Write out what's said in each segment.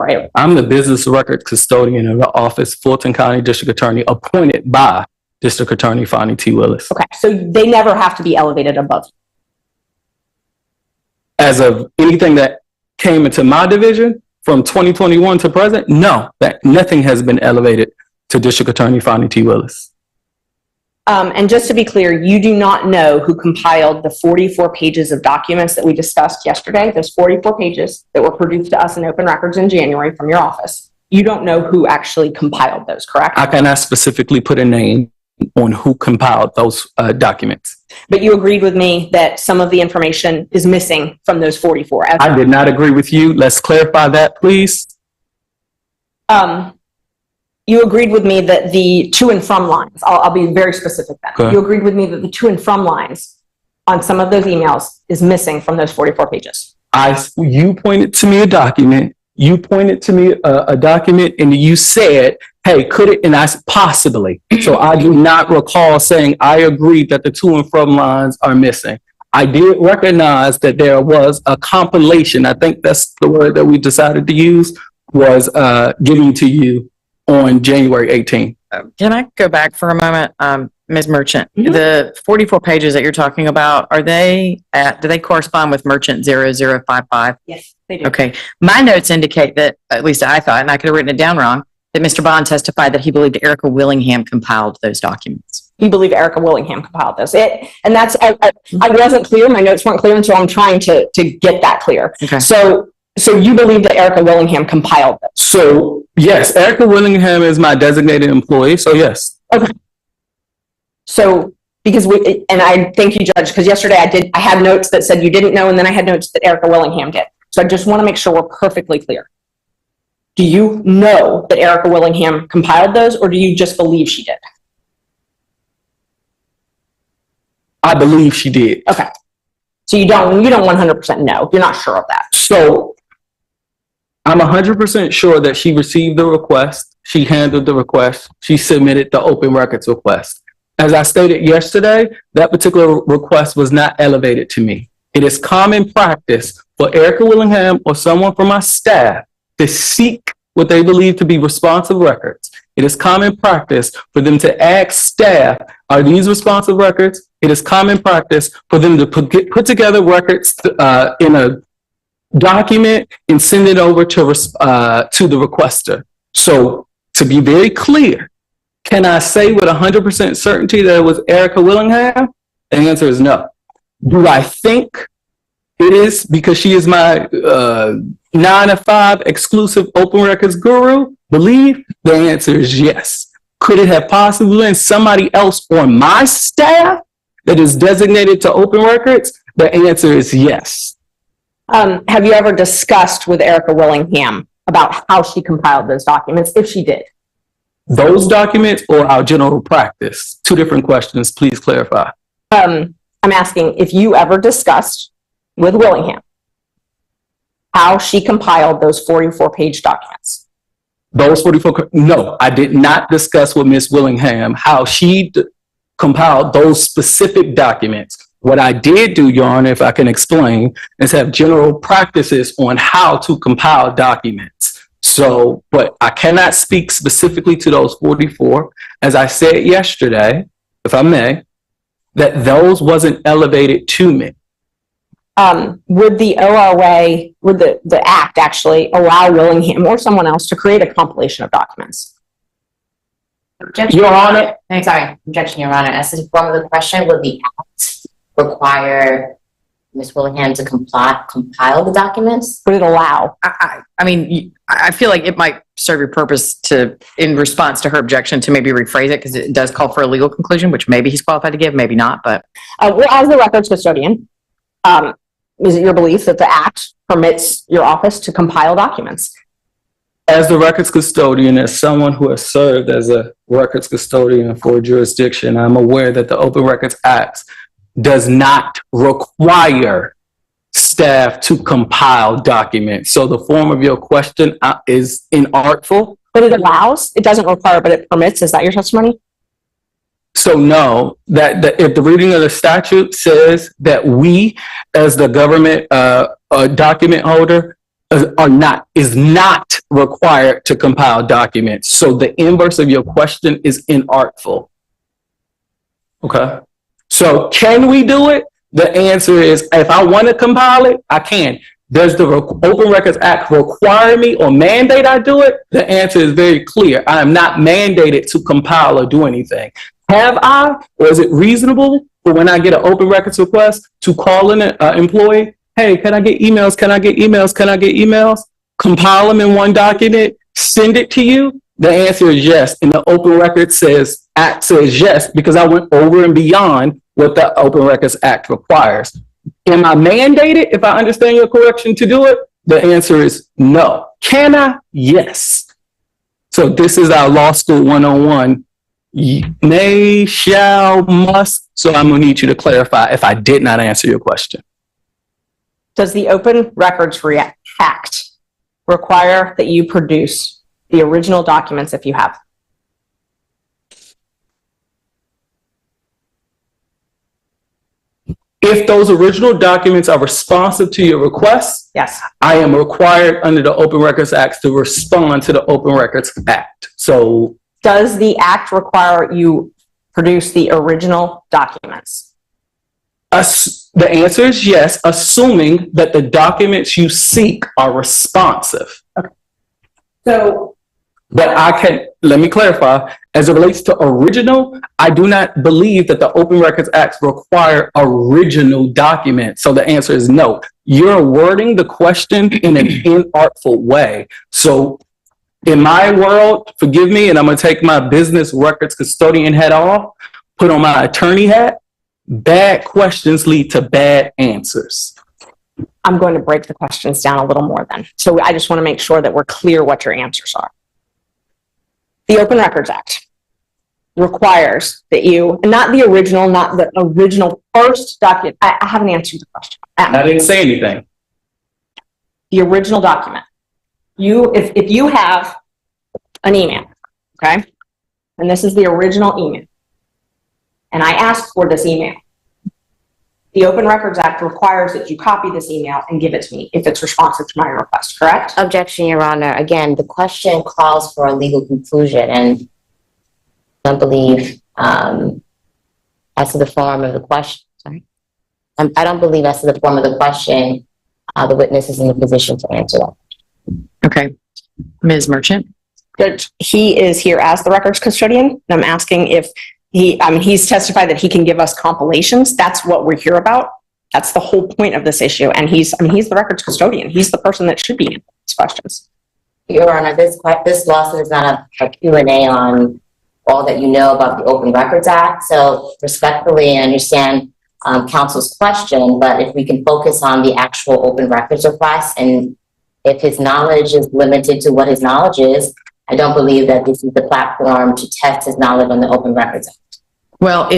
Right. I'm the business record custodian of the office, Fulton County District Attorney, appointed by District Attorney Fani T. Willis. Okay, so they never have to be elevated above you. As of anything that came into my division from 2021 to present, no, that nothing has been elevated to District Attorney Fani T. Willis. And just to be clear, you do not know who compiled the 44 pages of documents that we discussed yesterday, those 44 pages that were produced to us in open records in January from your office. You don't know who actually compiled those, correct? I cannot specifically put a name on who compiled those documents. But you agreed with me that some of the information is missing from those 44. I did not agree with you. Let's clarify that, please. You agreed with me that the to and from lines, I'll be very specific then. Okay. You agreed with me that the to and from lines on some of those emails is missing from those 44 pages. You pointed to me a document. You pointed to me a document and you said, hey, could it? And I said, possibly. So I do not recall saying I agreed that the to and from lines are missing. I did recognize that there was a compilation. I think that's the word that we decided to use, was given to you on January 18th. Can I go back for a moment? Ms. Merchant, the 44 pages that you're talking about, do they correspond with Merchant 0055? Yes, they do. Okay. My notes indicate that, at least I thought, and I could have written it down wrong, that Mr. Bond testified that he believed Erica Willingham compiled those documents. You believe Erica Willingham compiled those. And that's, I wasn't clear, my notes weren't clear, and so I'm trying to get that clear. Okay. So you believe that Erica Willingham compiled those? So yes, Erica Willingham is my designated employee. So yes. Okay. So, because and I thank you, Judge, because yesterday I had notes that said you didn't know, and then I had notes that Erica Willingham did. So I just want to make sure we're perfectly clear. Do you know that Erica Willingham compiled those, or do you just believe she did? I believe she did. Okay. So you don't 100% know. You're not sure of that. So I'm 100% sure that she received the request. She handled the request. She submitted the open records request. As I stated yesterday, that particular request was not elevated to me. It is common practice for Erica Willingham or someone from my staff to seek what they believe to be responsive records. It is common practice for them to ask staff, are these responsive records? It is common practice for them to put together records in a document and send it over to the requester. So to be very clear, can I say with 100% certainty that it was Erica Willingham? The answer is no. Do I think it is because she is my 9-to-5 exclusive open records guru? Believe? The answer is yes. Could it have possibly been somebody else on my staff that is designated to open records? The answer is yes. Have you ever discussed with Erica Willingham about how she compiled those documents, if she did? Those documents or our general practice? Two different questions. Please clarify. I'm asking if you ever discussed with Willingham how she compiled those 44-page documents. Those 44, no, I did not discuss with Ms. Willingham how she compiled those specific documents. What I did do, Your Honor, if I can explain, is have general practices on how to compile documents. So, but I cannot speak specifically to those 44. As I said yesterday, if I may, that those wasn't elevated to me. Would the ORA, would the Act actually allow Willingham or someone else to create a compilation of documents? Objection, Your Honor. Objection, Your Honor. As to the form of the question, would the Act require Ms. Willingham to compile the documents? Would it allow? I mean, I feel like it might serve your purpose to, in response to her objection, to maybe rephrase it, because it does call for a legal conclusion, which maybe he's qualified to give, maybe not, but. Well, as the records custodian, is it your belief that the Act permits your office to compile documents? As the records custodian, as someone who has served as a records custodian for a jurisdiction, I'm aware that the Open Records Act does not require staff to compile documents. So the form of your question is inartful. But it allows, it doesn't require, but it permits. Is that your testimony? So no, that if the reading of the statute says that we, as the government document holder, is not required to compile documents. So the inverse of your question is inartful. Okay. So can we do it? The answer is, if I want to compile it, I can. Does the Open Records Act require me or mandate I do it? The answer is very clear. I am not mandated to compile or do anything. Have I, or is it reasonable for when I get an open records request to call in an employee? Hey, can I get emails? Can I get emails? Can I get emails? Compile them in one document, send it to you? The answer is yes. And the Open Records Act says yes, because I went over and beyond what the Open Records Act requires. Am I mandated, if I understand your correction, to do it? The answer is no. Can I? Yes. So this is our law school 101. May, shall, must. So I'm going to need you to clarify if I did not answer your question. Does the Open Records Act require that you produce the original documents if you have? If those original documents are responsive to your requests, Yes. I am required under the Open Records Act to respond to the Open Records Act. So Does the act require you produce the original documents? the answer is yes, assuming that the documents you seek are responsive. So, But let me clarify, as it relates to original, I do not believe that the Open Records Act require original documents. So the answer is no. You're wording the question in an inartful way. So in my world, forgive me, and I'm going to take my business records custodian hat off, put on my attorney hat. Bad questions lead to bad answers. I'm going to break the questions down a little more then. So I just want to make sure that we're clear what your answers are. The Open Records Act requires that you, not the original first document. I haven't answered the question. I didn't say anything. The original document. If you have an email, okay, and this is the original email, and I ask for this email, the Open Records Act requires that you copy this email and give it to me if it's responsive to my request, correct? Objection, Your Honor. Again, the question calls for a legal conclusion, and I don't believe as to the form of the question, I don't believe as to the form of the question, the witness is in a position to answer that. Okay. Ms. Merchant? Judge, he is here as the records custodian, and I'm asking if he's testified that he can give us compilations. That's what we're here about. That's the whole point of this issue. And he's the records custodian. He's the person that should be answering these questions. Your Honor, this lawsuit is not a Q&A on all that you know about the Open Records Act. So respectfully, I understand counsel's question, but if we can focus on the actual open records request, and if his knowledge is limited to what his knowledge is, I don't believe that this is the platform to test his knowledge on the Open Records Act. Well,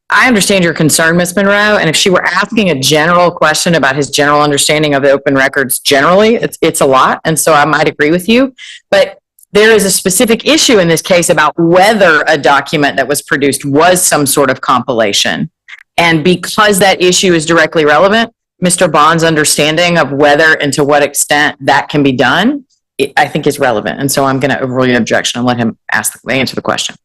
I understand your concern, Ms. Monroe, and if she were asking a general question about his general understanding of the open records generally, it's a lot, and so I might agree with you. But there is a specific issue in this case about whether a document that was produced was some sort of compilation. And because that issue is directly relevant, Mr. Bond's understanding of whether and to what extent that can be done, I think is relevant. And so I'm going to overrule your objection and let him answer the question.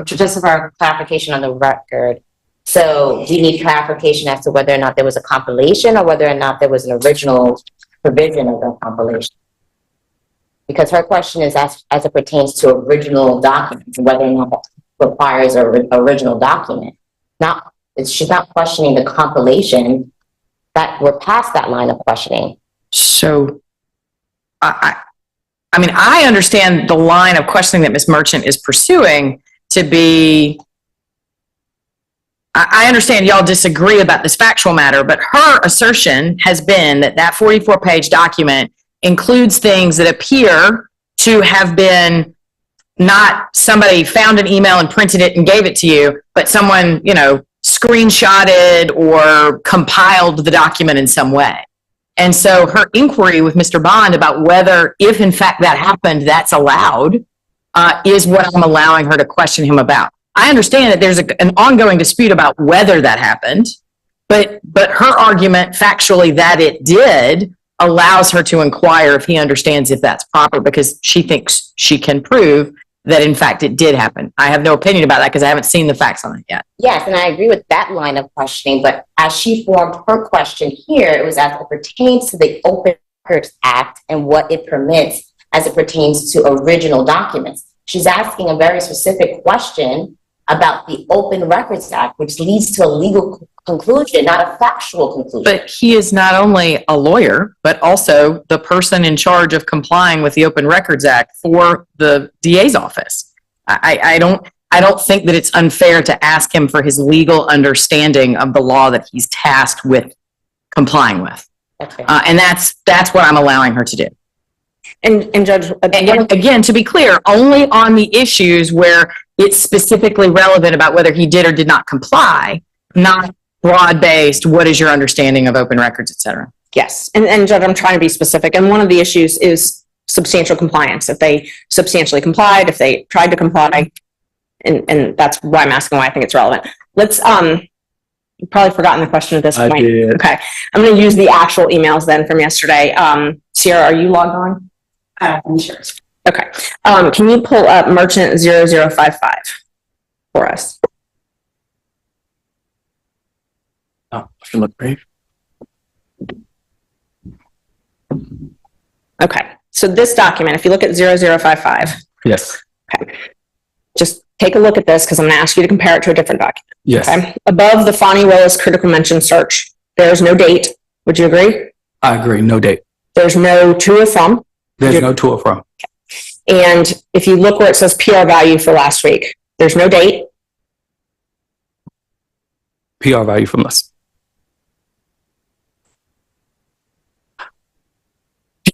Just for clarification on the record, so do you need clarification as to whether or not there was a compilation or whether or not there was an original provision of the compilation? Because her question is as it pertains to original documents, whether or not that requires an original document. She's not questioning the compilation. That we're past that line of questioning. So I mean, I understand the line of questioning that Ms. Merchant is pursuing to be, I understand y'all disagree about this factual matter, but her assertion has been that that 44-page document includes things that appear to have been not somebody found an email and printed it and gave it to you, but someone, screenshotted or compiled the document in some way. And so her inquiry with Mr. Bond about whether, if in fact that happened, that's allowed, is what I'm allowing her to question him about. I understand that there's an ongoing dispute about whether that happened, but her argument factually that it did allows her to inquire if he understands if that's proper because she thinks she can prove that in fact it did happen. I have no opinion about that because I haven't seen the facts on it yet. Yes, and I agree with that line of questioning, but as she formed her question here, it was as it pertains to the Open Records Act and what it permits as it pertains to original documents. She's asking a very specific question about the Open Records Act, which leads to a legal conclusion, not a factual conclusion. But he is not only a lawyer, but also the person in charge of complying with the Open Records Act for the DA's office. I don't think that it's unfair to ask him for his legal understanding of the law that he's tasked with complying with. Okay. And that's what I'm allowing her to do. And Judge, Again, to be clear, only on the issues where it's specifically relevant about whether he did or did not comply, not broad-based, what is your understanding of open records, et cetera. yes, and Judge, I'm trying to be specific, and one of the issues is substantial compliance. If they substantially complied, if they tried to comply, and that's why I'm asking why I think it's relevant. Let's, you've probably forgotten the question at this I point. did. Okay, I'm gonna use the actual emails then from yesterday. Sierra, are you logged on? I'm sure. Okay, can you pull up merchant 0055 for us? Oh, I can look brave. Okay, so this document, if you look at 0055, Yes. just take a look at this because I'm going to ask you to compare it to a different document. Yes. Okay, above the Fani Willis critical mention search, there's no date. Would you agree? I agree. No date. There's no to or from. There's no to or from. And if you look where it says PR value for last week, there's no date. PR value from us.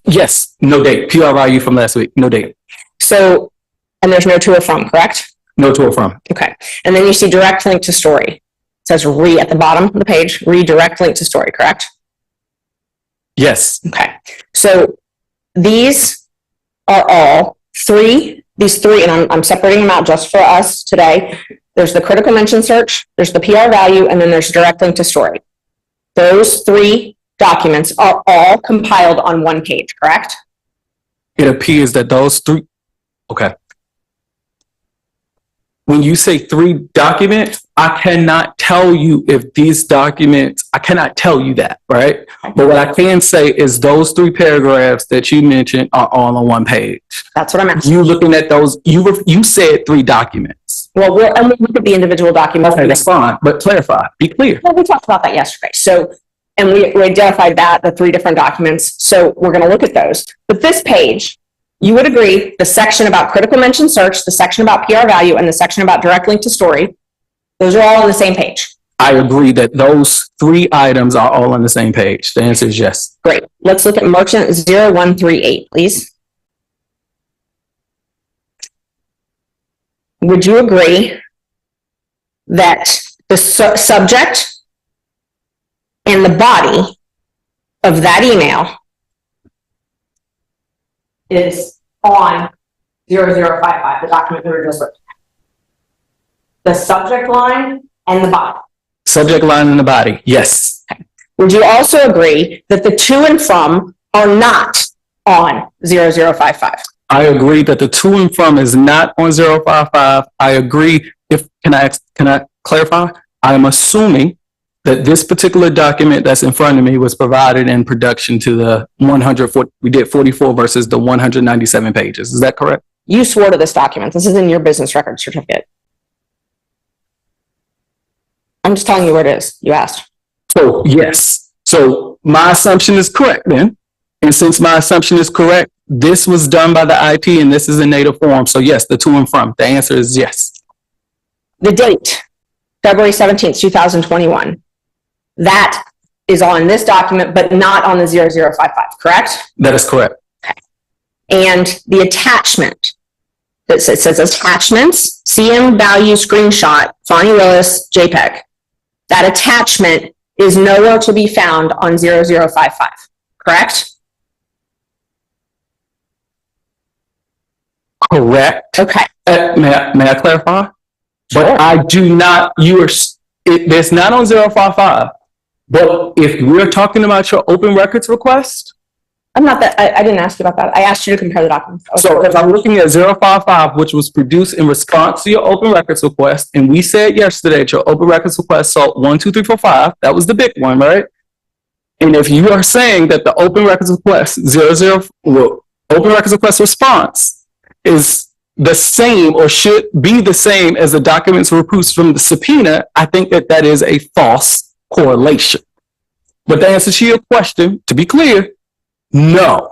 Yes. No date. PR value from last week. No date. So, and there's no to or from, correct? No to or from. Okay. And then you see direct link to story. It says re at the bottom of the page, redirect link to story, correct? Yes. Okay. So these are all these three, and I'm separating them out just for us today. There's the critical mention search, there's the PR value, and then there's direct link to story. Those three documents are all compiled on one page, correct? It appears that those three. Okay. When you say three documents, I cannot tell you if these documents, I cannot tell you that, right? But what I can say is those three paragraphs that you mentioned are all on one page. That's what I'm asking. You looking at those, you said three documents. Well, and we look at the individual documents. Okay, that's fine, but clarify, be clear. Well, we talked about that yesterday. So, and we identified the three different documents. So we're going to look at those. But this page, you would agree, the section about critical mention search, the section about PR value, and the section about direct link to story, those are all on the same page. I agree that those three items are all on the same page. The answer is yes. Great. Let's look at merchant 0138, please. Would you agree that the subject and the body of that email is on 0055, the document we were just looking at? The subject line and the body. Subject line and the body, yes. Would you also agree that the to and from are not on 0055? I agree that the to and from is not on 055. I agree. Can I clarify? I am assuming that this particular document that's in front of me was provided in production to the 140, we did 44 versus the 197 pages. Is that correct? You swore to this document. This is in your business record certificate. I'm just telling you where it is. You asked. So yes. So my assumption is correct then. And since my assumption is correct, this was done by the IT and this is in native form. So yes, the to and from. The answer is yes. The date, February 17th, 2021. That is on this document, but not on the 0055, correct? That is correct. And the attachment, it says attachments, CM value screenshot, Fani Willis, JPEG. That attachment is nowhere to be found on 0055, correct? Correct. Okay. May I clarify? Sure. But I do not, it's not on 055. But if we're talking about your open records request, I'm not that, I didn't ask you about that. I asked you to compare the documents. So if I'm looking at 055, which was produced in response to your open records request, and we said yesterday that your open records request sought 1, 2, 3, 4, 5, that was the big one, right? And if you are saying that the open records request open records request response is the same or should be the same as the documents were produced from the subpoena, I think that that is a false correlation. But the answer to your question, to be clear, no.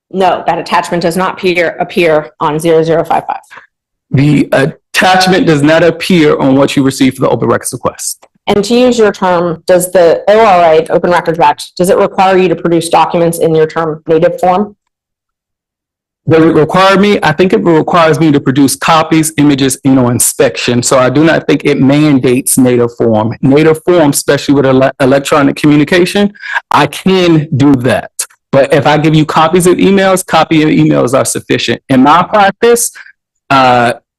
No, that attachment does not appear on 0055. The attachment does not appear on what you received for the open records request. And to use your term, does the ORA, the Open Records Act, does it require you to produce documents in your term native form? Does it require me? I think it requires me to produce copies, images, inspection. So I do not think it mandates native form. Native form, especially with electronic communication, I can do that. But if I give you copies of emails, copy of emails are sufficient. In my practice,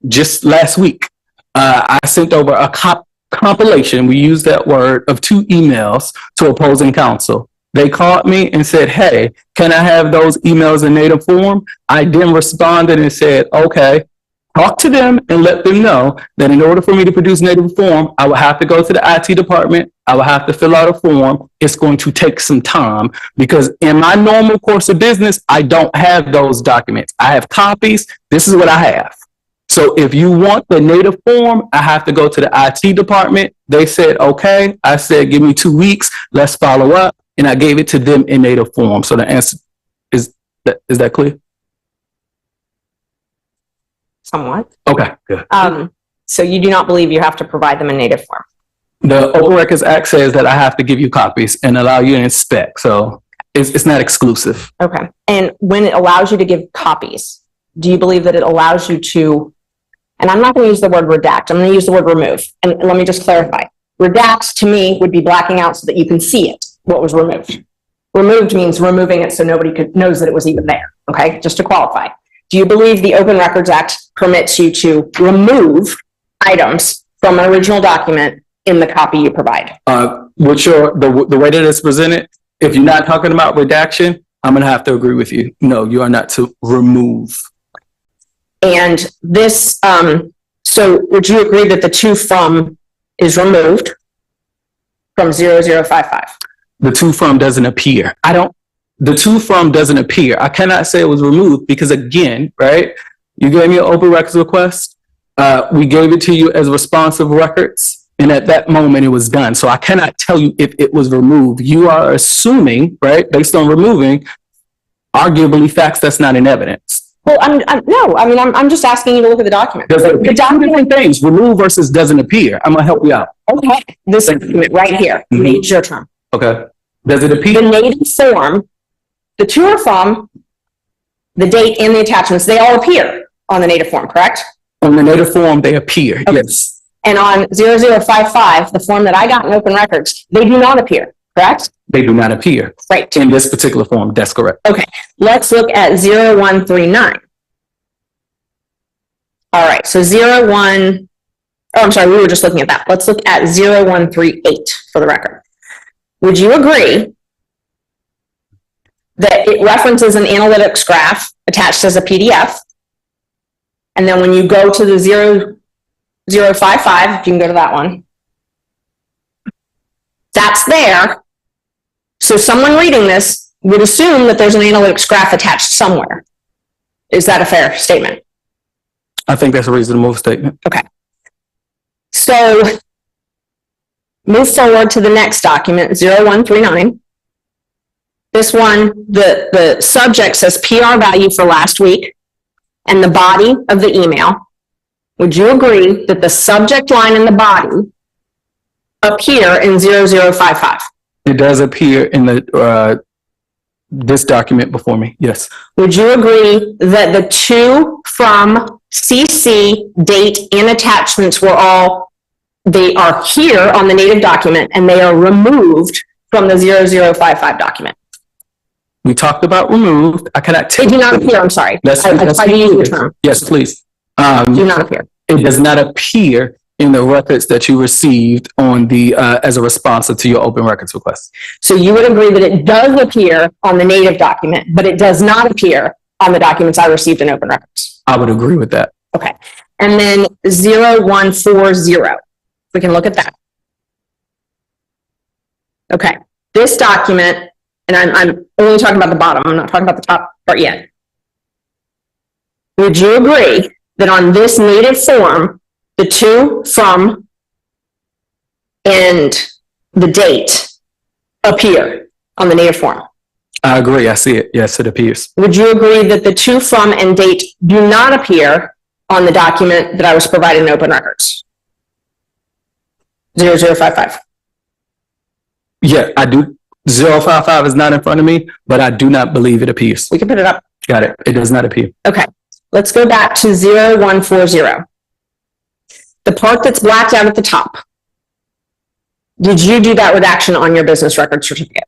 just last week, I sent over a compilation, we use that word, of 2 emails to opposing counsel. They called me and said, hey, can I have those emails in native form? I then responded and said, okay, talk to them and let them know that in order for me to produce native form, I will have to go to the IT department. I will have to fill out a form. It's going to take some time because in my normal course of business, I don't have those documents. I have copies. This is what I have. So if you want the native form, I have to go to the IT department. They said, okay. I said, give me 2 weeks. Let's follow up. And I gave it to them in native form. So the answer is that clear? Somewhat. Okay, good. So you do not believe you have to provide them in native form? The Open Records Act says that I have to give you copies and allow you to inspect. So it's not exclusive. Okay. And when it allows you to give copies, do you believe that it allows you to, and I'm not going to use the word redact, I'm going to use the word remove. And let me just clarify. Redact to me would be blacking out so that you can see it, what was removed. Removed means removing it so nobody knows that it was even there. Okay. Just to qualify. Do you believe the Open Records Act permits you to remove items from an original document in the copy you provide? The way that it's presented, if you're not talking about redaction, I'm going to have to agree with you. No, you are not to remove. And this, so would you agree that the to from is removed from 0055? The to from doesn't appear. The to from doesn't appear. I cannot say it was removed because again, right? You gave me an open records request. We gave it to you as responsive records. And at that moment it was done. So I cannot tell you if it was removed. You are assuming, right? Based on removing, arguably facts that's not in evidence. Well, I'm just asking you to look at the document. The document things, remove versus doesn't appear. I'm going to help you out. Okay. This document right here, it's your term. Okay. Does it appear? The native form, the to or from, the date and the attachments, they all appear on the native form, correct? On the native form, they appear, okay. Yes. And on 0055, the form that I got in open records, they do not appear, correct? They do not appear. Right. In this particular form, that's correct. Okay, let's look at 0139. All right, so I'm sorry, we were just looking at that. Let's look at 0138 for the record. Would you agree that it references an analytics graph attached as a PDF? And then when you go to the 0055, if you can go to that one, that's there. So someone reading this would assume that there's an analytics graph attached somewhere. Is that a fair statement? I think that's a reasonable statement. Okay. So move forward to the next document, 0139. This one, the subject says PR value for last week and the body of the email. Would you agree that the subject line and the body appear in 0055? It does appear in the this document before me, yes. Would you agree that the to, from, CC, date, and attachments they are here on the native document and they are removed from the 0055 document? We talked about removed. I cannot tell. They do not appear, I'm sorry. I tried to use the term. Yes, please. Do not appear. It does not appear in the records that you received on the, as a response to your open records request. So you would agree that it does appear on the native document, but it does not appear on the documents I received in open records? I would agree with that. Okay. And then 0140, we can look at that. Okay, this document, and I'm only talking about the bottom, I'm not talking about the top part yet. Would you agree that on this native form, the to, from, and the date appear on the native form? I agree. I see it. Yes, it appears. Would you agree that the to, from, and date do not appear on the document that I was provided in open records? 0055. Yeah, I do. 055 is not in front of me, but I do not believe it appears. We can put it up. Got it. It does not appear. Okay, let's go back to 0140. The part that's blacked out at the top. Did you do that redaction on your business record certificate?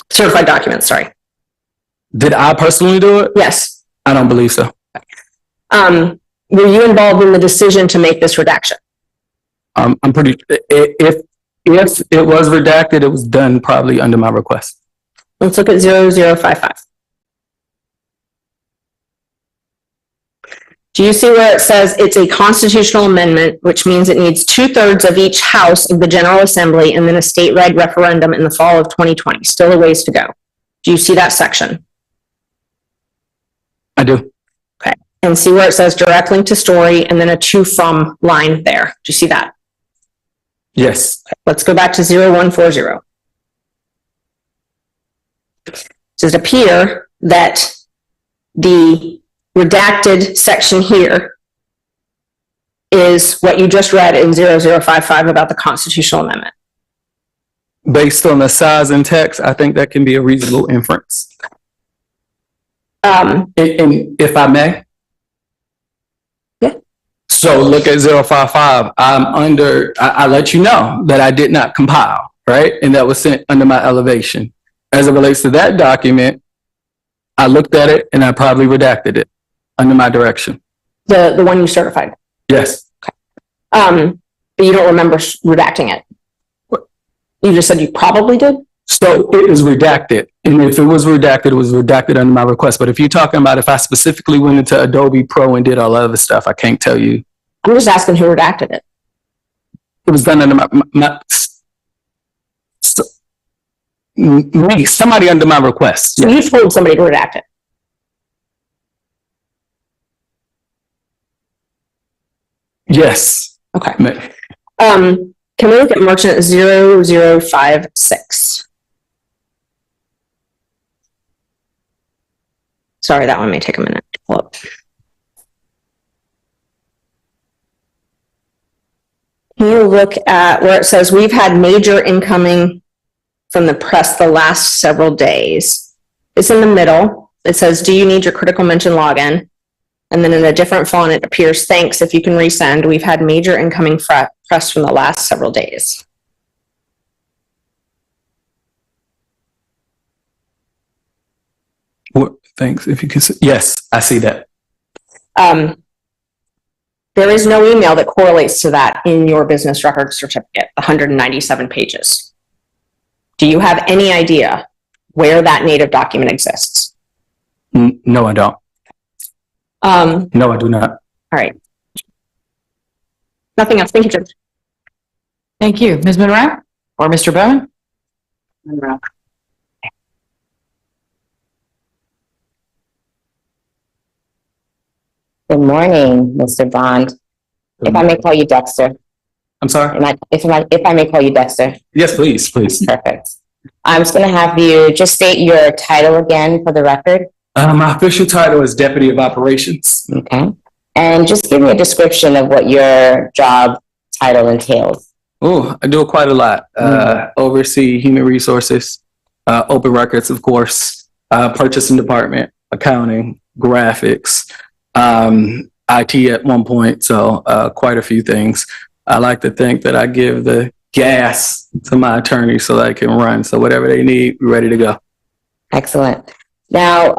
Certified documents, sorry. Did I personally do it? Yes. I don't believe so. Were you involved in the decision to make this redaction? I'm pretty, if it was redacted, it was done probably under my request. Let's look at 0055. Do you see where it says it's a constitutional amendment, which means it needs 2/3 of each house of the General Assembly and then a state reg referendum in the fall of 2020? Still a ways to go. Do you see that section? I do. Okay. And see where it says direct link to story and then a to from line there. Do you see that? Yes. Let's go back to 0140. Does it appear that the redacted section here is what you just read in 0055 about the constitutional amendment? Based on the size and text, I think that can be a reasonable inference. And if I may? Yeah. So look at 055. I let you know that I did not compile, right? And that was sent under my elevation. As it relates to that document, I looked at it and I probably redacted it under my direction. The one you certified? Yes. But you don't remember redacting it? What? You just said you probably did? So it is redacted. And if it was redacted, it was redacted under my request. But if you're talking about if I specifically went into Adobe Pro and did all that other stuff, I can't tell you. I'm just asking who redacted it. It was done under somebody under my request. So you told somebody to redact it? Yes. Okay. Can we look at merchant 0056? Sorry, that one may take a minute to pull up. Can you look at where it says we've had major incoming from the press the last several days? It's in the middle. It says, do you need your critical mention login? And then in a different font, it appears, thanks, if you can resend. We've had major incoming press from the last several days. What, thanks. If you can see. Yes, I see that. There is no email that correlates to that in your business record certificate, 197 pages. Do you have any idea where that native document exists? No, I don't. No, I do not. All right. Nothing else. Thank you, Judge. Thank you. Ms. Monroe or Mr. Bowen? Monroe. Good morning, Mr. Bond. If I may call you Dexter. I'm sorry? If I may call you Dexter. Yes, please, please. Perfect. I'm just going to have you just state your title again for the record. My official title is Deputy of Operations. Okay. And just give me a description of what your job title entails. Oh, I do quite a lot. Oversee human resources, open records, of course, purchasing department, accounting, graphics, IT at one point. So quite a few things. I like to think that I give the gas to my attorney so that I can run. So whatever they need, we're ready to go. Excellent. Now,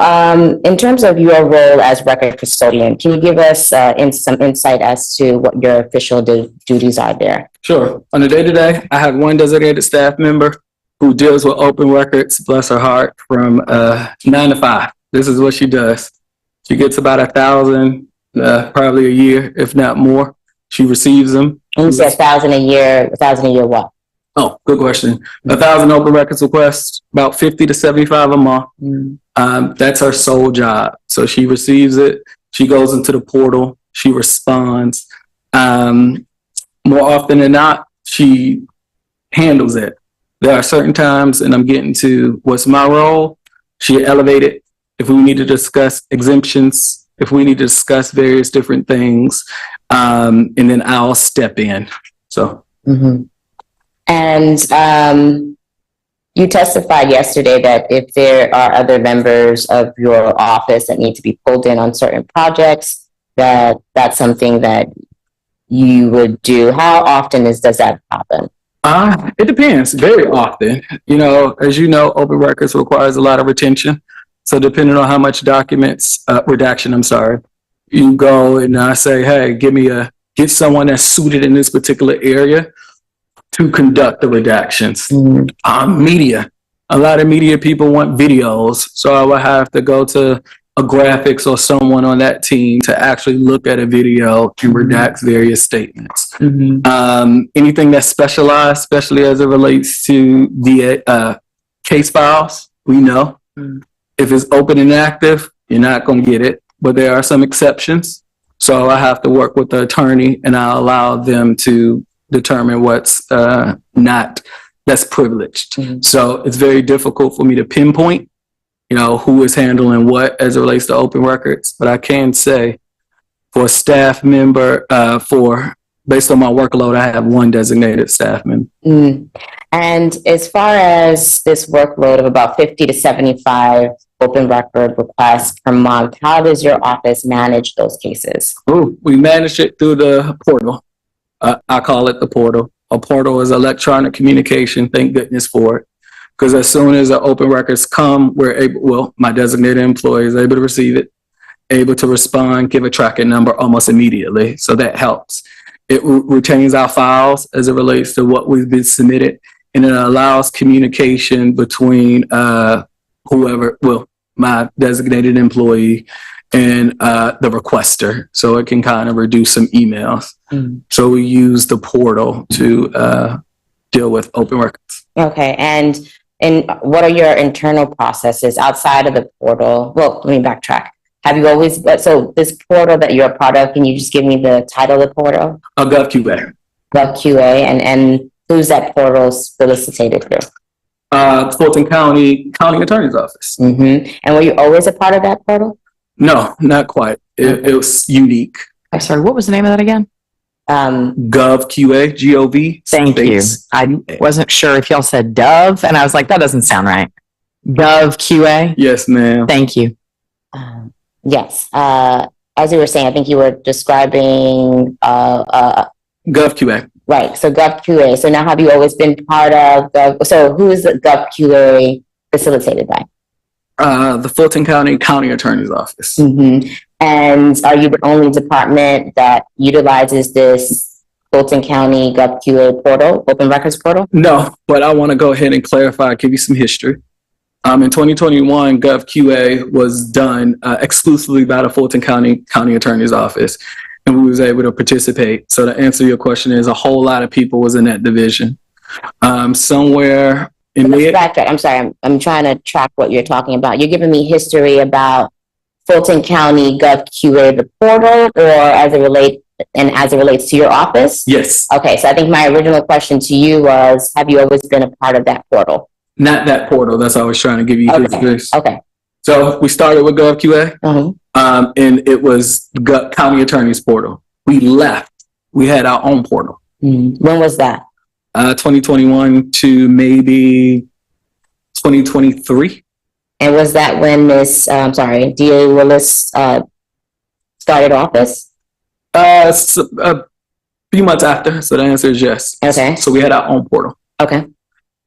in terms of your role as record custodian, can you give us some insight as to what your official duties are there? Sure. On the day-to-day, I have one designated staff member who deals with open records, bless her heart, from 9 to 5. This is what she does. She gets about 1,000, probably a year, if not more. She receives them. And you said 1,000 a year, 1,000 a year what? Oh, good question. 1,000 open records requests, about 50 to 75 a month. That's her sole job. So she receives it. She goes into the portal. She responds. More often than not, she handles it. There are certain times, and I'm getting to what's my role. She elevated. If we need to discuss exemptions, if we need to discuss various different things, and then I'll step in. So. And you testified yesterday that if there are other members of your office that need to be pulled in on certain projects, that's something that you would do. How often does that happen? It depends. Very often. You know, as you know, open records requires a lot of retention. So depending on how much documents, redaction, I'm sorry, you go and I say, hey, get someone that's suited in this particular area to conduct the redactions. Media. A lot of media people want videos. So I would have to go to a graphics or someone on that team to actually look at a video and redact various statements. Anything that's specialized, especially as it relates to the case files, we know. If it's open and active, you're not going to get it. But there are some exceptions. So I have to work with the attorney and I allow them to determine what's that's privileged. So it's very difficult for me to pinpoint, you know, who is handling what as it relates to open records. But I can say for a staff member, based on my workload, I have one designated staff member. And as far as this workload of about 50 to 75 open record requests per month, how does your office manage those cases? We manage it through the portal. I call it the portal. A portal is electronic communication. Thank goodness for it. Because as soon as the open records come, my designated employee is able to receive it, able to respond, give a tracking number almost immediately. So that helps. It retains our files as it relates to what we've been submitted, and it allows communication between my designated employee and the requester. So it can kind of reduce some emails. So we use the portal to deal with open records. Okay, and what are your internal processes outside of the portal? Well, let me backtrack. Have you always, so this portal that you're a part of, can you just give me the title of the portal? GovQA. GovQA, and who's that portal solicited through? Fulton County Attorney's Office. And were you always a part of that portal? No, not quite. It was unique. I'm sorry, what was the name of that again? GovQA, G-O-V. Thank you. I wasn't sure if y'all said Dove, and I was like, that doesn't sound right. GovQA? Yes, ma'am. Thank you. Yes. As you were saying, I think you were describing GovQA. Right. So GovQA. So now have you always been part of so who is the GovQA facilitated by? The Fulton County Attorney's Office. And are you the only department that utilizes this Fulton County GovQA portal, open records portal? No, but I want to go ahead and clarify, give you some history. In 2021, GovQA was done exclusively by the Fulton County Attorney's Office, and we was able to participate. So to answer your question is a whole lot of people was in that division. Somewhere in backtrack. I'm sorry. I'm trying to track what you're talking about. You're giving me history about Fulton County GovQA, the portal, or as it relates to your office? Yes. Okay. So I think my original question to you was, have you always been a part of that portal? Not that portal. That's what I was trying to give you history. Okay. So we started with GovQA, and it was County Attorney's portal. We left. We had our own portal. When was that? 2021 to maybe 2023. And was that when Miss, DA Willis started office? A few months after. So the answer is yes. Okay. So we had our own portal. Okay.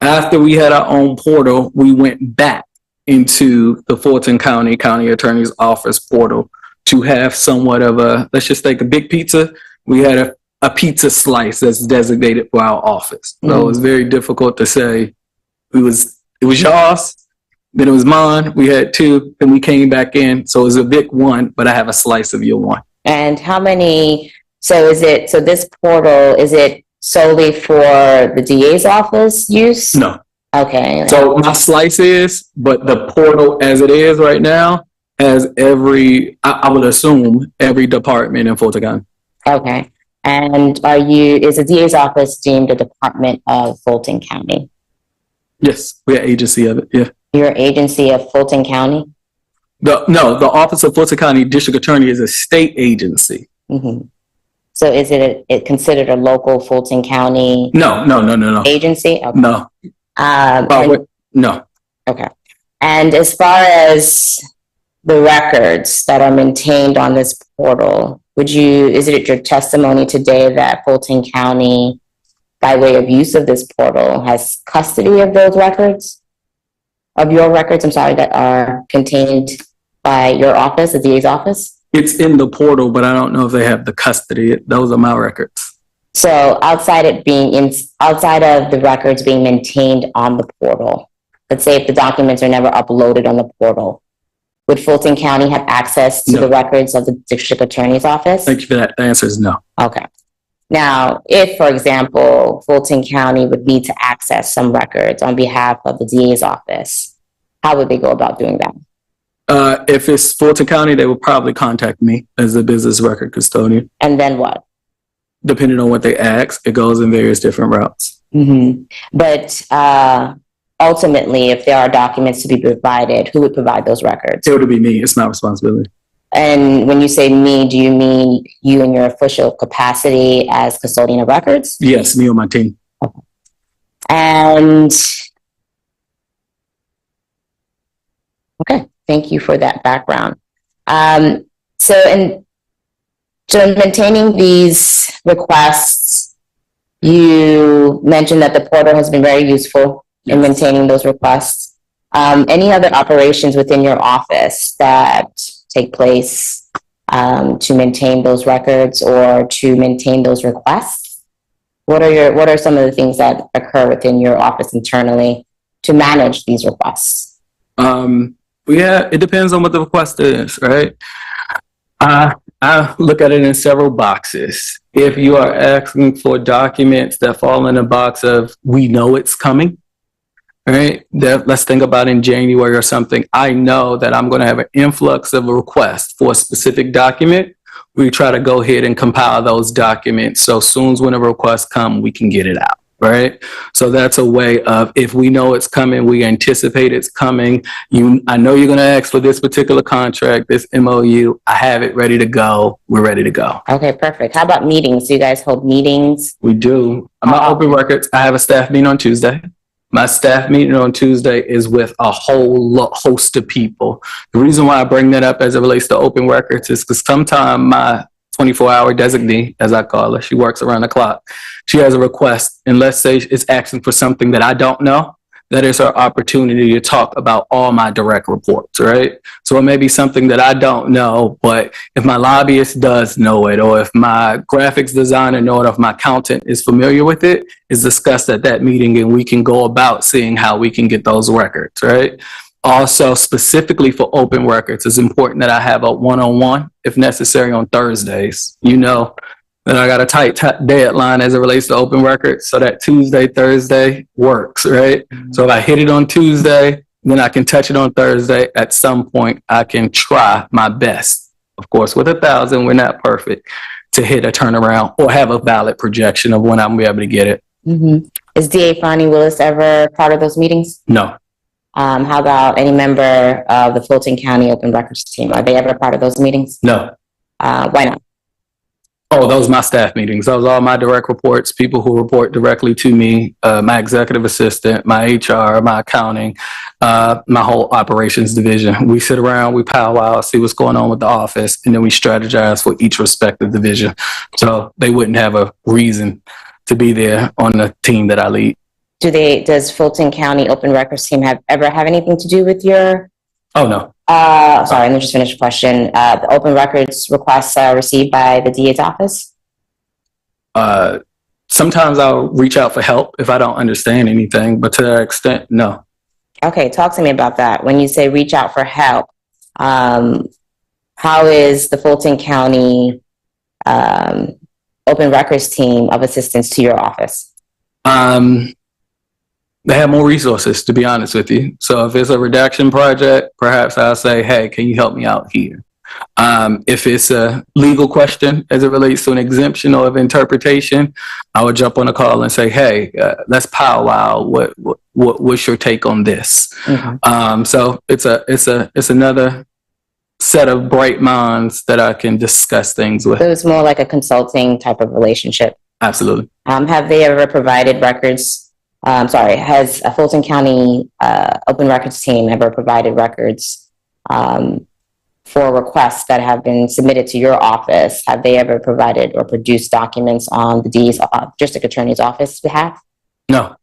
After we had our own portal, we went back into the Fulton County Attorney's Office portal to have somewhat of a, let's just take a big pizza. We had a pizza slice that's designated for our office. So it was very difficult to say it was yours, then it was mine. We had two, then we came back in. So it was a big one, but I have a slice of your one. And how many, so this portal, is it solely for the DA's office use? No. Okay. So my slice is, but the portal as it is right now has I would assume every department in Fulton County. Okay. And is the DA's office deemed a department of Fulton County? Yes, we're an agency of it, yeah. You're an agency of Fulton County? The Office of Fulton County District Attorney is a state agency. Mm-hmm. So is it considered a local Fulton County? No. Agency? Okay. No. No. Okay. And as far as the records that are maintained on this portal, is it your testimony today that Fulton County, by way of use of this portal, has custody of those records? Of your records, that are contained by your office, the DA's office? It's in the portal, but I don't know if they have the custody. Those are my records. So outside of the records being maintained on the portal, let's say if the documents are never uploaded on the portal, would Fulton County have access to the records of the district attorney's office? Thank you for that. The answer is no. Okay. Now, if, for example, Fulton County would need to access some records on behalf of the DA's office, how would they go about doing that? If it's Fulton County, they will probably contact me as a business record custodian. And then what? Depending on what they ask, it goes in various different routes. Mm-hmm. But ultimately, if there are documents to be provided, who would provide those records? It would be me. It's my responsibility. And when you say me, do you mean you in your official capacity as custodian of records? Yes, me or my team. Okay. And okay, thank you for that background. So maintaining these requests, you mentioned that the portal has been very useful in maintaining those requests. Any other operations within your office that take place to maintain those records or to maintain those requests? What are some of the things that occur within your office internally to manage these requests? It depends on what the request is, right? I look at it in several boxes. If you are asking for documents that fall in a box of, we know it's coming, right? Let's think about in January or something. I know that I'm going to have an influx of a request for a specific document. We try to go ahead and compile those documents. So soon as when a request comes, we can get it out, right? So that's a way of, if we know it's coming, we anticipate it's coming. I know you're going to ask for this particular contract, this MOU. I have it ready to go. We're ready to go. Okay, perfect. How about meetings? Do you guys hold meetings? We do. My open records, I have a staff meeting on Tuesday. My staff meeting on Tuesday is with a whole host of people. The reason why I bring that up as it relates to open records is because sometimes my 24-hour designee, as I call her, she works around the clock. She has a request, and let's say it's asking for something that I don't know. That is her opportunity to talk about all my direct reports, right? So it may be something that I don't know, but if my lobbyist does know it, or if my graphics designer know it, or if my accountant is familiar with it, is discussed at that meeting, and we can go about seeing how we can get those records, right? Also, specifically for open records, it's important that I have a one-on-one, if necessary, on Thursdays. You know that I got a tight deadline as it relates to open records, so that Tuesday, Thursday works, right? So if I hit it on Tuesday, then I can touch it on Thursday. At some point, I can try my best. Of course, with 1,000, we're not perfect, to hit a turnaround or have a valid projection of when I'm going to be able to get it. Mm-hmm. Is DA Fani Willis ever part of those meetings? No. How about any member of the Fulton County Open Records team? Are they ever part of those meetings? No. Why not? Oh, those are my staff meetings. Those are all my direct reports, people who report directly to me, my executive assistant, my HR, my accounting, my whole operations division. We sit around, we powwow, see what's going on with the office, and then we strategize for each respective division. So they wouldn't have a reason to be there on the team that I lead. does Fulton County Open Records team ever have anything to do with your, Oh, no. sorry, let me just finish the question. The open records requests received by the DA's office? Sometimes I'll reach out for help if I don't understand anything, but to that extent, no. Okay, talk to me about that. When you say reach out for help, how is the Fulton County Open Records team of assistance to your office? They have more resources, to be honest with you. So if it's a redaction project, perhaps I'll say, hey, can you help me out here? If it's a legal question as it relates to an exemption or of interpretation, I would jump on a call and say, hey, let's powwow. What's your take on this? Mm-hmm. So it's another set of bright minds that I can discuss things with. So it's more like a consulting type of relationship. Absolutely. Have they ever provided records? Has a Fulton County Open Records team ever provided records for requests that have been submitted to your office? Have they ever provided or produced documents on the DA's district attorney's office behalf? No.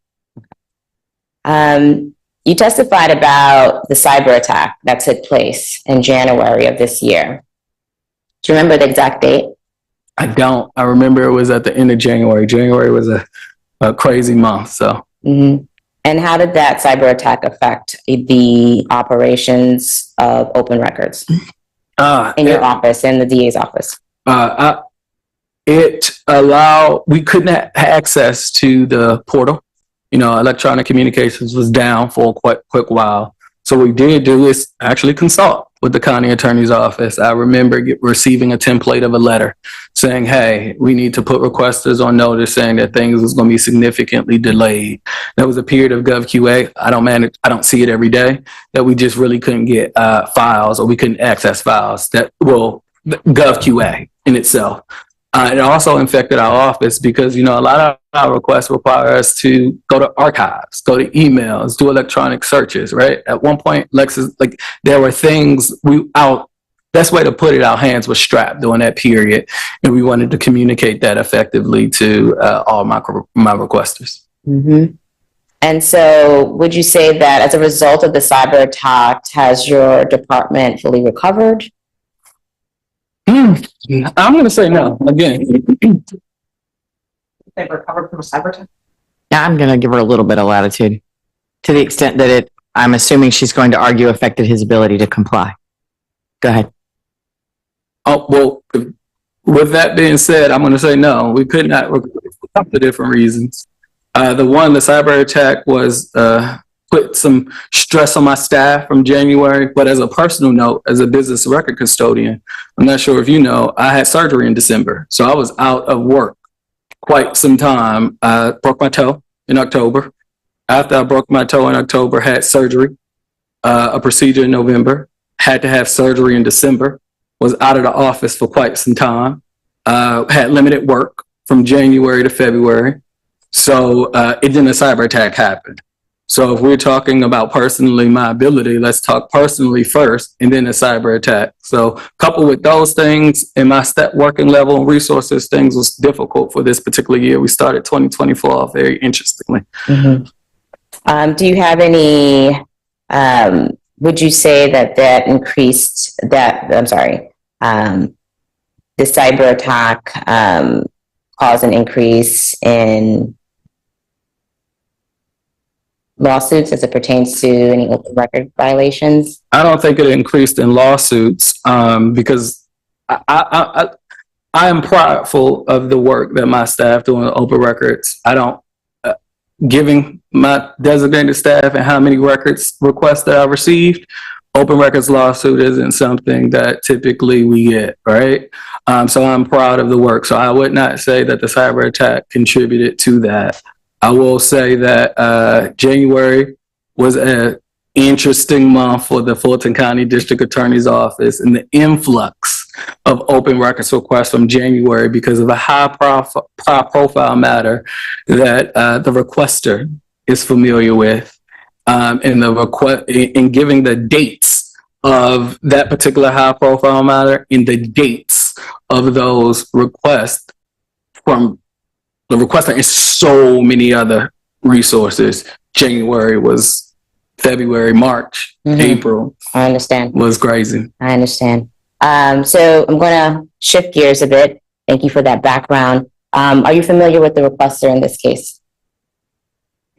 You testified about the cyber attack that took place in January of this year. Do you remember the exact date? I don't. I remember it was at the end of January. January was a crazy month, so. Mm-hmm. And how did that cyber attack affect the operations of open records in your office, in the DA's office? We couldn't have access to the portal. Electronic communications was down for a quick while. So what we did do is actually consult with the county attorney's office. I remember receiving a template of a letter saying, hey, we need to put requesters on notice saying that things was going to be significantly delayed. There was a period of GovQA. I don't see it every day, that we just really couldn't get files, or we couldn't access files GovQA in itself. It also infected our office because, a lot of our requests require us to go to archives, go to emails, do electronic searches, right? At one point, there were things best way to put it, our hands were strapped during that period. And we wanted to communicate that effectively to all my requesters. Mm-hmm. And so would you say that as a result of the cyber attack, has your department fully recovered? I'm going to say no. Again, They recovered from a cyber attack? Yeah, I'm going to give her a little bit of latitude to the extent that I'm assuming she's going to argue affected his ability to comply. Go ahead. Oh, well, with that being said, I'm going to say no. We could not recover for a couple of different reasons. The cyber attack was put some stress on my staff from January, but as a personal note, as a business record custodian, I'm not sure if you know, I had surgery in December. So I was out of work quite some time. I broke my toe in October. After I broke my toe in October, had surgery, a procedure in November, had to have surgery in December, was out of the office for quite some time, had limited work from January to February. So then a cyber attack happened. So if we're talking about personally my ability, let's talk personally first and then a cyber attack. So coupled with those things and my step working level and resources, things was difficult for this particular year. We started 2024 off very interestingly. Mm-hmm. Do you have any, would you say that increased the cyber attack caused an increase in lawsuits as it pertains to any open record violations? I don't think it increased in lawsuits because I am prideful of the work that my staff do on open records. I don't, giving my designated staff and how many records requests that I received, open records lawsuit isn't something that typically we get, right? So I'm proud of the work. So I would not say that the cyber attack contributed to that. I will say that January was an interesting month for the Fulton County District Attorney's Office and the influx of open records requests from January because of a high profile matter that the requester is familiar with, and in giving the dates of that particular high profile matter and the dates of those requests from the requester and so many other resources. January was February, March, April I understand. was crazy. I understand. So I'm going to shift gears a bit. Thank you for that background. Are you familiar with the requester in this case?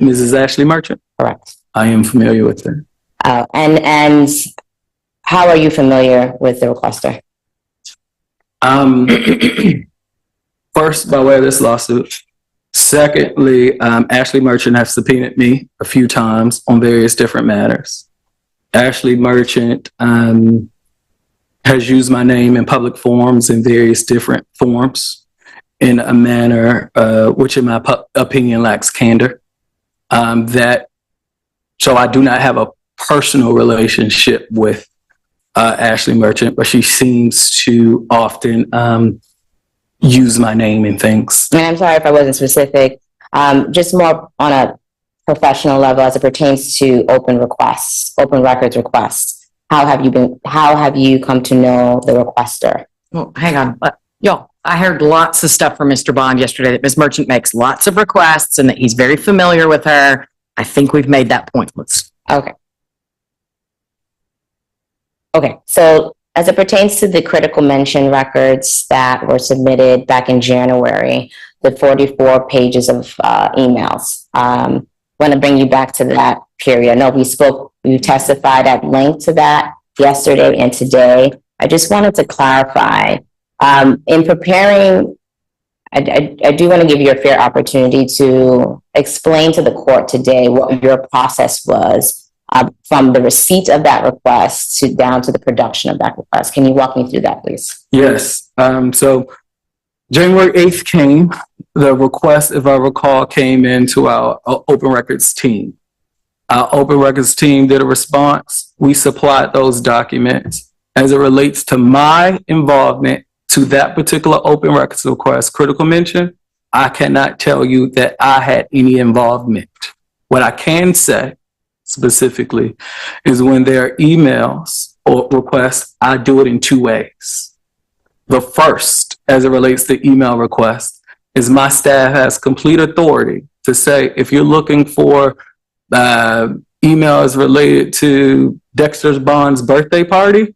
Mrs. Ashley Merchant? Correct. I am familiar with her. And how are you familiar with the requester? First, by way of this lawsuit. Secondly, Ashley Merchant has subpoenaed me a few times on various different matters. Ashley Merchant has used my name in public forums in various different forms in a manner which, in my opinion, lacks candor. So I do not have a personal relationship with Ashley Merchant, but she seems to often use my name in things. And I'm sorry if I wasn't specific. Just more on a professional level as it pertains to open requests, open records requests. How have you come to know the requester? Well, hang on. Y'all, I heard lots of stuff from Mr. Bond yesterday that Ms. Merchant makes lots of requests and that he's very familiar with her. I think we've made that point. Okay. So as it pertains to the critical mention records that were submitted back in January, the 44 pages of emails, I want to bring you back to that period. I know we testified at length to that yesterday and today. I just wanted to clarify, in preparing, I do want to give you a fair opportunity to explain to the court today what your process was from the receipt of that request down to the production of that request. Can you walk me through that, please? Yes. So January 8th came. The request, if I recall, came into our open records team. Our open records team did a response. We supplied those documents. As it relates to my involvement to that particular open records request, critical mention, I cannot tell you that I had any involvement. What I can say specifically is when there are emails or requests, I do it in two ways. The first, as it relates to email requests, is my staff has complete authority to say, if you're looking for emails related to Dexter Bond's birthday party,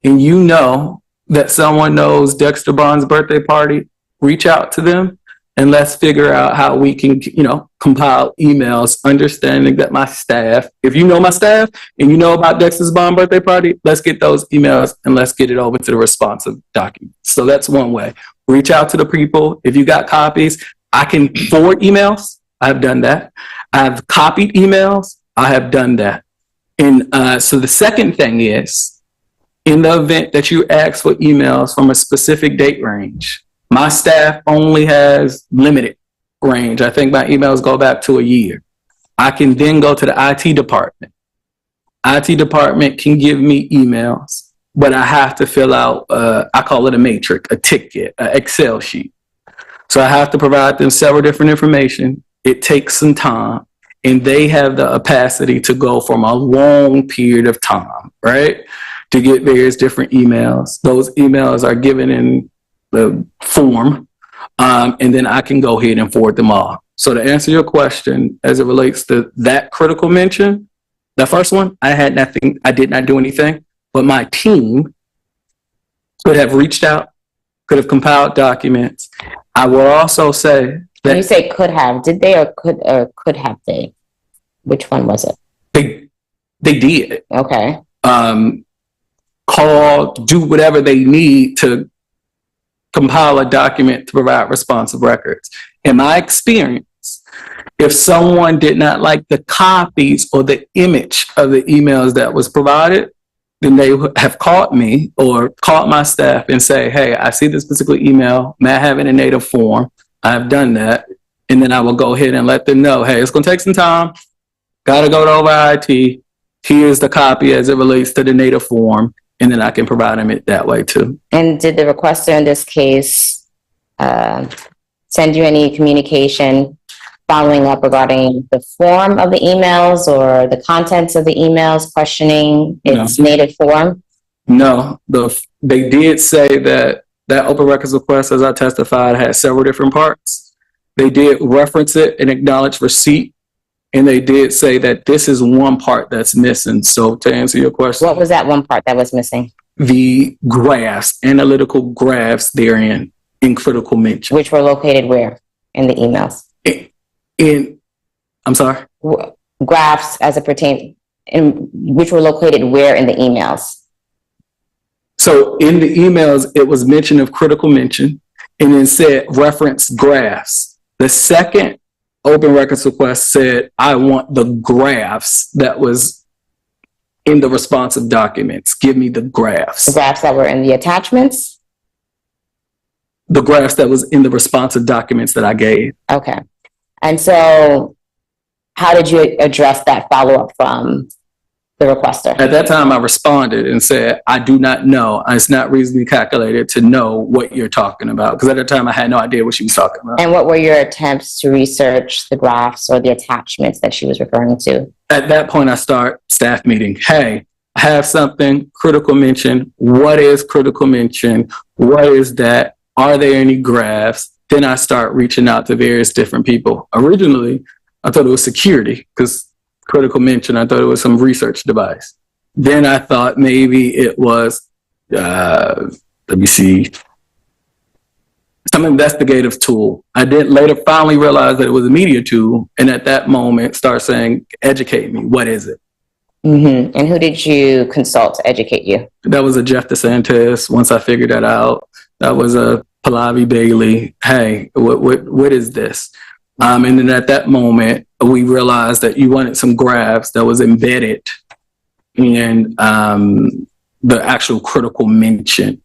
and you know that someone knows Dexter Bond's birthday party, reach out to them and let's figure out how we can, compile emails, understanding that my staff, if you know my staff and you know about Dexter Bond's birthday party, let's get those emails and let's get it over to the responsive document. So that's one way. Reach out to the people. If you got copies, I can forward emails. I've done that. I've copied emails. I have done that. And so the second thing is, in the event that you ask for emails from a specific date range, my staff only has limited range. I think my emails go back to a year. I can then go to the IT department. IT department can give me emails, but I have to fill out, I call it a matrix, a ticket, an Excel sheet. So I have to provide them several different information. It takes some time, and they have the capacity to go from a long period of time, right, to get various different emails. Those emails are given in the form, and then I can go ahead and forward them all. So to answer your question, as it relates to that critical mention, the first one, I had nothing, I did not do anything, but my team could have reached out, could have compiled documents. I will also say that— When you say could have, did they or could have they? Which one was it? They did. Okay. Call, do whatever they need to compile a document to provide responsive records. In my experience, if someone did not like the copies or the image of the emails that was provided, then they would have called me or called my staff and say, hey, I see this particular email. May I have it in native form? I've done that. And then I will go ahead and let them know, hey, it's going to take some time. Got to go over IT. Here's the copy as it relates to the native form. And then I can provide them it that way too. And did the requester in this case send you any communication following up regarding the form of the emails or the contents of the emails, questioning its native form? No, they did say that open records request, as I testified, had several different parts. They did reference it and acknowledge receipt and they did say that this is one part that's missing. So to answer your question, What was that one part that was missing? the graphs, analytical graphs therein in critical mention. Which were located where in the emails? I'm sorry? Graphs as it pertains, which were located where in the emails? So in the emails, it was mention of critical mention and then said reference graphs. The second open records request said, I want the graphs that was in the responsive documents. Give me the graphs. The graphs that were in the attachments? The graphs that was in the responsive documents that I gave. Okay. And so how did you address that follow-up from the requester? At that time, I responded and said, I do not know. It's not reasonably calculated to know what you're talking about. Because at the time, I had no idea what she was talking about. And what were your attempts to research the graphs or the attachments that she was referring to? At that point, I start staff meeting. Hey, I have something, critical mention. What is critical mention? What is that? Are there any graphs? Then I start reaching out to various different people. Originally, I thought it was security because critical mention, I thought it was some research device. Then I thought maybe it was, let me see, some investigative tool. I did later finally realize that it was a media tool. And at that moment, start saying, educate me. What is it? Mm-hmm. And who did you consult to educate you? That was a Jeff DeSantis. Once I figured that out, that was a Pallavi Bailey. Hey, what is this? And then at that moment, we realized that you wanted some graphs that was embedded in the actual critical mention.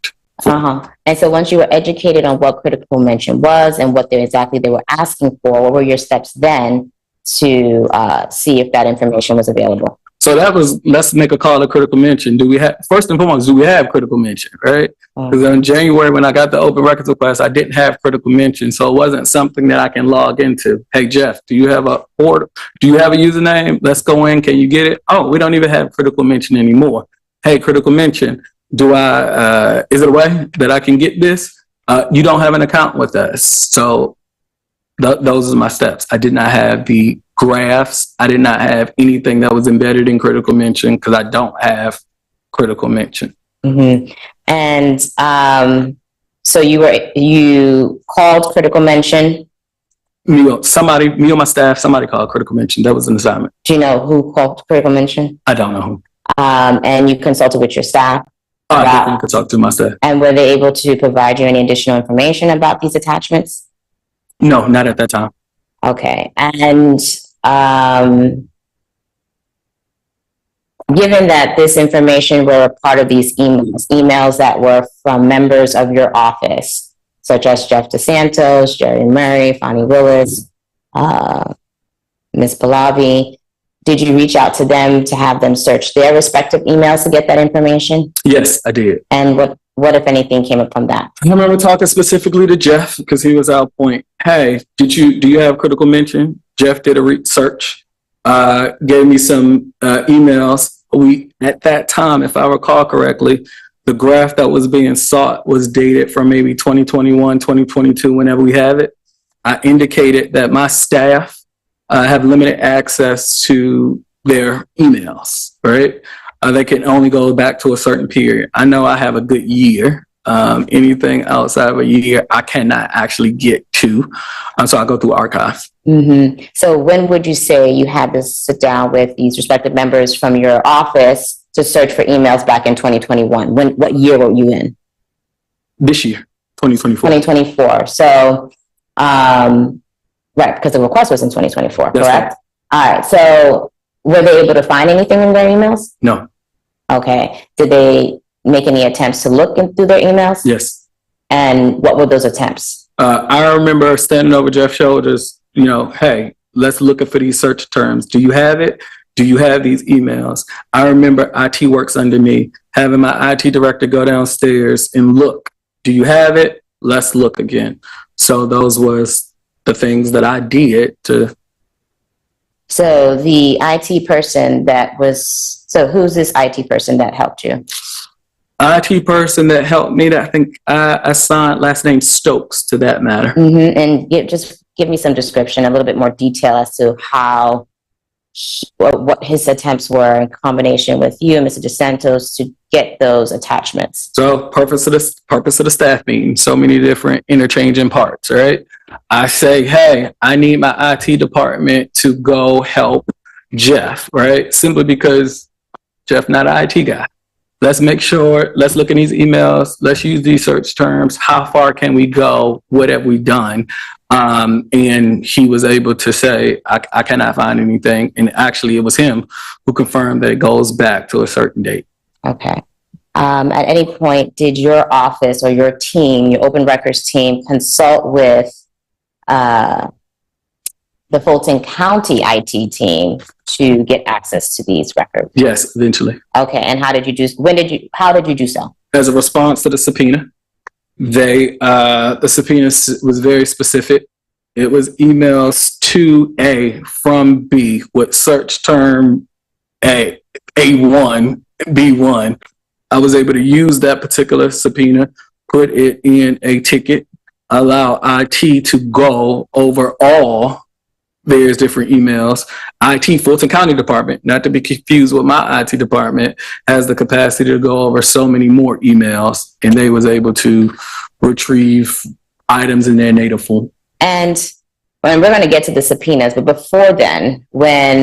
And so once you were educated on what critical mention was and what exactly they were asking for, what were your steps then to see if that information was available? So that was, let's make a call to critical mention. Do we have, first and foremost, do we have critical mention, right? Because in January, when I got the open records request, I didn't have critical mention. So it wasn't something that I can log into. Hey, Jeff, do you have a portal? Do you have a username? Let's go in. Can you get it? Oh, we don't even have critical mention anymore. Hey, critical mention. Is it a way that I can get this? You don't have an account with us. So those are my steps. I did not have the graphs. I did not have anything that was embedded in critical mention because I don't have critical mention. Mm-hmm. And so you called critical mention? Me or my staff, somebody called critical mention. That was an assignment. Do you know who called critical mention? I don't know who. And you consulted with your staff? I definitely consult to my staff. And were they able to provide you any additional information about these attachments? No, not at that time. Okay. And given that this information were a part of these emails that were from members of your office, such as Jeff DeSantis, Jerry Murray, Fani Willis, Ms. Pallavi, did you reach out to them to have them search their respective emails to get that information? Yes, I did. And what if anything came up from that? I remember talking specifically to Jeff because he was our point. Hey, do you have critical mention? Jeff did a research, gave me some emails. At that time, if I recall correctly, the graph that was being sought was dated from maybe 2021, 2022, whenever we have it. I indicated that my staff have limited access to their emails, right? They can only go back to a certain period. I know I have a good year. Anything outside of a year, I cannot actually get to. So I go through archives. Mm-hmm. So when would you say you had to sit down with these respective members from your office to search for emails back in 2021? What year were you in? This year, 2024. 2024. So, right, because the request was in 2024, That's correct? right. All right. So were they able to find anything in their emails? No. Okay. Did they make any attempts to look through their emails? Yes. And what were those attempts? I remember standing over Jeff's shoulders, hey, let's look for these search terms. Do you have it? Do you have these emails? I remember IT works under me, having my IT director go downstairs and look. Do you have it? Let's look again. So those was the things that I did to. So the IT person who's this IT person that helped you? IT person that helped me, that I think I assigned last name Stokes to that matter. Mm-hmm. And just give me some description, a little bit more detail as to how what his attempts were in combination with you and Mr. DeSantos to get those attachments? So purpose of the staff meeting, so many different interchanging parts, right? I say, hey, I need my IT department to go help Jeff, right? Simply because Jeff not an IT guy. Let's make sure, let's look at these emails, let's use these search terms. How far can we go? What have we done? And he was able to say, I cannot find anything. And actually, it was him who confirmed that it goes back to a certain date. Okay. At any point, did your office or your team, your open records team, consult with the Fulton County IT team to get access to these records? Yes, eventually. Okay. And how did you do? How did you do so? As a response to the subpoena, the subpoena was very specific. It was emails to A from B with search term A1, B1. I was able to use that particular subpoena, put it in a ticket, allow IT to go over all various different emails. IT, Fulton County Department, not to be confused with my IT department, has the capacity to go over so many more emails, and they was able to retrieve items in their native form. And when we're going to get to the subpoenas, but before then,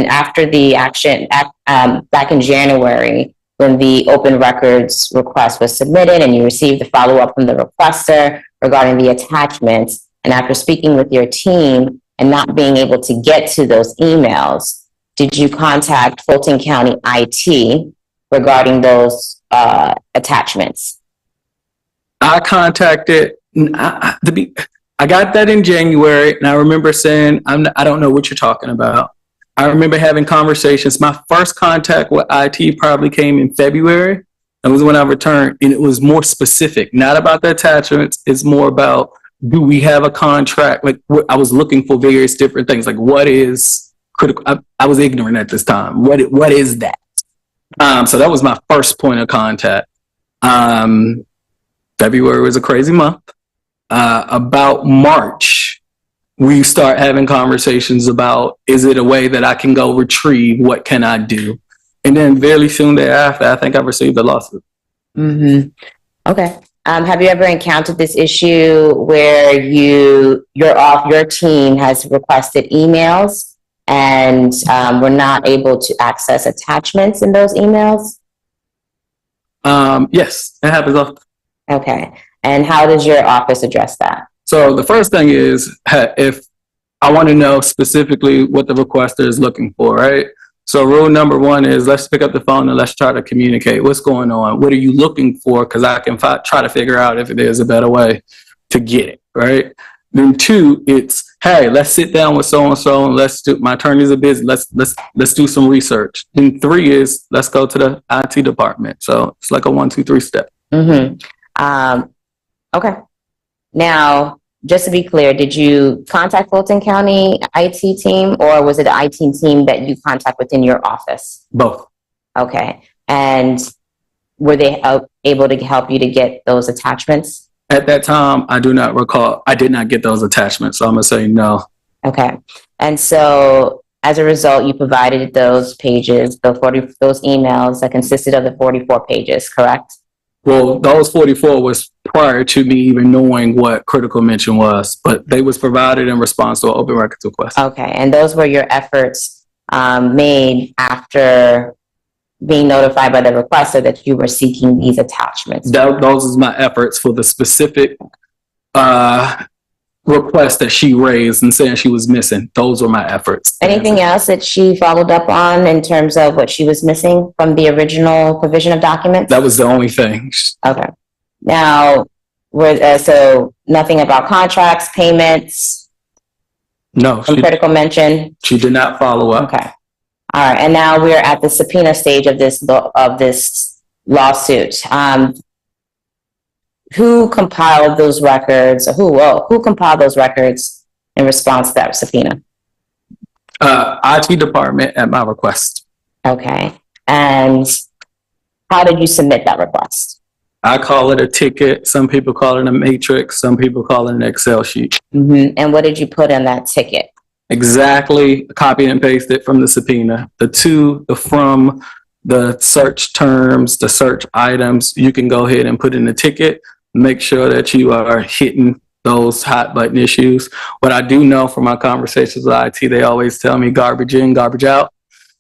after the action back in January, when the open records request was submitted and you received the follow-up from the requester regarding the attachments, and after speaking with your team and not being able to get to those emails, did you contact Fulton County IT regarding those attachments? I contacted, I got that in January, and I remember saying, I don't know what you're talking about. I remember having conversations. My first contact with IT probably came in February. That was when I returned, and it was more specific, not about the attachments. It's more about, do we have a contract? Like, I was looking for various different things. Like, what is critical? I was ignorant at this time. What is that? So that was my first point of contact. February was a crazy month. About March, we start having conversations about, is it a way that I can go retrieve? What can I do? And then very soon thereafter, I think I received a lawsuit. Mm-hmm. Okay. Have you ever encountered this issue where your team has requested emails and were not able to access attachments in those emails? Yes, it happens often. Okay. And how does your office address that? So the first thing is, if I want to know specifically what the requester is looking for, right? So rule number one is, let's pick up the phone and let's try to communicate. What's going on? What are you looking for? Because I can try to figure out if there's a better way to get it, right? Then two, it's, hey, let's sit down with so-and-so and let's do, my attorney's a business. Let's do some research. Then three is, let's go to the IT department. So it's like a 1, 2, 3 step. Mm-hmm. Okay. Now, just to be clear, did you contact Fulton County IT team, or was it the IT team that you contact within your office? Both. Okay. And were they able to help you to get those attachments? At that time, I do not recall. I did not get those attachments, so I'm going to say no. Okay. And so as a result, you provided those pages, those emails that consisted of the 44 pages, correct? Well, those 44 was prior to me even knowing what critical mention was, but they was provided in response to an open records request. Okay. And those were your efforts made after being notified by the requester that you were seeking these attachments? Those is my efforts for the specific request that she raised and saying she was missing. Those were my efforts. Anything else that she followed up on in terms of what she was missing from the original provision of documents? That was the only thing. Okay. Now, so nothing about contracts, payments? No. Critical mention? She did not follow up. Okay. All right. And now we're at the subpoena stage of this lawsuit. Who compiled those records? Who compiled those records in response to that subpoena? IT department at my request. Okay. And how did you submit that request? I call it a ticket. Some people call it a matrix. Some people call it an Excel sheet. Mm-hmm. And what did you put in that ticket? exactly copy and paste it from the subpoena. The to, the from, the search terms, the search items, you can go ahead and put in the ticket. Make sure that you are hitting those hot button issues. What I do know from my conversations with IT, they always tell me garbage in, garbage out.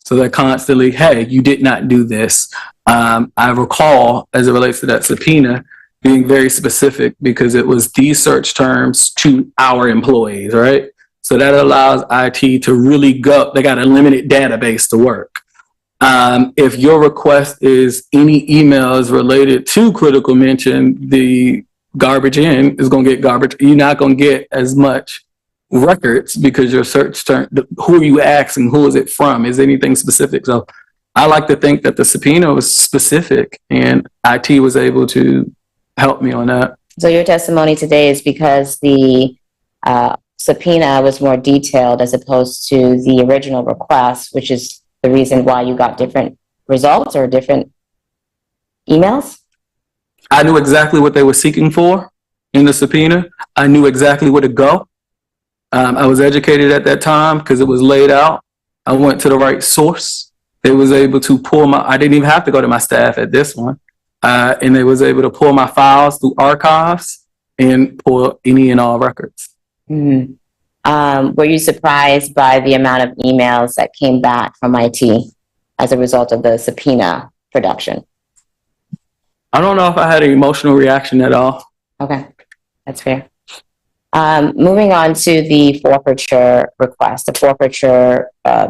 So they're constantly, hey, you did not do this. I recall, as it relates to that subpoena, being very specific because it was these search terms to our employees, right? So that allows IT to really go, they got a limited database to work. If your request is any emails related to critical mention, the garbage in is going to get garbage. You're not going to get as much records because your search term, who are you asking? Who is it from? Is anything specific? So I like to think that the subpoena was specific and IT was able to help me on that. So your testimony today is because the subpoena was more detailed as opposed to the original request, which is the reason why you got different results or different emails? I knew exactly what they were seeking for in the subpoena. I knew exactly where to go. I was educated at that time because it was laid out. I went to the right source. They was able to pull I didn't even have to go to my staff at this one. And they was able to pull my files through archives and pull any and all records. Mm-hmm. Were you surprised by the amount of emails that came back from IT as a result of the subpoena production? I don't know if I had an emotional reaction at all. Okay, that's fair. Moving on to the forfeiture request, the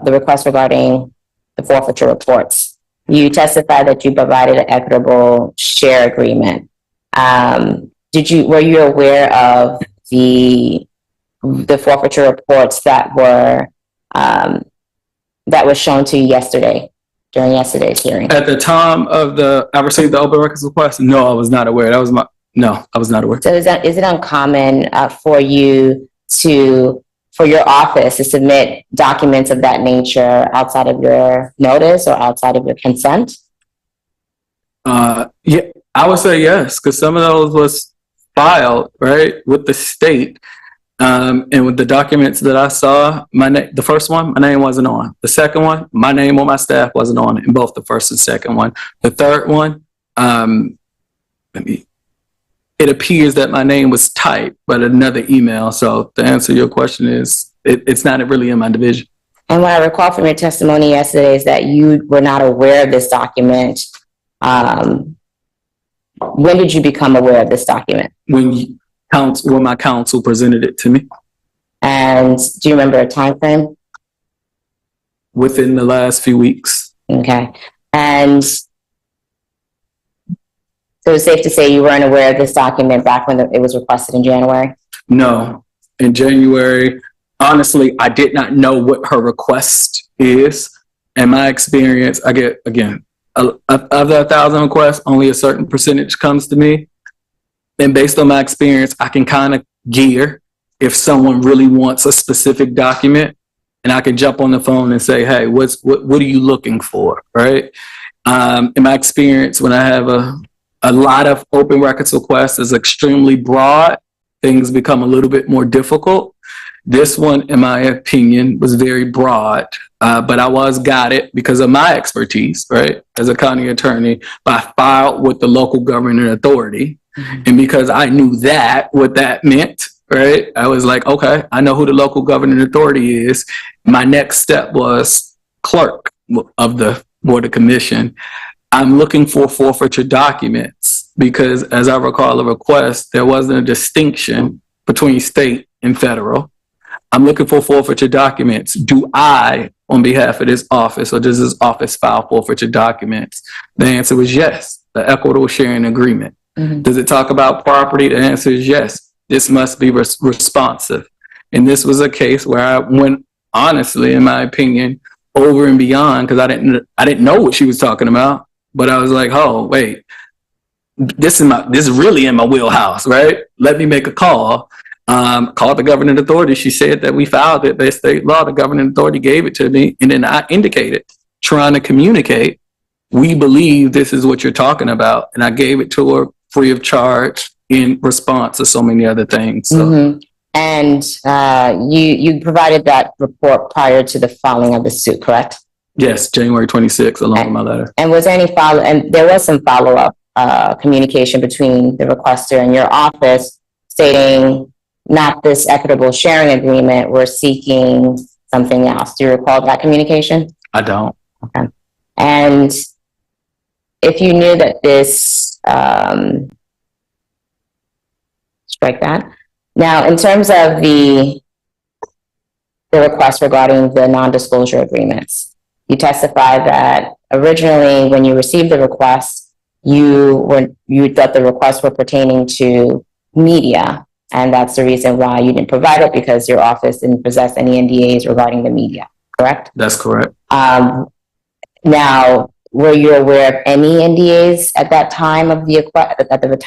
request regarding the forfeiture reports. You testified that you provided an equitable share agreement. Were you aware of the forfeiture reports that were shown to you yesterday during yesterday's hearing? At the time of I received the open records request. No, I was not aware. No, I was not aware. So is it uncommon for your office to submit documents of that nature outside of your notice or outside of your consent? Yeah, I would say yes, because some of those was filed, right, with the state. And with the documents that I saw, the first one, my name wasn't on. The second one, my name or my staff wasn't on in both the first and second one. The third one, it appears that my name was typed, but another email. So to answer your question is, it's not really in my division. And what I recall from your testimony yesterday is that you were not aware of this document. When did you become aware of this document? When my counsel presented it to me. And do you remember a time frame? Within the last few weeks. Okay. And so it's safe to say you weren't aware of this document back when it was requested in January? No. In January, honestly, I did not know what her request is. In my experience, I get, again, of the 1,000 requests, only a certain percentage comes to me. And based on my experience, I can kind of gear if someone really wants a specific document, and I can jump on the phone and say, hey, what are you looking for, right? In my experience, when I have a lot of open records requests is extremely broad, things become a little bit more difficult. This one, in my opinion, was very broad, but I was guided because of my expertise, right? As a county attorney, I filed with the local governing authority. Mm-hmm. And because I knew what that meant, right? I was like, okay, I know who the local governing authority is. My next step was clerk of the Board of Commission. I'm looking for forfeiture documents because, as I recall the request, there wasn't a distinction between state and federal. I'm looking for forfeiture documents. Do I, on behalf of this office, or does this office file forfeiture documents? The answer was yes, the equitable sharing agreement. Mm-hmm. Does it talk about property? The answer is yes. This must be responsive. And this was a case where I went, honestly, in my opinion, over and beyond because I didn't know what she was talking about. But I was like, oh, wait, this is really in my wheelhouse, right? Let me make a call. Called the governing authority. She said that we filed it by state law. The governing authority gave it to me. And then I indicated, trying to communicate, we believe this is what you're talking about. And I gave it to her free of charge in response to so many other things. So. Mm-hmm. And you provided that report prior to the filing of the suit, correct? Yes, January 26th, along with my letter. And was there any and there was some follow-up communication between the requester and your office stating not this equitable sharing agreement, we're seeking something else. Do you recall that communication? I don't. Okay. And if you knew that this, strike that. Now, in terms of the request regarding the non-disclosure agreements, you testified that originally when you received the request, you thought the requests were pertaining to media, and that's the reason why you didn't provide it, because your office didn't possess any NDAs regarding the media, correct? That's correct. Now, were you aware of any NDAs at that time of the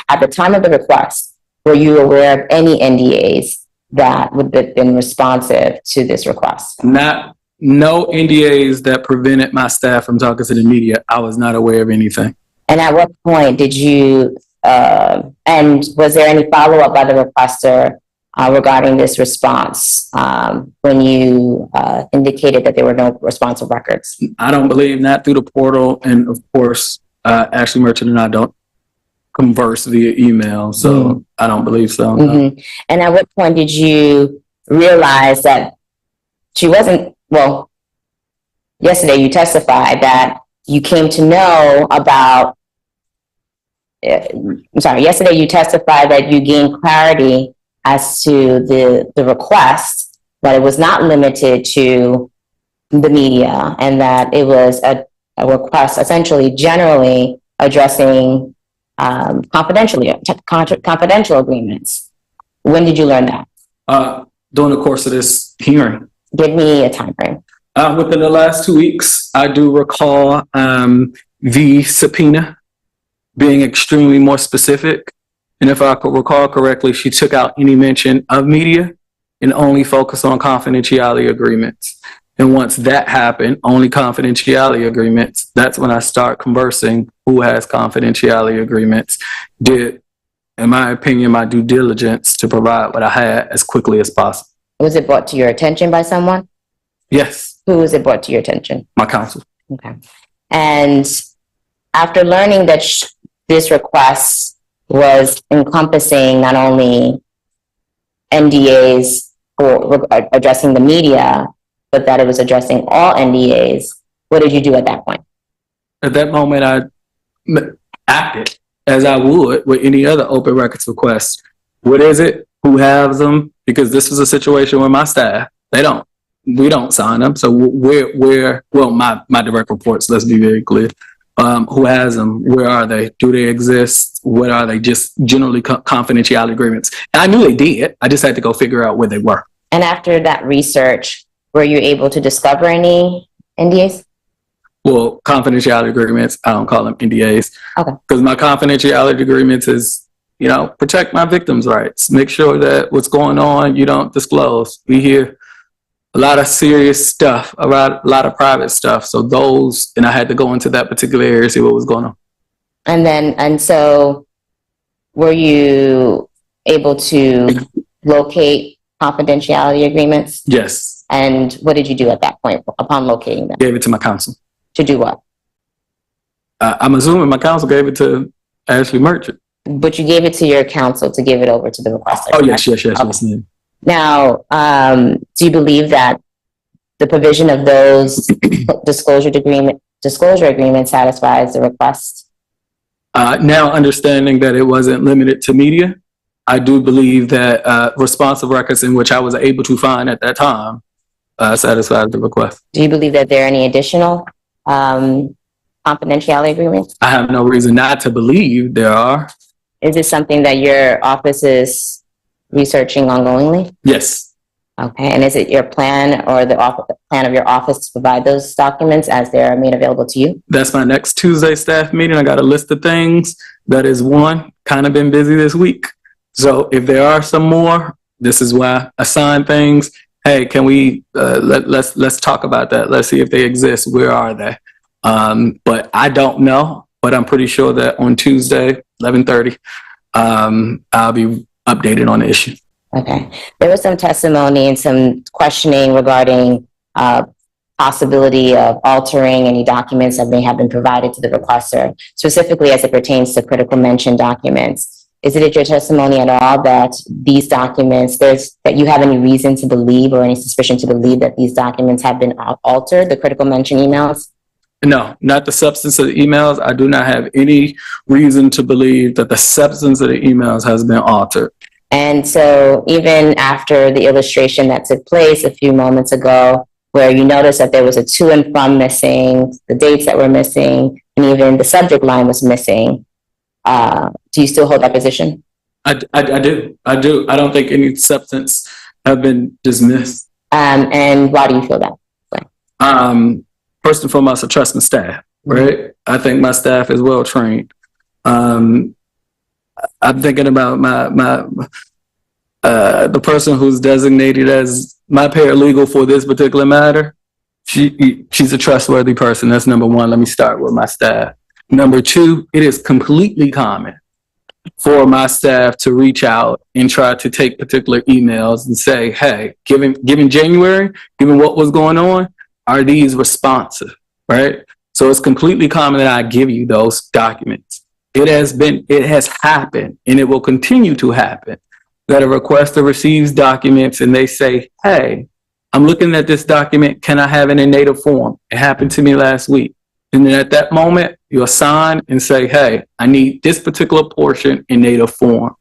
at the time of the request? Were you aware of any NDAs that would have been responsive to this request? No NDAs that prevented my staff from talking to the media. I was not aware of anything. And at what point did you, and was there any follow-up by the requester regarding this response when you indicated that there were no responsive records? I don't believe that through the portal. And of course, Ashley Merchant and I don't converse via email. So I don't believe so. No. Mm-hmm. And at what point did you realize that she wasn't, well, yesterday you testified that you came to know about, yesterday you testified that you gained clarity as to the request, that it was not limited to the media, and that it was a request essentially generally addressing confidential agreements. When did you learn that? During the course of this hearing. Give me a time frame. Within the last 2 weeks, I do recall the subpoena being extremely more specific. And if I could recall correctly, she took out any mention of media and only focused on confidentiality agreements. And once that happened, only confidentiality agreements, that's when I start conversing who has confidentiality agreements. Did, in my opinion, my due diligence to provide what I had as quickly as possible. Was it brought to your attention by someone? Yes. Who was it brought to your attention? My counsel. Okay. And after learning that this request was encompassing not only NDAs for addressing the media, but that it was addressing all NDAs, what did you do at that point? At that moment, I acted as I would with any other open records request. What is it? Who has them? Because this was a situation where my staff, we don't sign them. So my direct reports, let's be very clear. Who has them? Where are they? Do they exist? What are they? Just generally confidentiality agreements. And I knew they did. I just had to go figure out where they were. And after that research, were you able to discover any NDAs? Well, confidentiality agreements, I don't call them NDAs. Okay. Because my confidentiality agreements is, protect my victims' rights. Make sure that what's going on, you don't disclose. We hear a lot of serious stuff, a lot of private stuff. So and I had to go into that particular area, see what was going on. And so were you able to locate confidentiality agreements? Yes. And what did you do at that point upon locating them? Gave it to my counsel. To do what? I'm assuming my counsel gave it to Ashley Merchant. But you gave it to your counsel to give it over to the requester. Oh, yes. Okay. Yes. Now, do you believe that the provision of those disclosure agreement satisfies the request? Now understanding that it wasn't limited to media, I do believe that responsive records in which I was able to find at that time satisfied the request. Do you believe that there are any additional confidentiality agreements? I have no reason not to believe there are. Is this something that your office is researching ongoingly? Yes. Okay, and is it your plan or the plan of your office to provide those documents as they're made available to you? That's my next Tuesday staff meeting. I got a list of things. That is one. Kind of been busy this week. So if there are some more, this is why I assign things. Hey, can we let's talk about that. Let's see if they exist. Where are they? But I don't know. But I'm pretty sure that on Tuesday, 11:30, I'll be updated on the issue. Okay. There was some testimony and some questioning regarding possibility of altering any documents that may have been provided to the requester, specifically as it pertains to critical mention documents. Is it your testimony at all that these documents, that you have any reason to believe or any suspicion to believe that these documents have been altered, the critical mention emails? No, not the substance of the emails. I do not have any reason to believe that the substance of the emails has been altered. And so even after the illustration that took place a few moments ago, where you noticed that there was a to and from missing, the dates that were missing, and even the subject line was missing, do you still hold that position? I do. I don't think any substance have been dismissed. And why do you feel that way? First and foremost, I trust my staff, right? I think my staff is well trained. I'm thinking about the person who's designated as my paralegal for this particular matter. She's a trustworthy person. That's number one. Let me start with my staff. Number two, it is completely common for my staff to reach out and try to take particular emails and say, hey, given January, given what was going on, are these responsive, right? So it's completely common that I give you those documents. It has happened, and it will continue to happen, that a requester receives documents and they say, hey, I'm looking at this document. Can I have it in native form? It happened to me last week. And then at that moment, you assign and say, hey, I need this particular portion in native form.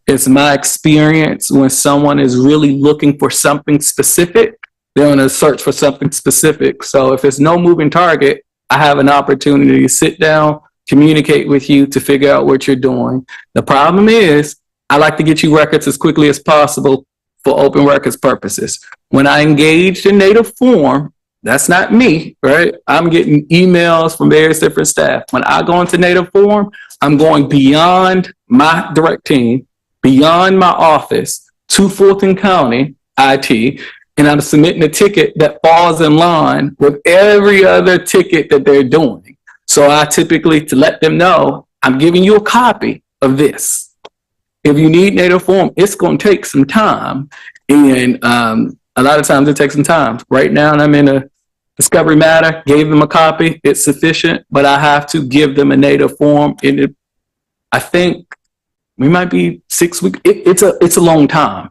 It's my experience when someone is really looking for something specific, they're going to search for something specific. So if it's no moving target, I have an opportunity to sit down, communicate with you to figure out what you're doing. The problem is, I like to get you records as quickly as possible for open records purposes. When I engaged in native form, that's not me, right? I'm getting emails from various different staff. When I go into native form, I'm going beyond my direct team, beyond my office, to Fulton County IT, and I'm submitting a ticket that falls in line with every other ticket that they're doing. So I typically, to let them know, I'm giving you a copy of this. If you need native form, it's going to take some time. And a lot of times it takes some time. Right now, I'm in a discovery matter, gave them a copy. It's sufficient, but I have to give them a native form. And I think we might be 6 weeks. It's a long time.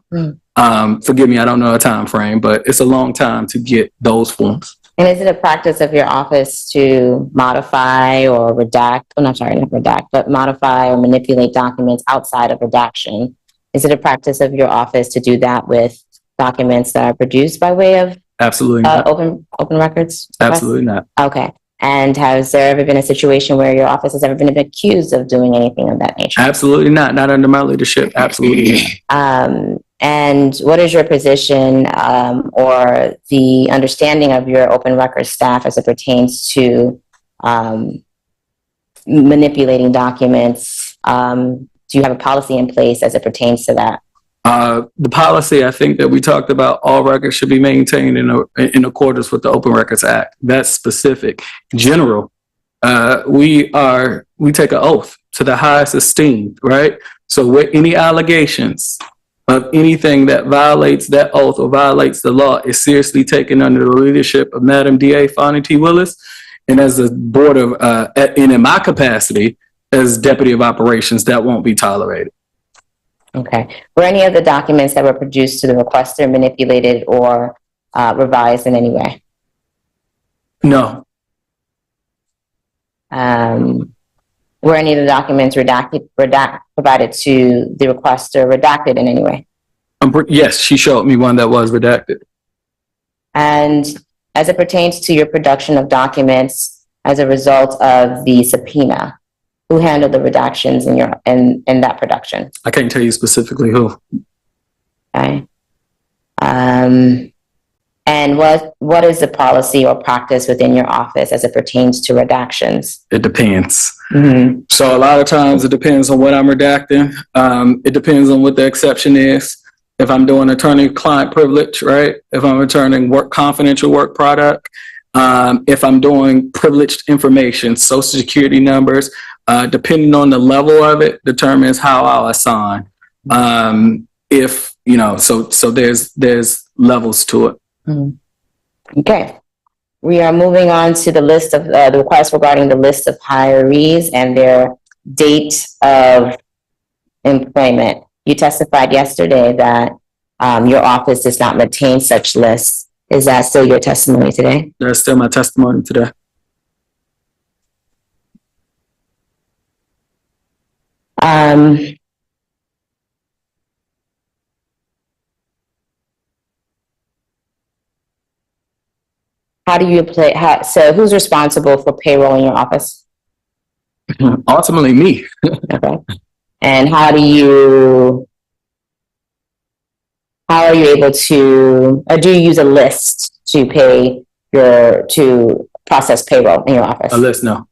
Forgive me, I don't know a time frame, but it's a long time to get those forms. And is it a practice of your office to modify or redact, not redact, but modify or manipulate documents outside of redaction? Is it a practice of your office to do that with documents that are produced by way of Absolutely not. open records? Absolutely not. Okay. And has there ever been a situation where your office has ever been accused of doing anything of that nature? Absolutely not. Not under my leadership. Absolutely not. And what is your position or the understanding of your open records staff as it pertains to manipulating documents? Do you have a policy in place as it pertains to that? The policy, I think, that we talked about, all records should be maintained in accordance with the Open Records Act. That's specific. General, we take an oath to the highest esteem, right? So with any allegations of anything that violates that oath or violates the law is seriously taken under the leadership of Madam DA Fani Willis, and as a board of, and in my capacity as Deputy of Operations, that won't be tolerated. Okay. Were any of the documents that were produced to the requester manipulated or revised in any way? No. Were any of the documents provided to the requester redacted in any way? Yes, she showed me one that was redacted. And as it pertains to your production of documents as a result of the subpoena, who handled the redactions in that production? I can't tell you specifically who. Okay. And what is the policy or practice within your office as it pertains to redactions? It depends. Mm-hmm. So a lot of times it depends on what I'm redacting. It depends on what the exception is. If I'm doing attorney-client privilege, right? If I'm returning confidential work product, if I'm doing privileged information, social security numbers, depending on the level of it, determines how I'll assign. if, so there's levels to it. Okay. We are moving on to the list of, the request regarding the list of hirees and their date of employment. You testified yesterday that your office does not maintain such lists. Is that still your testimony today? That's still my testimony today. How do you play? So who's responsible for payroll in your office? Ultimately, me. Okay. And how are you able to, or do you use a list to to process payroll in your office? A list, no.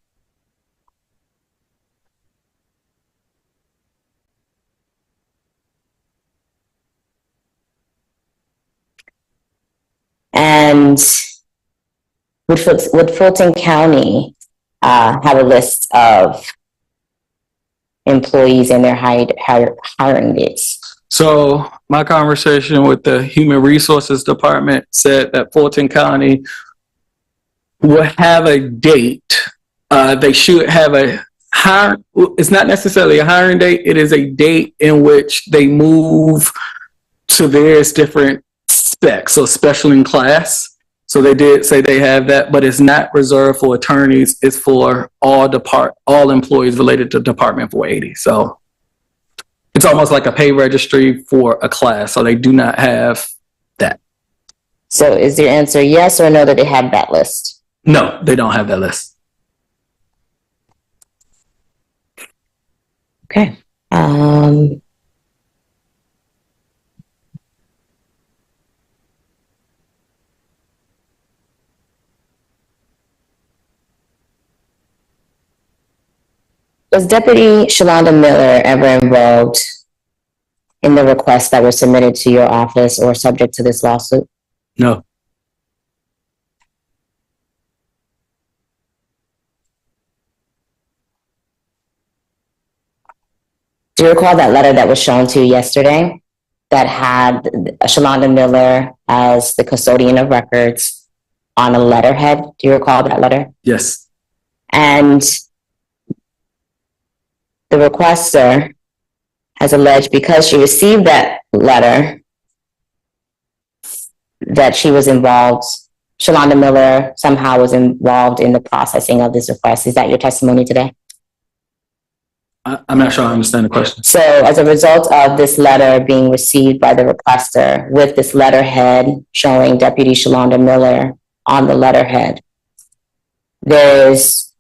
And would Fulton County have a list of employees and their hiring dates? So my conversation with the Human Resources Department said that Fulton County will have a date. They should have it's not necessarily a hiring date. It is a date in which they move to various different specs. So special in class. So they did say they have that, but it's not reserved for attorneys. It's for all employees related to Department 480. So it's almost like a pay registry for a class. So they do not have that. So is your answer yes or no that they have that list? No, they don't have that list. Okay. Was Deputy Shalonda Miller ever involved in the requests that were submitted to your office or subject to this lawsuit? No. Do you recall that letter that was shown to you yesterday that had Shalonda Miller as the custodian of records on a letterhead? Do you recall that letter? Yes. And the requester has alleged because she received that letter that she was involved, Shalonda Miller somehow was involved in the processing of this request. Is that your testimony today? I'm not sure I understand the question. So as a result of this letter being received by the requester with this letterhead showing Deputy Shalonda Miller on the letterhead, there is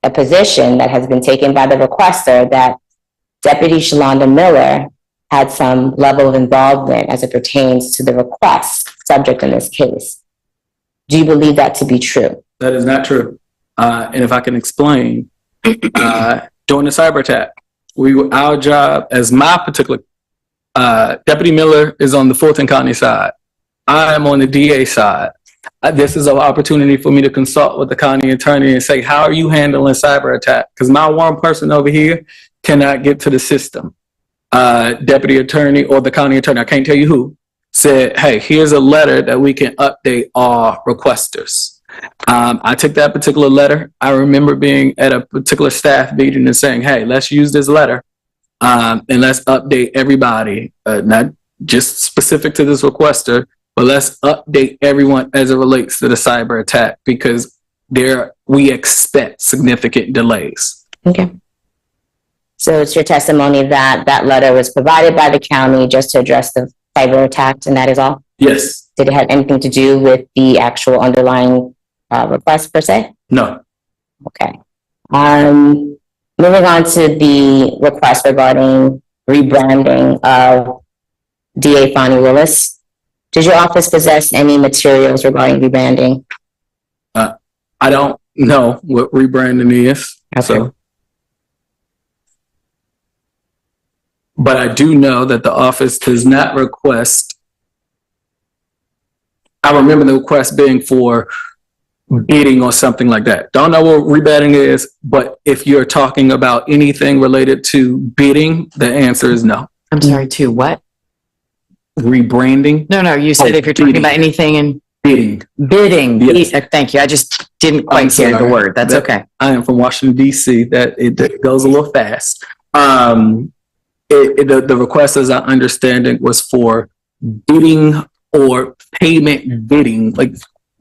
a position that has been taken by the requester that Deputy Shalonda Miller had some level of involvement as it pertains to the request subject in this case. Do you believe that to be true? That is not true. And if I can explain, during the cyber attack, our job as my particular, Deputy Miller is on the Fulton County side. I am on the DA side. This is an opportunity for me to consult with the county attorney and say, how are you handling cyber attack? Because my one person over here cannot get to the system. Deputy attorney or the county attorney, I can't tell you who, said, hey, here's a letter that we can update our requesters. I took that particular letter. I remember being at a particular staff meeting and saying, hey, let's use this letter and let's update everybody, not just specific to this requester, but let's update everyone as it relates to the cyber attack because we expect significant delays. Okay. So it's your testimony that that letter was provided by the county just to address the cyber attack, and that is all? Yes. Did it have anything to do with the actual underlying request per se? No. Okay. Moving on to the request regarding rebranding of DA Fani Willis. Did your office possess any materials regarding rebranding? I don't know what rebranding is. Okay. So. But I do know that the office does not request. I remember the request being for bidding or something like that. Don't know what rebranding is, but if you're talking about anything related to bidding, the answer is no. I'm sorry, to what? Rebranding, No, you said if you're talking about anything in bidding. bidding. Yes. Thank you. I just didn't I'm quite hear the sorry. word. That's That- okay. I am from Washington, D.C. That it goes a little fast. The request, as I understand it, was for bidding or payment bidding, like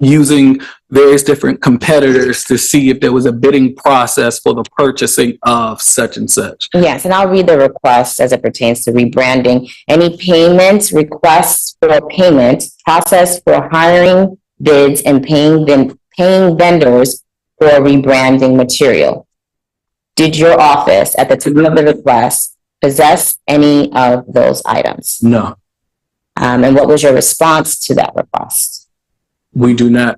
using various different competitors to see if there was a bidding process for the purchasing of such and such. Yes, and I'll read the request as it pertains to rebranding. Any payments, requests for payment, process for hiring bids and paying vendors for rebranding material. Did your office at the time of the request possess any of those items? No, And what was your response to that request? we do not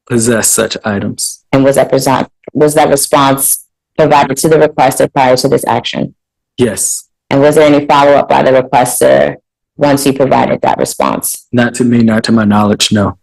possess such items. And was that response provided to the requester prior to this action? Yes, And was there any follow-up by the requester once you provided that response? not to me, not to my knowledge, no.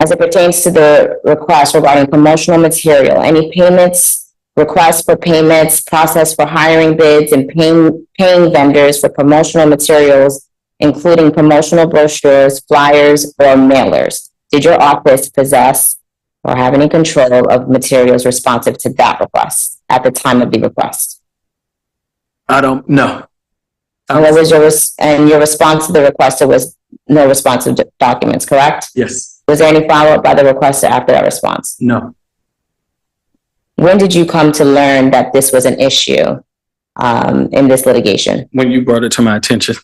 As it pertains to the request regarding promotional material, any payments, requests for payments, process for hiring bids and paying vendors for promotional materials, including promotional brochures, flyers, or mailers. Did your office possess or have any control of materials responsive to that request at the time of the request? I don't know. And what was your response to the requester was no responsive documents, correct? Yes, Was there any follow-up by the requester after that response? no. When did you come to learn that this was an issue in this litigation? When you brought it to my attention.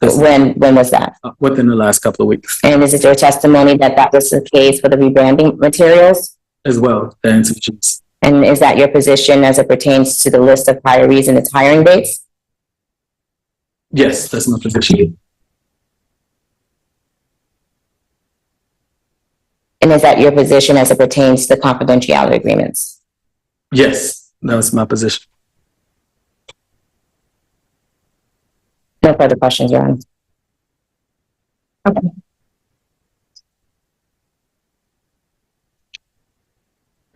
When was that? Within the last couple of weeks And is it your testimony that that was the case for the rebranding materials? as well. The answer is yes. And is that your position as it pertains to the list of hirees and its hiring dates? Yes, that's my position. And is that your position as it pertains to the confidentiality agreements? Yes, that was my position. No further questions, Your Honor.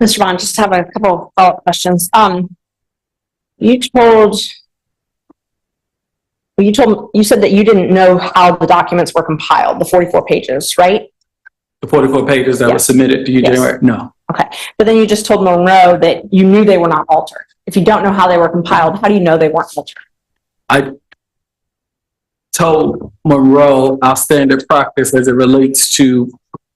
Mr. Vaughn, just have a couple of follow-up questions. You said that you didn't know how the documents were compiled, the 44 pages, right? The 44 pages that were Yes. submitted to you, Yes. January? No. Okay. But then you just told Monroe that you knew they were not altered. If you don't know how they were compiled, how do you know they weren't altered? I told Monroe our standard practice as it relates to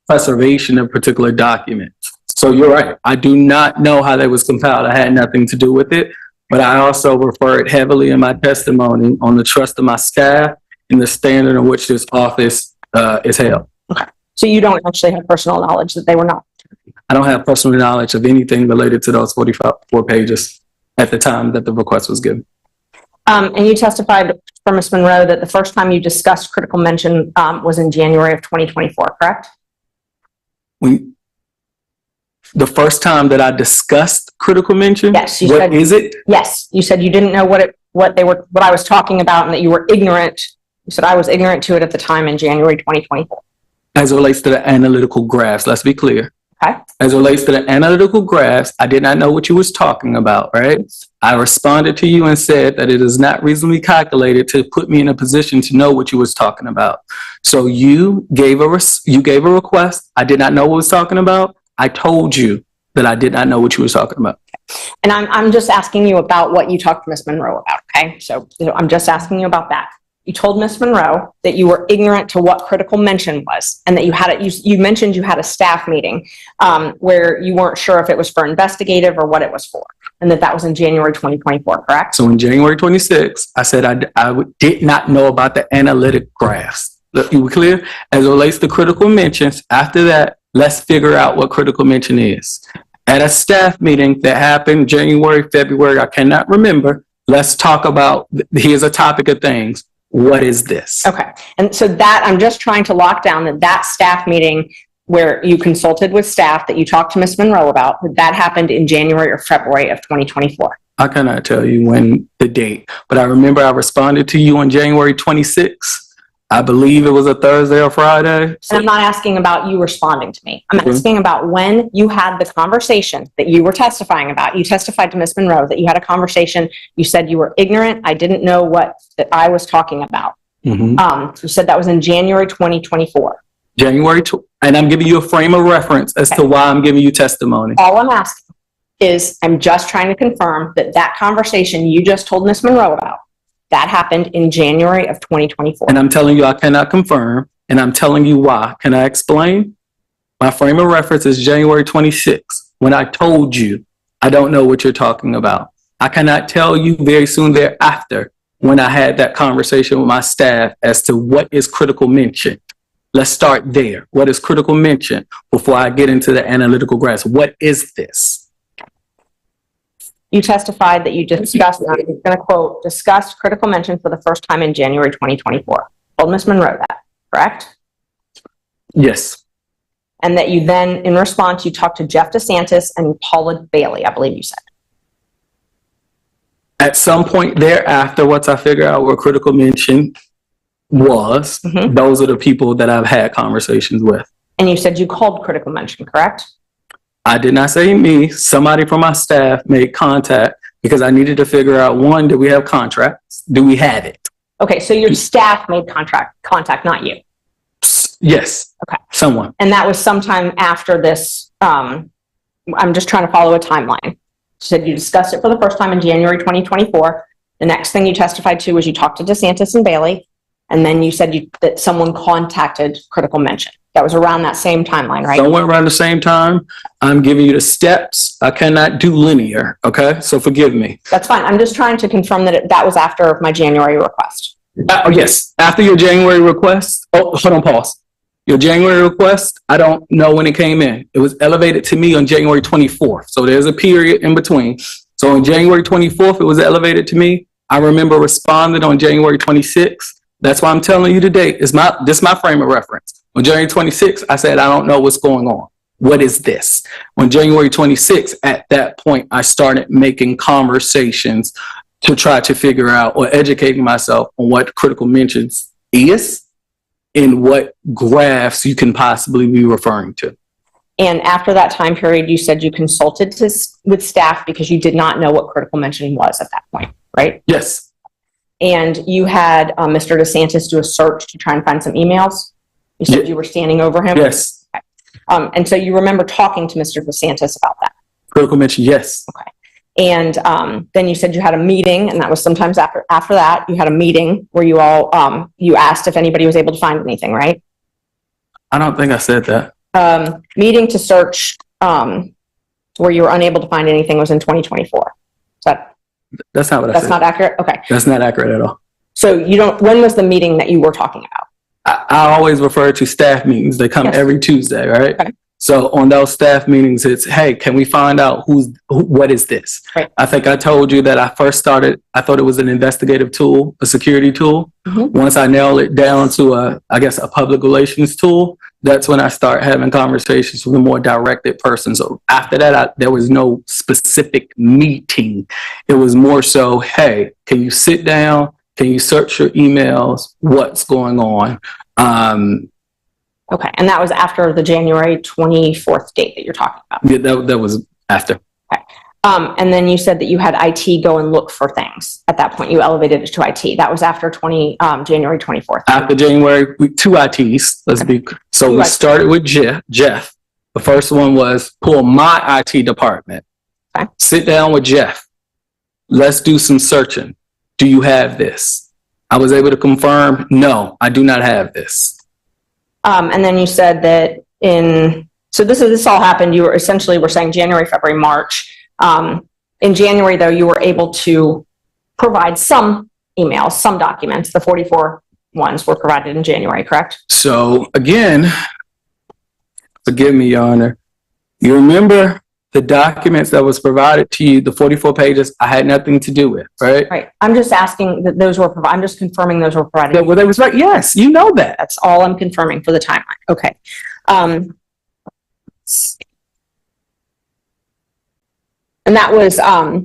preservation of particular documents. So you're right. I do not know how that was compiled. I had nothing to do with it. But I also referred heavily in my testimony on the trust of my staff and the standard in which this office is held. Okay. So you don't actually have personal knowledge that they were not. I don't have personal knowledge of anything related to those 44 pages at the time that the request was given. And you testified for Ms. Monroe that the first time you discussed critical mention was in January of 2024, correct? The first time that I discussed critical mention? Yes, you what said- is it? Yes, you said you didn't know what I was talking about and that you were ignorant. You said I was ignorant to it at the time in January 2024. As it relates to the analytical graphs, let's be clear. Okay. As it relates to the analytical graphs, I did not know what you was talking about, right? I responded to you and said that it is not reasonably calculated to put me in a position to know what you was talking about. So you gave a request. I did not know what I was talking about. I told you that I did not know what you were talking about. And I'm just asking you about what you talked to Ms. Monroe about, okay? So I'm just asking you about that. You told Ms. Monroe that you were ignorant to what critical mention was and that you mentioned you had a staff meeting where you weren't sure if it was for investigative or what it was for, and that was in January 2024, correct? So in January 26, I said I did not know about the analytic graphs. You were clear? As it relates to critical mentions, after that, let's figure out what critical mention is. At a staff meeting that happened January, February, I cannot remember, let's talk about, here's a topic of things. What is this? Okay. And so that, I'm just trying to lock down that staff meeting where you consulted with staff that you talked to Ms. Monroe about, that happened in January or February of 2024. I cannot tell you when the date, but I remember I responded to you on January 26th I believe it was a Thursday or Friday. And I'm not asking about you responding to me. I'm asking about when you had the conversation that you were testifying about. You testified to Ms. Monroe that you had a conversation. You said you were ignorant. I didn't know what that I was talking about. You said that was in January 2024. And I'm giving you a frame of reference as to why I'm giving you testimony. All I'm asking is I'm just trying to confirm that that conversation you just told Ms. Monroe about, that happened in January of 2024. And I'm telling you I cannot confirm, and I'm telling you why. Can I explain? My frame of reference is January 26th, when I told you I don't know what you're talking about. I cannot tell you very soon thereafter when I had that conversation with my staff as to what is critical mention. Let's start there. What is critical mention before I get into the analytical grasp? What is this? You testified that you discussed, I'm going to quote, discussed critical mention for the first time in January 2024. Told Ms. Monroe that, correct? Yes. And that you then, in response, you talked to Jeff DeSantis and Paula Bailey, I believe you said. At some point thereafter, once I figure out what critical mention was, those are the people that I've had conversations with. And you said you called critical mention, correct? I did not say me. Somebody from my staff made contact because I needed to figure out, one, do we have contracts? Do we have it? Okay, so your staff made contact, not you. Yes. Okay. Someone. And that was sometime after this. I'm just trying to follow a timeline. You said you discussed it for the first time in January 2024. The next thing you testified to was you talked to DeSantis and Bailey. And then you said that someone contacted critical mention. That was around that same timeline, right? Somewhere around the same time. I'm giving you the steps. I cannot do linear. Okay. So forgive me. That's fine. I'm just trying to confirm that that was after my January request. Yes. After your January request. Oh, hold on, pause. Your January request, I don't know when it came in. It was elevated to me on January 24th. So there's a period in between. So on January 24th, it was elevated to me. I remember responding on January 26th. That's why I'm telling you the date. This is my frame of reference. On January 26th, I said, I don't know what's going on. What is this? On January 26th, at that point, I started making conversations to try to figure out or educating myself on what critical mentions is and what graphs you can possibly be referring to. And after that time period, you said you consulted with staff because you did not know what critical mention was at that point, right? Yes. And you had Mr. DeSantis do a search to try and find some emails. You said you were standing over him? Yes. Okay. And so you remember talking to Mr. DeSantis about that? Critical mention, yes. Okay. And then you said you had a meeting, and that was sometimes after that, you had a meeting where you all, you asked if anybody was able to find anything, right? I don't think I said that. Meeting to search where you were unable to find anything was in 2024. That's not what I said. That's not accurate? Okay. That's not accurate at all. So when was the meeting that you were talking about? I always refer to staff meetings. They come every Tuesday, right? Okay. So on those staff meetings, it's, hey, can we find out what is this? Right. I think I told you that I first started, I thought it was an investigative tool, a security tool. Once I nail it down to a public relations tool, that's when I start having conversations with a more directed person. So after that, there was no specific meeting. It was more so, hey, can you sit down? Can you search your emails? What's going on? Okay, and that was after the January 24th date that you're talking about? Yeah, that was after. Okay. And then you said that you had IT go and look for things. At that point, you elevated it to IT. That was after January 24th. After January, two ITs. So we started with Jeff. The first one was pull my IT department. Okay. Sit down with Jeff. Let's do some searching. Do you have this? I was able to confirm, no, I do not have this. And then you said that so this all happened, you were saying January, February, March. In January, though, you were able to provide some emails, some documents. The 44 ones were provided in January, correct? So again, forgive me, Your Honor. You remember the documents that was provided to you, the 44 pages, I had nothing to do with, right? Right. I'm just asking that those were provided. I'm just confirming those were provided. That was right. Yes, you know that. That's all I'm confirming for the timeline. Okay. And that was,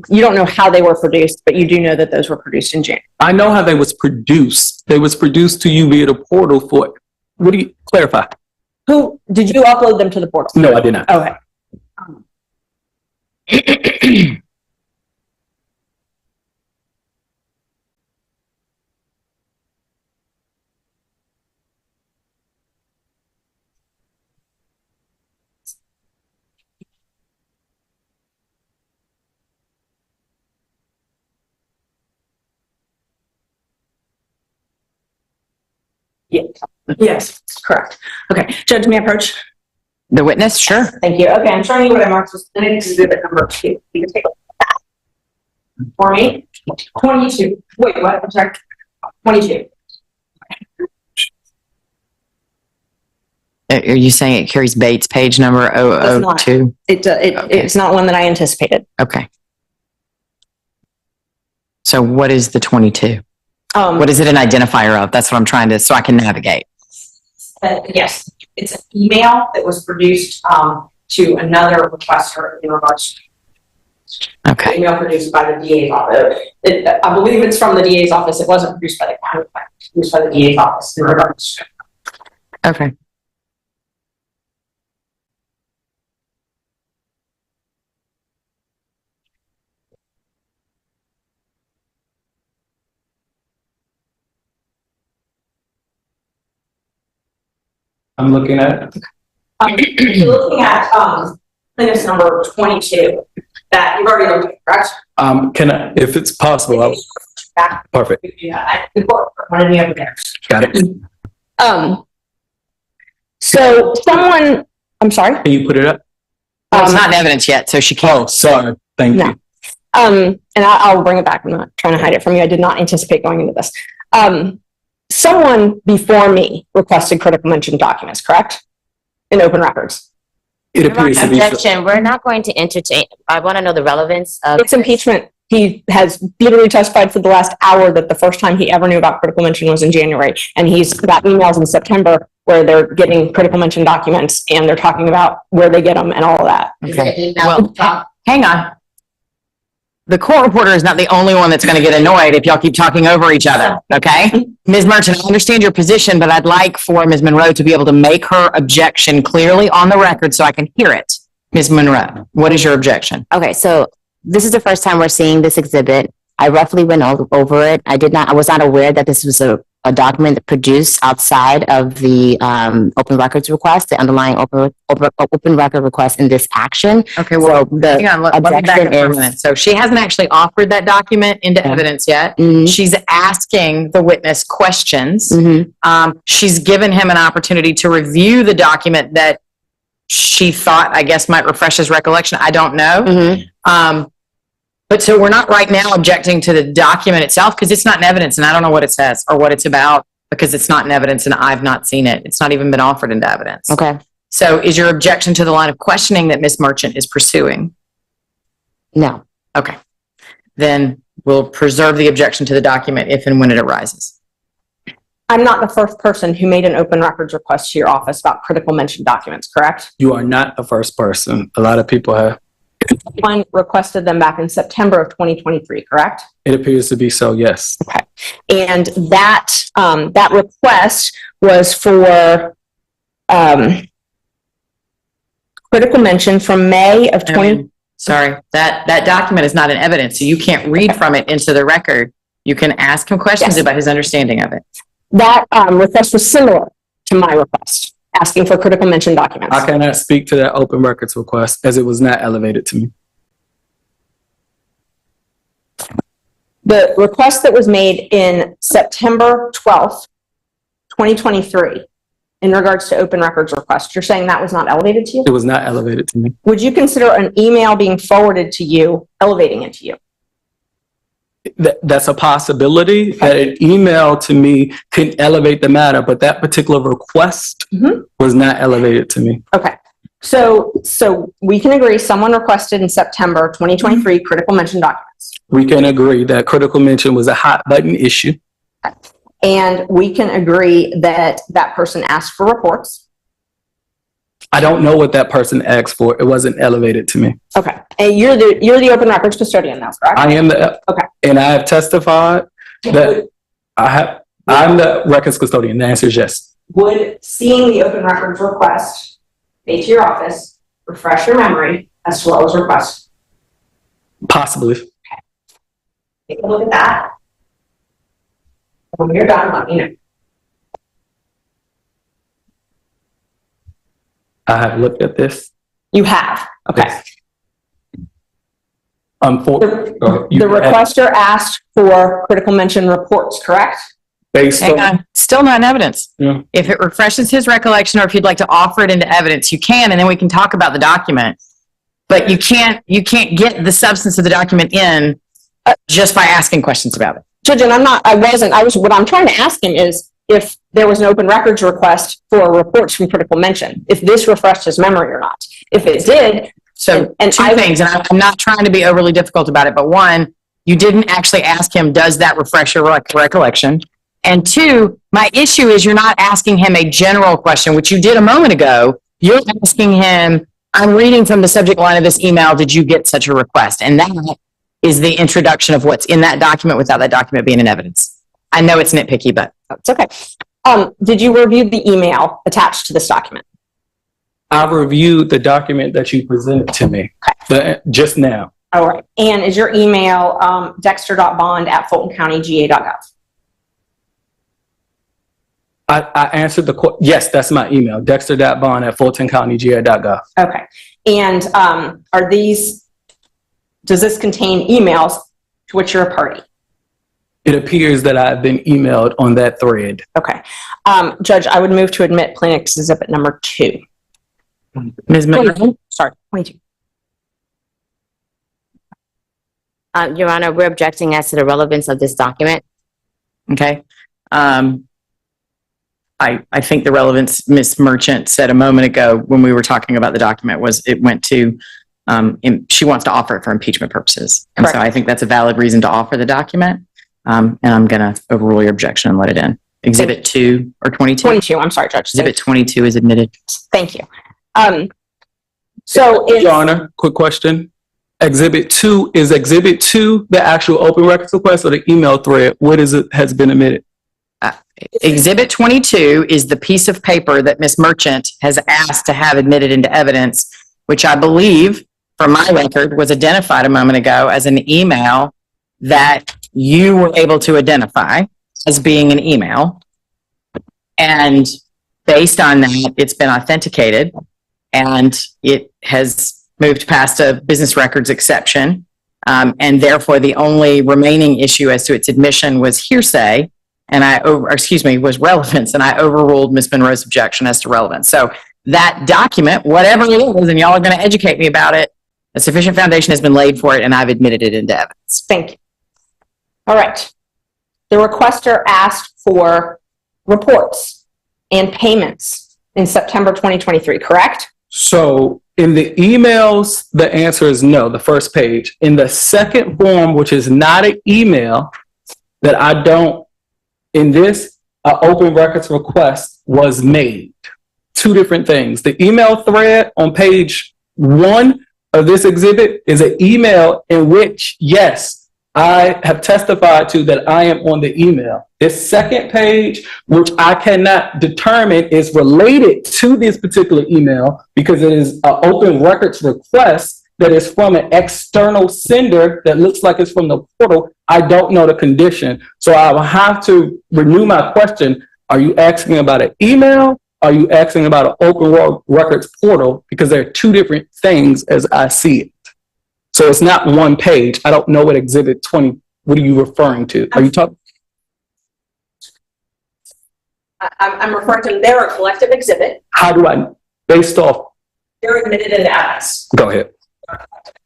you don't know how they were produced, but you do know that those were produced in January. I know how they was produced. They was produced to you via the portal for, what do you, clarify? Who, did you upload them to the portal? No, I did not. Okay. Yeah. Yes, correct. Okay, Judge, may I approach? The witness, sure. Thank you. Okay, I'm showing you what I marked as exhibit number 2. You can take a look at that. For me, 22. Wait, what? I'm sorry. 22. Are you saying it carries Bates page number Does not. 002? It's not one that I anticipated. Okay. So what is the 22? What is it an identifier of? That's what I'm trying to, so I can navigate. Yes, it's an email that was produced to another requester in regards to Okay. email produced by the DA's office. I believe it's from the DA's office. It wasn't produced by the county, but produced by the DA's office in regards to. Okay. I'm looking at it. You're looking at plaintiff's number 22 that you've already looked at, correct? Can I, if it's possible, perfect. Yeah, one of the other there. Got it. So someone, I'm sorry. Can you put it up? Well, it's not in evidence yet, so she can't. Oh, sorry. Thank No. you. And I'll bring it back. I'm not trying to hide it from you. I did not anticipate going into this. Someone before me requested critical mention documents, correct? In open records. It appears to be so. Objection, we're not going to entertain, I want to know the relevance of. It's impeachment. He has literally testified for the last hour that the first time he ever knew about critical mention was in January. And he's got emails in September where they're getting critical mention documents and they're talking about where they get them and all of that. Okay. Well, hang on. The court reporter is not the only one that's going to get annoyed if y'all keep talking over each other, okay? Ms. Merchant, I understand your position, but I'd like for Ms. Monroe to be able to make her objection clearly on the record so I can hear it. Ms. Monroe, what is your objection? Okay, so this is the first time we're seeing this exhibit. I roughly went over it. I was not aware that this was a document produced outside of the open records request, the underlying open record request in this action. Okay, well, So the hang on, let me back up for a minute. So she hasn't actually offered that document into evidence yet. Mhm. She's asking the witness questions. Mhm. She's given him an opportunity to review the document that she thought, I guess, might refresh his recollection. I don't know. Mhm. But so we're not right now objecting to the document itself because it's not in evidence and I don't know what it says or what it's about because it's not in evidence and I've not seen it. It's not even been offered into evidence. Okay. So is your objection to the line of questioning that Ms. Merchant is pursuing? No. Okay. Then we'll preserve the objection to the document if and when it arises. I'm not the first person who made an open records request to your office about critical mention documents, correct? You are not the first person. A lot of people have. One requested them back in September of 2023, correct? It appears to be so, yes. Okay. And that request was for critical mention from May of 20. Sorry, that document is not in evidence, so you can't read from it into the record. You can ask him questions Yes. about his understanding of it. That request was similar to my request, asking for critical mention documents. I cannot speak to that open records request as it was not elevated to me. The request that was made in September 12th, 2023, in regards to open records request, you're saying that was not elevated to you? It was not elevated to me. Would you consider an email being forwarded to you, elevating it to you? That's a possibility that an email to me can elevate the matter, but that particular request was not elevated to me. Okay. So we can agree someone requested in September 2023 critical mention documents. We can agree that critical mention was a hot button issue. And we can agree that that person asked for reports. I don't know what that person asked for. It wasn't elevated to me. Okay. And you're the open records custodian now, correct? I am the, Okay. and I have testified that I'm the records custodian. The answer is yes. Would seeing the open records request made to your office refresh your memory as to what was requested? Possibly. Take a look at that. When you're done, let me know. I have looked at this. You have. Okay. Yes. Unfortunately, The requester asked for critical mention reports, correct? based Hang on, on, still not in evidence. Yeah. If it refreshes his recollection, or if you'd like to offer it into evidence, you can, and then we can talk about the document. But you can't get the substance of the document in just by asking questions about it. Judge, and what I'm trying to ask him is if there was an open records request for reports from critical mention, if this refreshed his memory or not. If it did, So And two things, and I'm not trying to be overly difficult about it, but one, you didn't actually ask him, does that refresh your recollection? And two, my issue is you're not asking him a general question, which you did a moment ago. You're asking him, I'm reading from the subject line of this email, did you get such a request? And that is the introduction of what's in that document without that document being in evidence. I know it's nitpicky, but it's okay. Did you review the email attached to this document? I reviewed the document that you presented to me just now. All right. And is your email dexter.bond@fultoncountyga.gov? I answered the question. Yes, that's my email, dexter.bond@fultoncountyga.gov. Okay. And does this contain emails to which you're a party? It appears that I've been emailed on that thread. Okay. Judge, I would move to admit plaintiff's exhibit number 2. Ms. McGrath? Sorry, 22. Your Honor, we're objecting as to the relevance of this document. Okay. I think the relevance Ms. Merchant said a moment ago when we were talking about the document was it went to, she wants to offer it for impeachment purposes. And so I think that's a valid reason to offer the document. And I'm going to overrule your objection and let it in. Exhibit 2 or 22? 22, I'm sorry, Judge. Exhibit 22 is admitted. Thank you. So Your Honor, quick question. Exhibit 2, is Exhibit 2 the actual open records request or the email thread? What is it has been admitted? Exhibit 22 is the piece of paper that Ms. Merchant has asked to have admitted into evidence, which I believe, from my record, was identified a moment ago as an email that you were able to identify as being an email. And based on that, it's been authenticated and it has moved past a business records exception. And therefore, the only remaining issue as to its admission was hearsay, and was relevance, and I overruled Ms. Monroe's objection as to relevance. So that document, whatever it is, and y'all are going to educate me about it, a sufficient foundation has been laid for it, and I've admitted it into evidence. thank you. All right. The requester asked for reports and payments in September 2023, correct? So in the emails, the answer is no, the first page. In the second form, which is not an email, that I don't, in this, an open records request was made. Two different things. The email thread on page 1 of this exhibit is an email in which, yes, I have testified to that I am on the email. This second page, which I cannot determine is related to this particular email because it is an open records request that is from an external sender that looks like it's from the portal. I don't know the condition. So I will have to renew my question. Are you asking about an email? Are you asking about an open records portal? Because they're two different things as I see it. So it's not one page. I don't know what exhibit 20, what are you referring to? Are you talking? I'm referring to their collective exhibit. How do I, based off? They're admitted into evidence. Go ahead.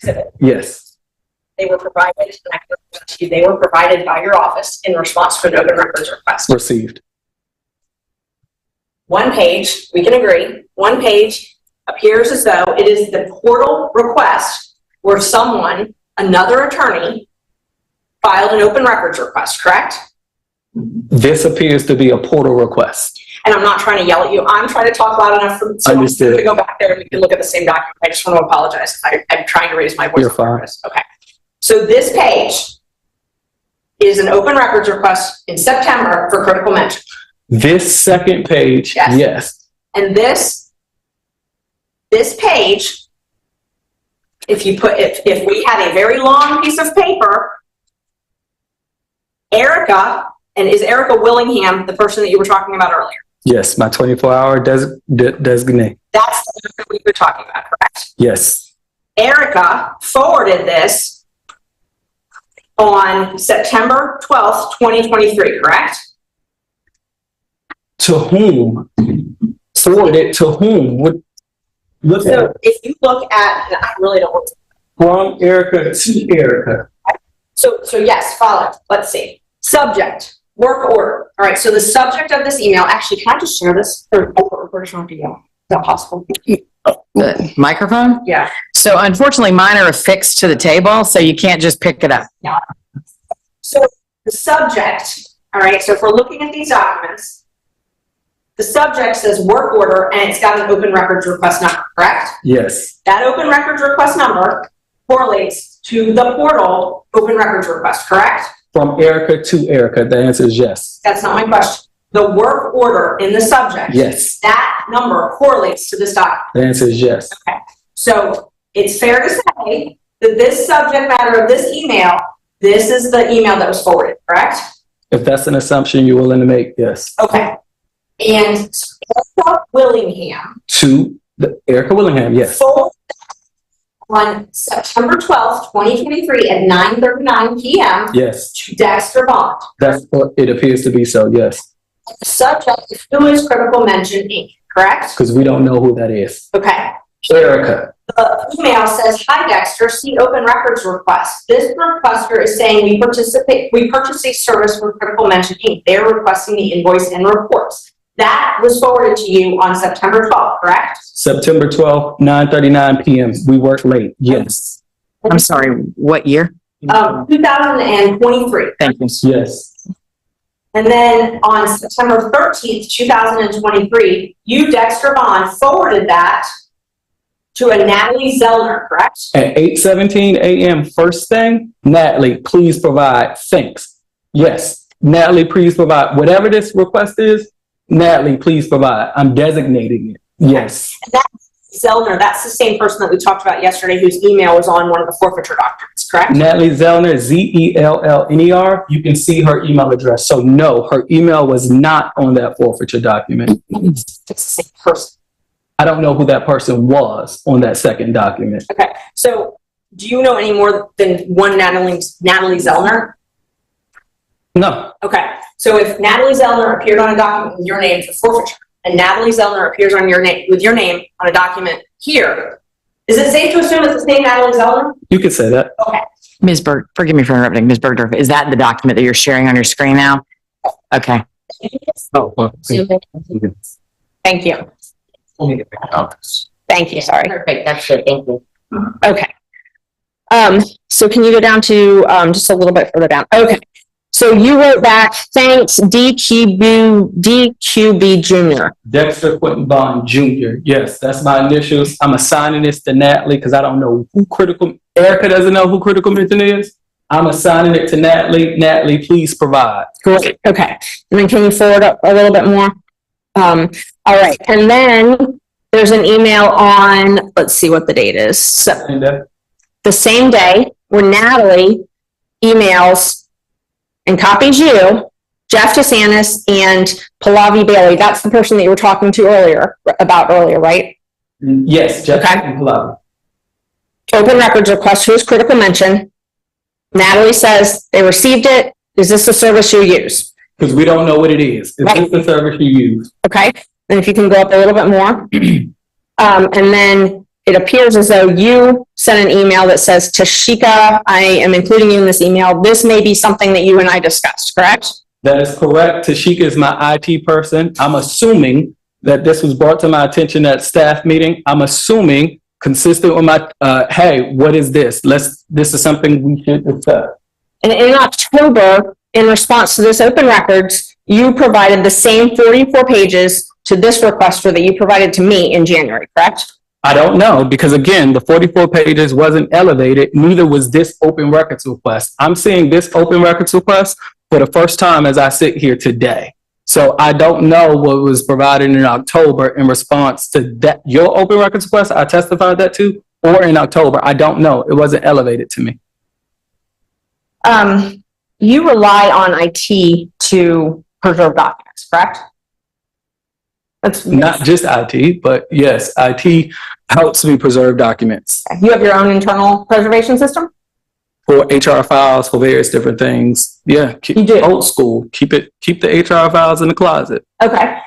Exhibit. Yes. They were provided, and I can present to you, they were provided by your office in response to an open records request. Received. One page, we can agree, one page appears as though it is the portal request where someone, another attorney, filed an open records request, correct? This appears to be a portal request. and I'm not trying to yell at you. I'm trying to talk loud enough for someone Understood. to go back there and we can look at the same document. I just want to apologize. I'm trying to raise my voice. You're fine. Okay. So this page is an open records request in September for critical mention. This second page, Yes. yes. And this page, if we had a very long piece of paper, Erica, and is Erica Willingham the person that you were talking about earlier? Yes, my 24-hour designate. That's the person we were talking about, correct? Yes. Erica forwarded this on September 12th, 2023, correct? To whom? Forwarded to whom? Look So at if you look at, and I really don't want to. from Erica to Erica. So yes, follow. Let's see. Subject, work order. All right, so the subject of this email, actually, can I just share this? Or reporters on video? Is that possible? The microphone? Yeah. So unfortunately, mine are affixed to the table, so you can't just pick it up. So the subject, all right, so if we're looking at these documents, the subject says work order and it's got an open records request number, correct? Yes. That open records request number correlates to the portal open records request, correct? From Erica to Erica, the answer is yes. That's not my question. The work order in the subject. Yes. That number correlates to this document. The answer is yes. Okay. So it's fair to say that this subject matter of this email, this is the email that was forwarded, correct? If that's an assumption you're willing to make, yes. Okay. And Erica Willingham To the Erica Willingham, yes. forwarded on September 12th, 2023 at 9:39 p.m. Yes. to Dexter Bond. That's what it appears to be, so yes. The subject is who is Critical Mention Inc., correct? Because we don't know who that is. Okay. Erica. The email says, "Hi Dexter, see open records request. This requester is saying we purchased a service from Critical Mention Inc. They're requesting the invoice and reports." That was forwarded to you on September 12th, correct? September 12th, 9:39 p.m. We work late, yes. I'm sorry, what year? 2023. Thank you. Yes. And then on September 13th, 2023, you, Dexter Bond, forwarded that to a Natalie Zellner, correct? At 8:17 a.m. first thing, Natalie, please provide, thanks. Yes. Natalie, please provide, whatever this request is, Natalie, please provide. I'm designating it. Yes. Zellner, that's the same person that we talked about yesterday whose email was on one of the forfeiture documents, correct? Natalie Zellner, Zellner. You can see her email address. So no, her email was not on that forfeiture document. It's the same person. I don't know who that person was on that second document. Okay, so do you know any more than one Natalie Zellner? No. Okay, so if Natalie Zellner appeared on a document with your name for forfeiture, and Natalie Zellner appears on your name with your name on a document here, is it safe to assume it's the same Natalie Zellner? You can say that. Okay. Ms. Berg, forgive me for interrupting. Ms. Bergdorf, is that the document that you're sharing on your screen now? Okay. Oh, well. Thank you. Thank you, sorry. Perfect, that's good, thank you. Okay. So can you go down to, just a little bit further down? Okay. So you wrote back, thanks, DQB Jr. Dexter Quentin Bond Jr. Yes, that's my initials. I'm assigning this to Natalie because I don't know who Erica doesn't know who critical mention is. I'm assigning it to Natalie. Natalie, please provide. Great. Okay. And then can you forward up a little bit more? All right. And then there's an email on, let's see what the date is. So the same day where Natalie emails and copies you, Jeff DeSantis and Pallavi Bailey. That's the person that you were talking to earlier, right? Yes, Jeff Okay. and Pallavi. Open records request, who's critical mention? Natalie says they received it. Is this the service you use? Because we don't know what it is. Is Right. this the service you use? Okay. And if you can go up a little bit more. And then it appears as though you sent an email that says, Tashika, I am including you in this email. This may be something that you and I discussed, correct? That is correct. Tashika is my IT person. I'm assuming that this was brought to my attention at staff meeting. I'm assuming, consistent with my, hey, what is this? This is something we should discuss. And in October, in response to this open records, you provided the same 44 pages to this requester that you provided to me in January, correct? I don't know, because again, the 44 pages wasn't elevated, neither was this open records request. I'm seeing this open records request for the first time as I sit here today. So I don't know what was provided in October in response to that, your open records request I testified that to, or in October. I don't know. It wasn't elevated to me. You rely on IT to preserve documents, correct? That's Not just IT, but yes, IT helps me preserve documents You have your own internal preservation system? for HR files, for various different things. Yeah, You do? old school. Keep the HR files in the closet. Okay.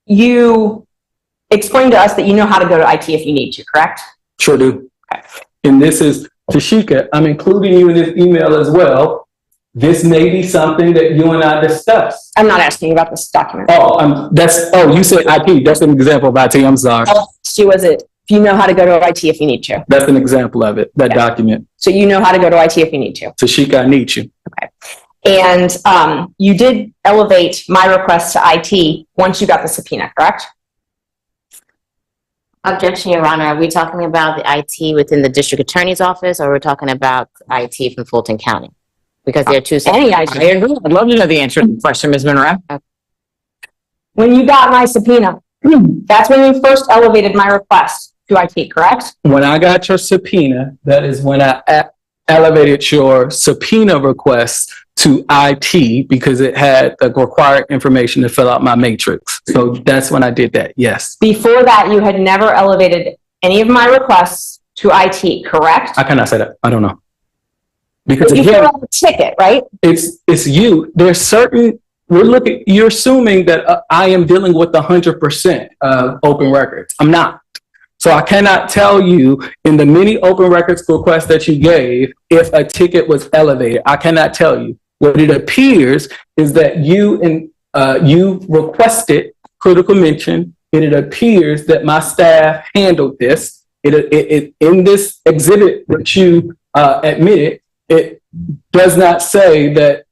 You explained to us that you know how to go to IT if you need to, correct? Sure do. Okay. And this is, Tashika, I'm including you in this email as well. This may be something that you and I discussed. I'm not asking you about this document. You said IT. That's an example of IT. I'm sorry. If you know how to go to IT if you need to. That's an example of it, that document. So you know how to go to IT if you need to. Tashika, I need you. Okay. And you did elevate my request to IT once you got the subpoena, correct? Objection, Your Honor. Are we talking about the IT within the district attorney's office, or we're talking about IT from Fulton County? Because they're two separate. I agree. I'd love to know the answer to the question, Ms. Monroe. When you got my subpoena, that's when you first elevated my request to IT, correct? When I got your subpoena, that is when I elevated your subpoena request to IT because it had the required information to fill out my matrix. So that's when I did that, yes. Before that, you had never elevated any of my requests to IT, correct? I cannot say that. I don't know. Because You again, fill out the ticket, right? it's you. There's certain, you're assuming that I am dealing with 100% of open records. I'm not. So I cannot tell you in the many open records requests that you gave if a ticket was elevated. I cannot tell you. What it appears is that you requested critical mention. It appears that my staff handled this. It in this exhibit that you admitted, it does not say that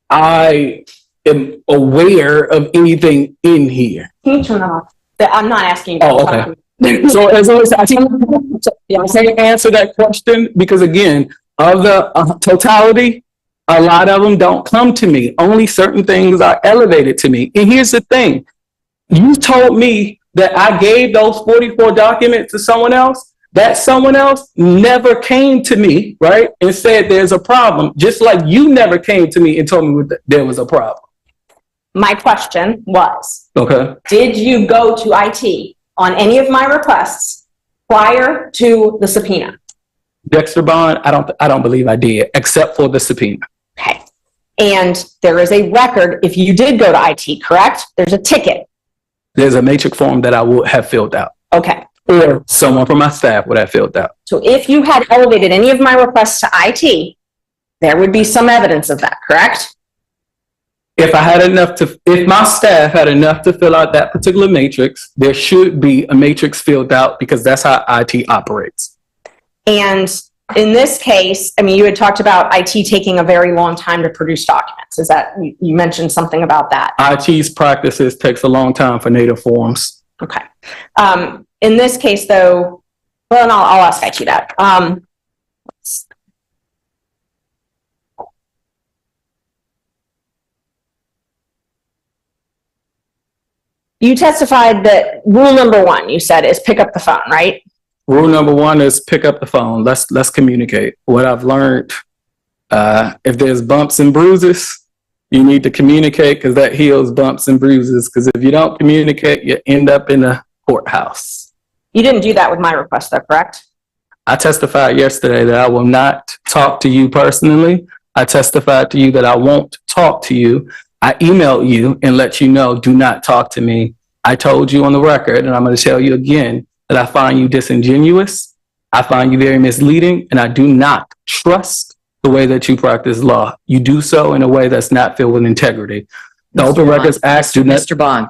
I am aware of anything in here. Can you turn that off? I'm not asking you. Oh, okay. So as always, I can't answer that question because again, of the totality, a lot of them don't come to me. Only certain things are elevated to me. And here's the thing. You told me that I gave those 44 documents to someone else. That someone else never came to me, right, and said there's a problem, just like you never came to me and told me there was a problem. My question was, Okay. did you go to IT on any of my requests prior to the subpoena? Dexter Bond, I don't believe I did, except for the subpoena. Okay. And there is a record if you did go to IT, correct? There's a ticket. There's a matrix form that I would have filled out. Okay. Or someone from my staff would have filled out. So if you had elevated any of my requests to IT, there would be some evidence of that, correct? If my staff had enough to fill out that particular matrix, there should be a matrix filled out because that's how IT operates. And in this case, I mean, you had talked about IT taking a very long time to produce documents. Is that, you mentioned something about that? IT's practices takes a long time for native forms. Okay. In this case, though, well, and I'll ask IT that. You testified that rule number 1, you said, is pick up the phone, right? Rule number 1 is pick up the phone. Let's communicate. What I've learned, if there's bumps and bruises, you need to communicate because that heals bumps and bruises. Because if you don't communicate, you end up in a courthouse. You didn't do that with my request, though, correct? I testified yesterday that I will not talk to you personally. I testified to you that I won't talk to you. I emailed you and let you know, do not talk to me. I told you on the record, and I'm going to tell you again, that I find you disingenuous. I find you very misleading, and I do not trust the way that you practice law. You do so in a way that's not filled with integrity. The Mr. Open Bond, Records Act do not. Mr. Bond,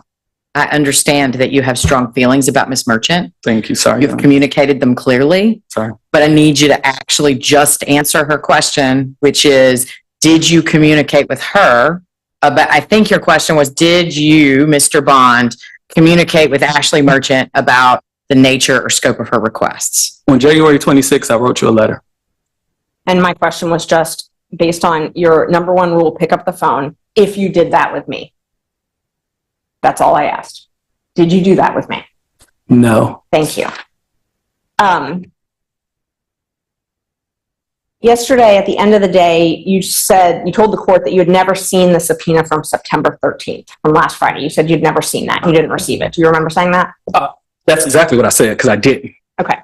I understand that you have strong feelings about Ms. Merchant. Thank you. Sorry. You've communicated them clearly. Sorry. But I need you to actually just answer her question, which is, did you communicate with her about, I think your question was, did you, Mr. Bond, communicate with Ashley Merchant about the nature or scope of her requests? On January 26th, I wrote you a letter. And my question was just based on your number one rule, pick up the phone, if you did that with me. That's all I asked. Did you do that with me? No. Thank you. Yesterday, at the end of the day, you told the court that you had never seen the subpoena from September 13th, from last Friday. You said you'd never seen that. You didn't receive it. Do you remember saying that? That's exactly what I said, because I didn't. Okay.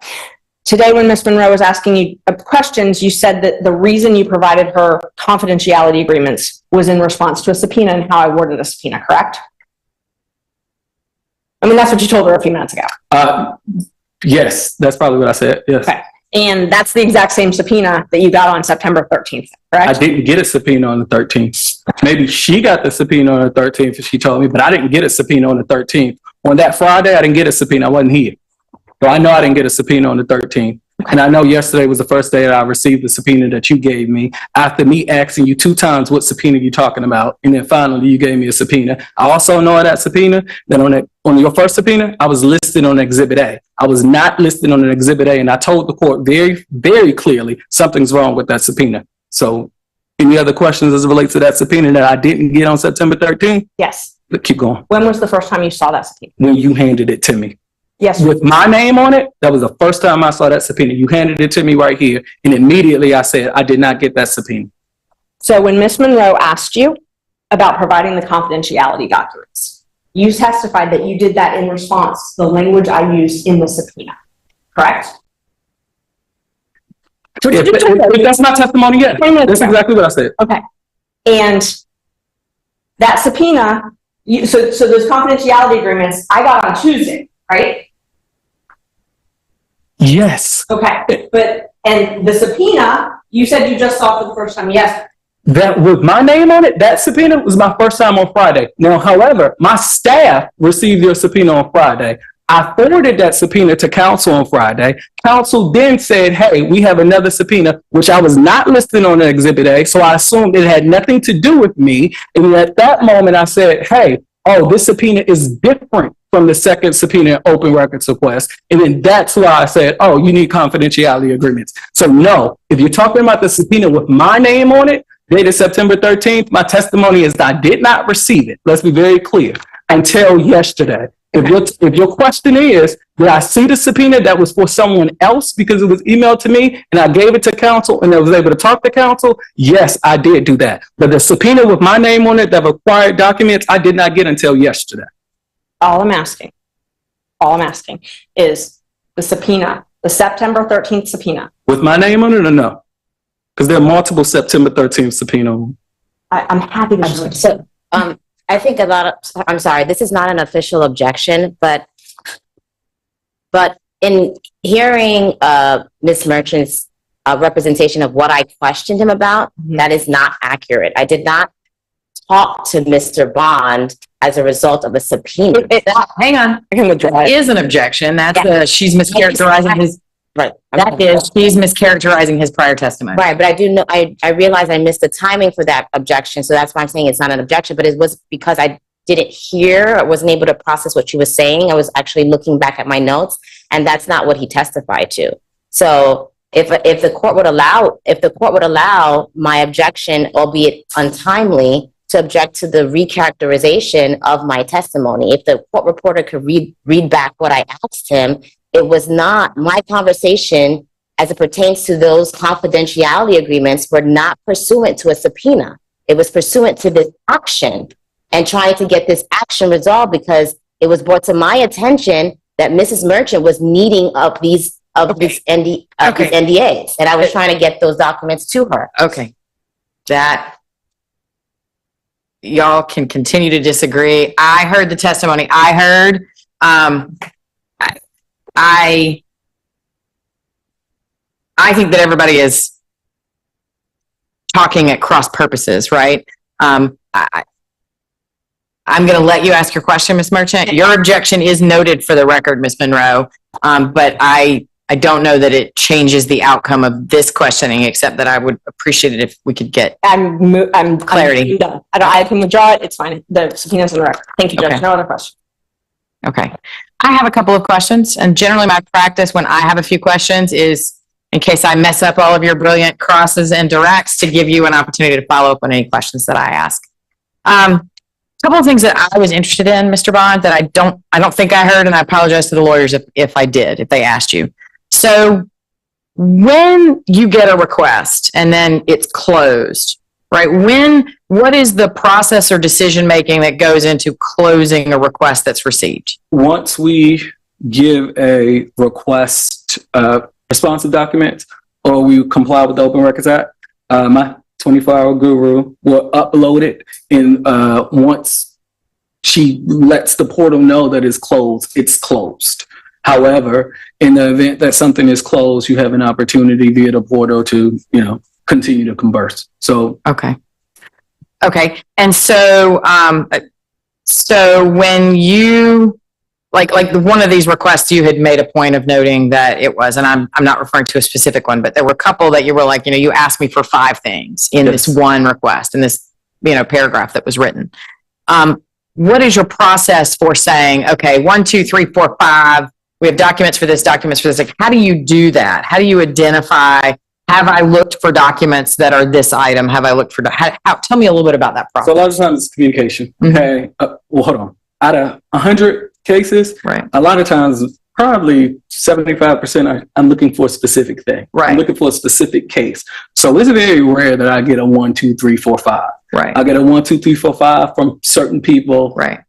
Today, when Ms. Monroe was asking you questions, you said that the reason you provided her confidentiality agreements was in response to a subpoena and how I worded the subpoena, correct? I mean, that's what you told her a few minutes ago. Yes, that's probably what I said. Yes. Okay. And that's the exact same subpoena that you got on September 13th, correct? I didn't get a subpoena on the 13th. Maybe she got the subpoena on the 13th if she told me, but I didn't get a subpoena on the 13th. On that Friday, I didn't get a subpoena. I wasn't here. So I know I didn't get a subpoena on the 13th. And I know yesterday was the first day that I received the subpoena that you gave me after me asking you 2 times what subpoena you're talking about. And then finally you gave me a subpoena. I also know that subpoena, that on your first subpoena, I was listed on Exhibit A. I was not listed on an Exhibit A. And I told the court very, very clearly something's wrong with that subpoena. So any other questions as it relates to that subpoena that I didn't get on September 13th? Yes. But keep going. When was the first time you saw that subpoena? When you handed it to me. Yes. With my name on it, that was the first time I saw that subpoena. You handed it to me right here. And immediately I said, I did not get that subpoena. So when Ms. Monroe asked you about providing the confidentiality documents, you testified that you did that in response to the language I used in the subpoena, correct? If that's my testimony, yes. That's exactly what I said. Okay. And that subpoena, so those confidentiality agreements, I got on Tuesday, right? Yes. Okay. And the subpoena, you said you just saw for the first time yesterday. That with my name on it, that subpoena was my first time on Friday. Now, however, my staff received your subpoena on Friday. I forwarded that subpoena to counsel on Friday. Counsel then said, hey, we have another subpoena, which I was not listed on the Exhibit A, so I assumed it had nothing to do with me. And at that moment, I said, hey, this subpoena is different from the second subpoena open records request. And then that's why I said, you need confidentiality agreements. So no, if you're talking about the subpoena with my name on it, dated September 13th, my testimony is that I did not receive it. Let's be very clear. Until yesterday. If your question is, did I see the subpoena that was for someone else because it was emailed to me and I gave it to counsel and I was able to talk to counsel? Yes, I did do that. But the subpoena with my name on it that required documents, I did not get until yesterday. All I'm asking is the subpoena, the September 13th subpoena. With my name on it or no? Because there are multiple September 13th subpoenas. I'm happy to. So, I think I'm sorry, this is not an official objection, but in hearing Ms. Merchant's representation of what I questioned him about, that is not accurate. I did not talk to Mr. Bond as a result of a subpoena. Hang on. That is an objection. That's she's mischaracterizing his. Right. She's mischaracterizing his prior testimony. Right, but I do know, I realize I missed the timing for that objection, so that's why I'm saying it's not an objection, but it was because I didn't hear, or wasn't able to process what she was saying. I was actually looking back at my notes, and that's not what he testified to. So if the court would allow my objection, albeit untimely, to object to the recharacterization of my testimony, if the court reporter could read back what I asked him, it was not my conversation as it pertains to those confidentiality agreements were not pursuant to a subpoena. It was pursuant to this action and trying to get this action resolved because it was brought to my attention that Mrs. Merchant was needing of these NDAs, and I was trying to get those documents to her. Okay. That y'all can continue to disagree. I heard the testimony. I heard, I think that everybody is talking at cross purposes, right? I'm going to let you ask your question, Ms. Merchant. Your objection is noted for the record, Ms. Monroe, but I I don't know that it changes the outcome of this questioning, except that I would appreciate it if we could get I'm Clarity. I'm done. I can withdraw it. It's fine. The subpoena's in the record. Thank you, Judge. Okay. No other questions. Okay. I have a couple of questions, and generally my practice when I have a few questions is, in case I mess up all of your brilliant crosses and directs, to give you an opportunity to follow up on any questions that I ask. A couple of things that I was interested in, Mr. Bond, that I don't think I heard, and I apologize to the lawyers if I did, if they asked you. So when you get a request and then it's closed, right? What is the process or decision making that goes into closing a request that's received? Once we give a request, responsive documents, or we comply with the Open Records Act, my 24-hour guru will upload it. And once she lets the portal know that it's closed. However, in the event that something is closed, you have an opportunity via the portal to, continue to converse. So, Okay. And so, so when you, like one of these requests, you had made a point of noting that it was, and I'm not referring to a specific one, but there were a couple that you were like, you asked me for 5 things in this one request, in this, paragraph that was written. What is your process for saying, okay, 1, 2, 3, 4, 5, we have documents for this, documents for this. Like, how do you do that? How do you identify, have I looked for documents that are this item? Have I looked for, tell me a little bit about that process. So a lot of times it's communication. Okay. Well, hold on. Out of 100 cases, right, a lot of times, probably 75% I'm looking for a specific thing. Right. I'm looking for a specific case. So it's very rare that I get a 1, 2, 3, 4, 5. Right. I get a 1, 2, 3, 4, 5 from certain people. Right.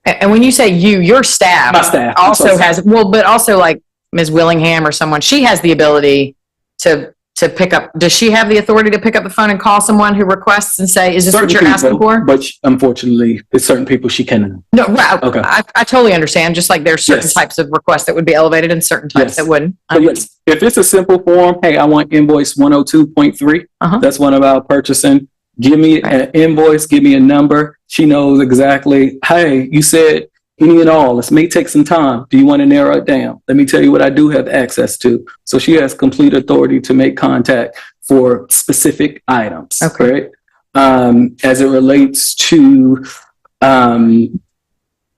And when you say your staff, my staff also has, but also like Ms. Willingham or someone, she has the ability to pick up. Does she have the authority to pick up the phone and call someone who requests and say, is this what you're asking for? But unfortunately, it's certain people she cannot. No, right. Okay. I totally understand. Just like there's certain types of requests that would be elevated and certain types that wouldn't. Yes. If it's a simple form, hey, I want invoice 102.3. That's one of our purchasing. Give me an invoice, give me a number. She knows exactly, hey, you said any and all. This may take some time. Do you want to narrow it down? Let me tell you what I do have access to. So she has complete authority to make contact for specific items. Okay. Right? As it relates to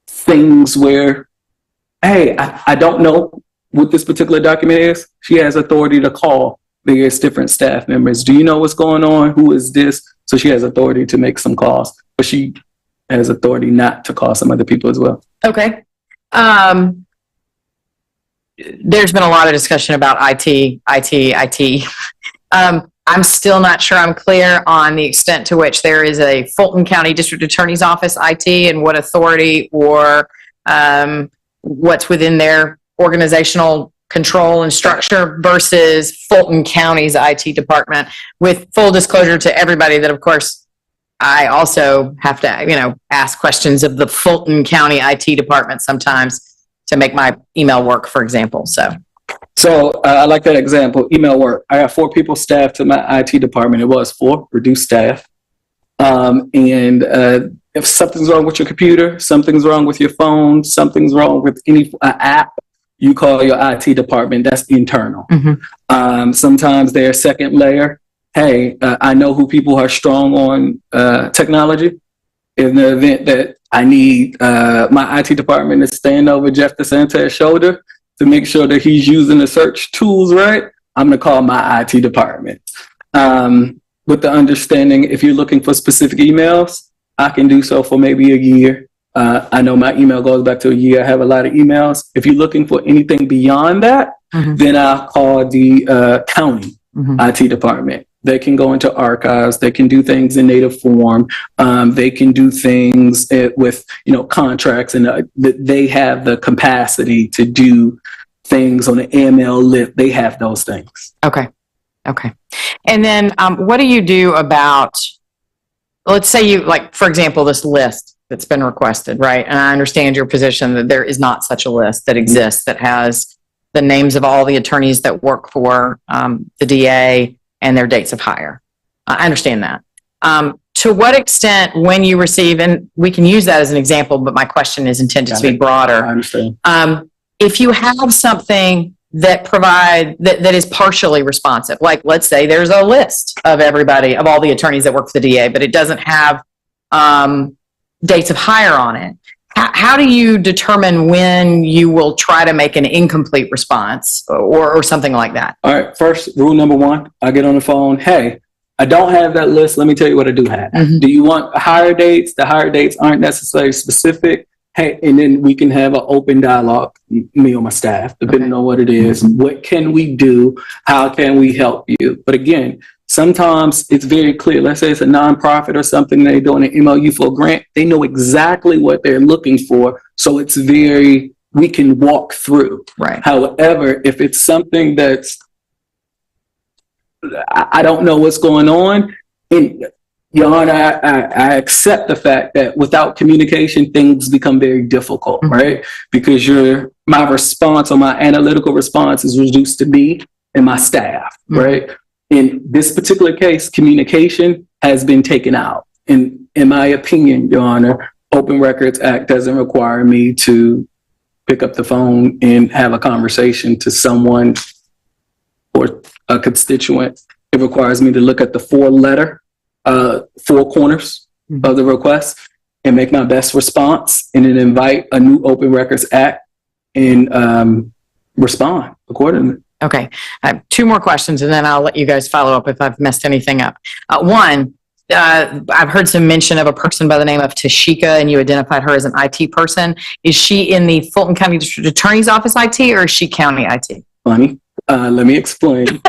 things where, hey, I don't know what this particular document is. She has authority to call various different staff members. Do you know what's going on? Who is this? So she has authority to make some calls, but she has authority not to call some other people as well. Okay. There's been a lot of discussion about IT. I'm still not sure I'm clear on the extent to which there is a Fulton County District Attorney's Office IT and what authority or what's within their organizational control and structure versus Fulton County's IT department. With full disclosure to everybody that, of course, I also have to, ask questions of the Fulton County IT department sometimes to make my email work, for example. So I like that example, email work. I got 4 people staffed to my IT department. It was 4 reduced staff. If something's wrong with your computer, something's wrong with your phone, something's wrong with any app, you call your IT department. That's internal. Sometimes they're a second layer. Hey, I know who people are strong on technology. In the event that I need my IT department to stand over Jeff DeSantis' shoulder to make sure that he's using the search tools right, I'm going to call my IT department. With the understanding, if you're looking for specific emails, I can do so for maybe a year. I know my email goes back to a year. I have a lot of emails. If you're looking for anything beyond that, then I'll call the county IT department. They can go into archives. They can do things in native form. They can do things with, contracts, and they have the capacity to do things on the AML list. They have those things. Okay. And then what do you do about, let's say you, like, for example, this list that's been requested, right? And I understand your position that there is not such a list that exists that has the names of all the attorneys that work for the DA and their dates of hire. I understand that. To what extent, when you receive, and we can use that as an example, but my question is intended to be broader. I understand. if you have something that that is partially responsive, like let's say there's a list of everybody, of all the attorneys that work for the DA, but it doesn't have dates of hire on it. How do you determine when you will try to make an incomplete response or something like that? All right. First, rule number one, I get on the phone. Hey, I don't have that list. Let me tell you what I do have. Mhm. Do you want hire dates? The hire dates aren't necessarily specific. Hey, and then we can have an open dialogue, me or my staff, depending on what it is. What can we do? How can we help you? But again, sometimes it's very clear. Let's say it's a nonprofit or something, they're doing an MOU for a grant. They know exactly what they're looking for. So it's we can walk through. Right. However, if it's something that's, I don't know what's going on, and Your Honor, I accept the fact that without communication, things become very difficult, right? Because my response or my analytical response is reduced to me and my staff, right? In this particular case, communication has been taken out. In my opinion, Your Honor, Open Records Act doesn't require me to pick up the phone and have a conversation to someone or a constituent. It requires me to look at the four corners of the request and make my best response, and then invite a new Open Records Act and respond accordingly. Okay. I have two more questions and then I'll let you guys follow up if I've messed anything up. One, I've heard some mention of a person by the name of Tashika, and you identified her as an IT person. Is she in the Fulton County District Attorney's Office IT, or is she county IT? Funny. Let me explain.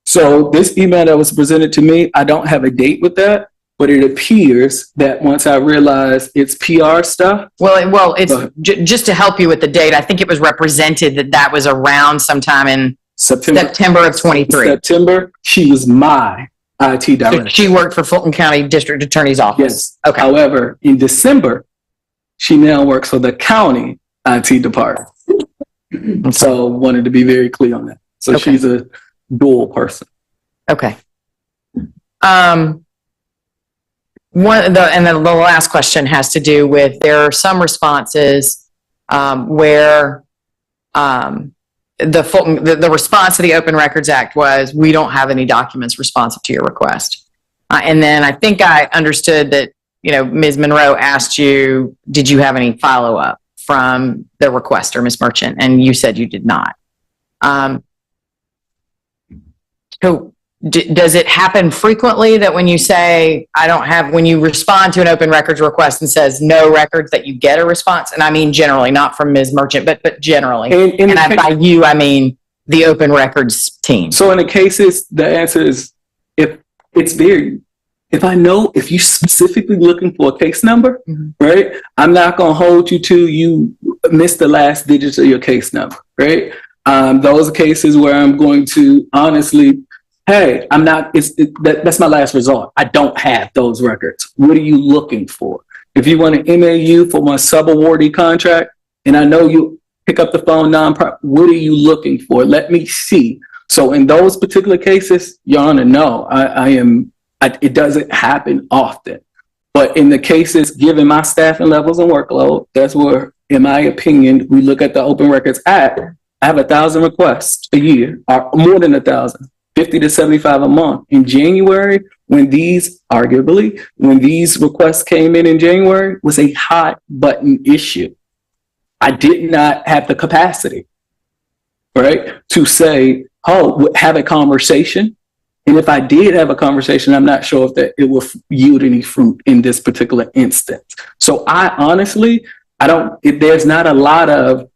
So this email that was presented to me, I don't have a date with that, but it appears that once I realized it's PR stuff. Well, it's just to help you with the date. I think it was represented that was around sometime in September of 23. September. She was my IT director. She worked for Fulton County District Attorney's Office. Yes. Okay. However, in December, she now works for the county IT department. So wanted to be very clear on that. So she's a dual person. Okay. The last question has to do with, there are some responses where the response to the Open Records Act was, we don't have any documents responsive to your request. And then I think I understood that, Ms. Monroe asked you, did you have any follow-up from the requester, Ms. Merchant? And you said you did not. So does it happen frequently that when you say, when you respond to an Open Records request and says no records, that you get a response? And I mean generally, not from Ms. Merchant, but generally. By you, I mean the Open Records team. So in the cases, the answer is, if you're specifically looking for a case number, right? I'm not going to hold you to you missed the last digits of your case number, right? Those are cases where I'm going to honestly, hey, that's my last resort. I don't have those records. What are you looking for? If you want an MAU for my subawardee contract, and I know you pick up the phone nonprofit, what are you looking for? Let me see. So in those particular cases, Your Honor, no, it doesn't happen often. But in the cases, given my staffing levels and workload, that's where, in my opinion, we look at the Open Records Act. I have 1,000 requests a year, or more than 1,000, 50 to 75 a month. In January, when these requests came in January, was a hot button issue. I did not have the capacity, right, to say, have a conversation. And if I did have a conversation, I'm not sure if it will yield any fruit in this particular instance. So I honestly, there's not a lot of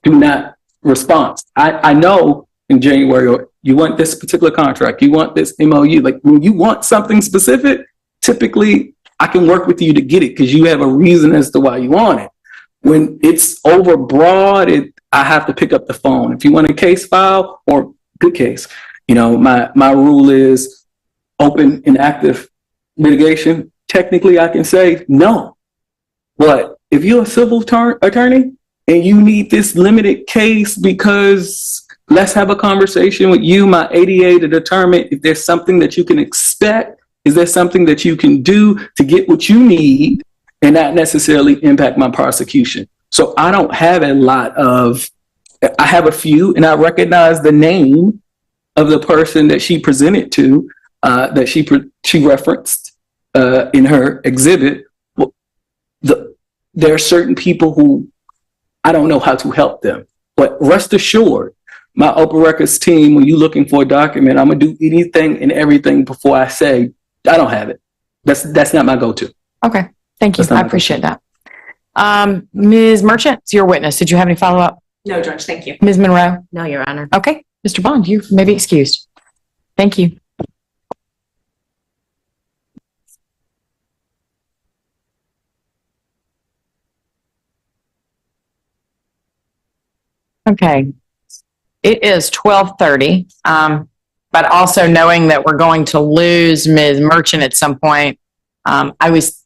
do not response. I know in January, you want this particular contract, you want this MOU. Like when you want something specific, typically I can work with you to get it because you have a reason as to why you want it. When it's over broad, I have to pick up the phone. If you want a case file or good case, my rule is open and active litigation. Technically, I can say no. But if you're a civil attorney and you need this limited case because let's have a conversation with you, my ADA, to determine if there's something that you can expect. Is there something that you can do to get what you need and not necessarily impact my prosecution? So I don't have a lot of I have a few, and I recognize the name of the person that she presented to, that she referenced in her exhibit. Well, there are certain people who I don't know how to help them, but rest assured, my open records team, when you're looking for a document, I'm gonna do anything and everything before I say I don't have it. That's not my go-to. Okay, thank you. That's not I my appreciate that. Ms. Merchant, it's your witness. Did you have any follow-up? No, Judge, thank you. Ms. Monroe? No, Your Honor. Okay, Mr. Bond, you may be excused. Thank you. Okay. It is 12:30, but also knowing that we're going to lose Ms. Merchant at some point, I was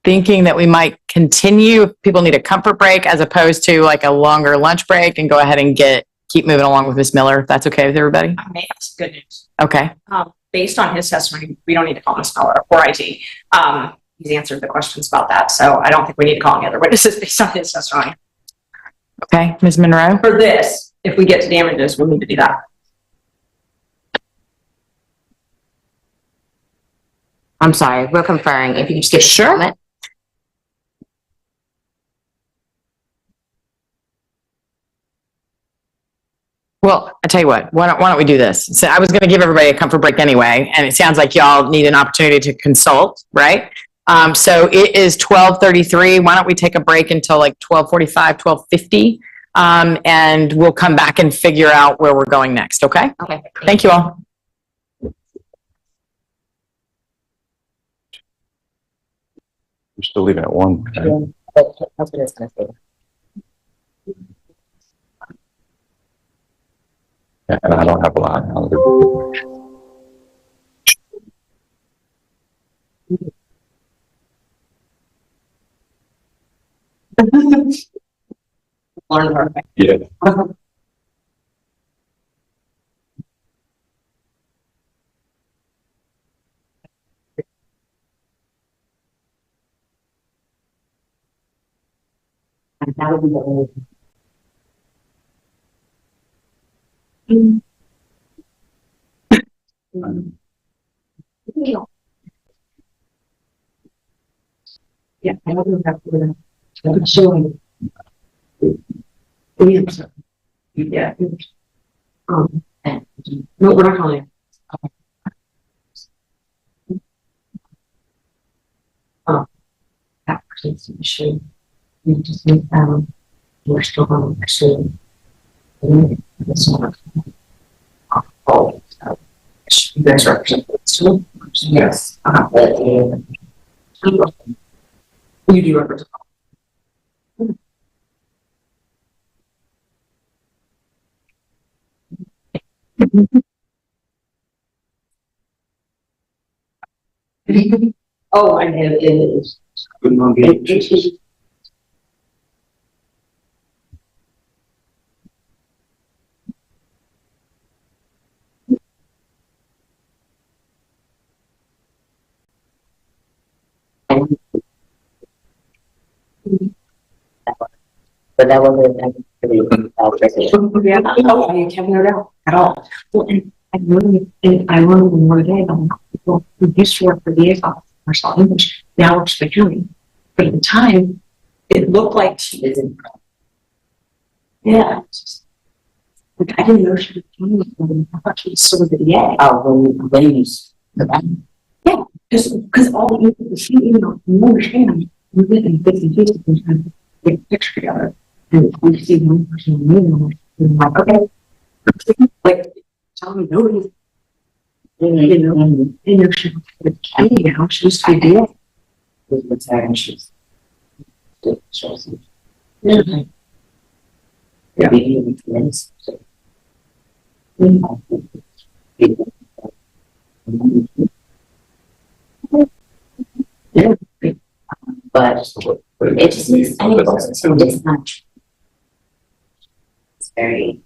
thinking that we might continue if people need a comfort break as opposed to like a longer lunch break and go ahead and keep moving along with Ms. Miller. If that's okay with everybody? I may have some good news. Okay. Based on his testimony, we don't need to call Ms. Miller or IT. He's answered the questions about that, so I don't think we need to call any other witnesses based on his testimony. Okay, Ms. Monroe? For this, if we get to damages, we'll need to do that. I'm sorry, we're conferring. If you could just give Sure. a moment. Well, I tell you what, why don't we do this? So I was going to give everybody a comfort break anyway, and it sounds like y'all need an opportunity to consult, right? So it is 12:33. Why don't we take a break until like 12:45, 12:50, and we'll come back and figure out where we're going next, okay? Okay. Thank you all. We're still leaving at 1. But that's what it's gonna say. And I don't have a lot. Learn her. Yeah. And that would be the only. Yeah, I don't have to. I'm showing. Yeah. No, we're not calling. That person's issue. You just need we're still on the issue. This one. Oh, you guys represent the yes. You do represent. Oh, I know it is. But that wasn't Yeah, no, you have no doubt at all. Well, and I learned one more day about people who used to work for the AFL or saw English, now works for the county. But at the time, it looked like she was in. Yeah. Like, I didn't know she was doing. I thought she was sort of the VA. Oh, when you. Yeah, because all you understand, we live in 50 cases and trying to get a picture together. And we see one person in the room, and I'm like, okay. Like, tell me nobody. You know, she was the county now, she used to be DA. What's that? And she's. Yeah. Yeah. But it just makes any sense. It's not true. It's very.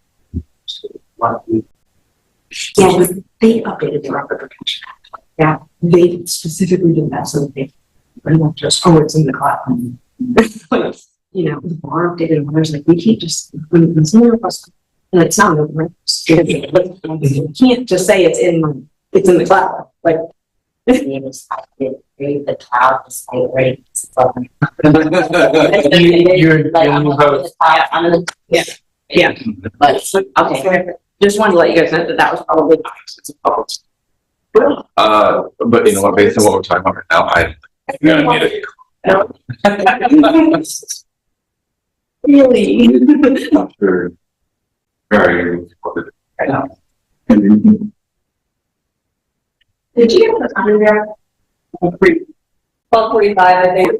Yeah, but they updated the Record Protection Act. Yeah, they specifically did that so that they, they're not just, oh, it's in the cloud. Like, you know, the bar updated and others, like, we can't just, when someone requests, and it's not an open request, you can't just say it's in the cloud, like. The cloud is like ready. Yeah. But, okay. Just wanted to let you guys know that that was probably. But you know what, based on what we're talking about right now, I'm gonna need it. Really? I'm sure. Very. I know. Did you get the time there? 12:45, I think.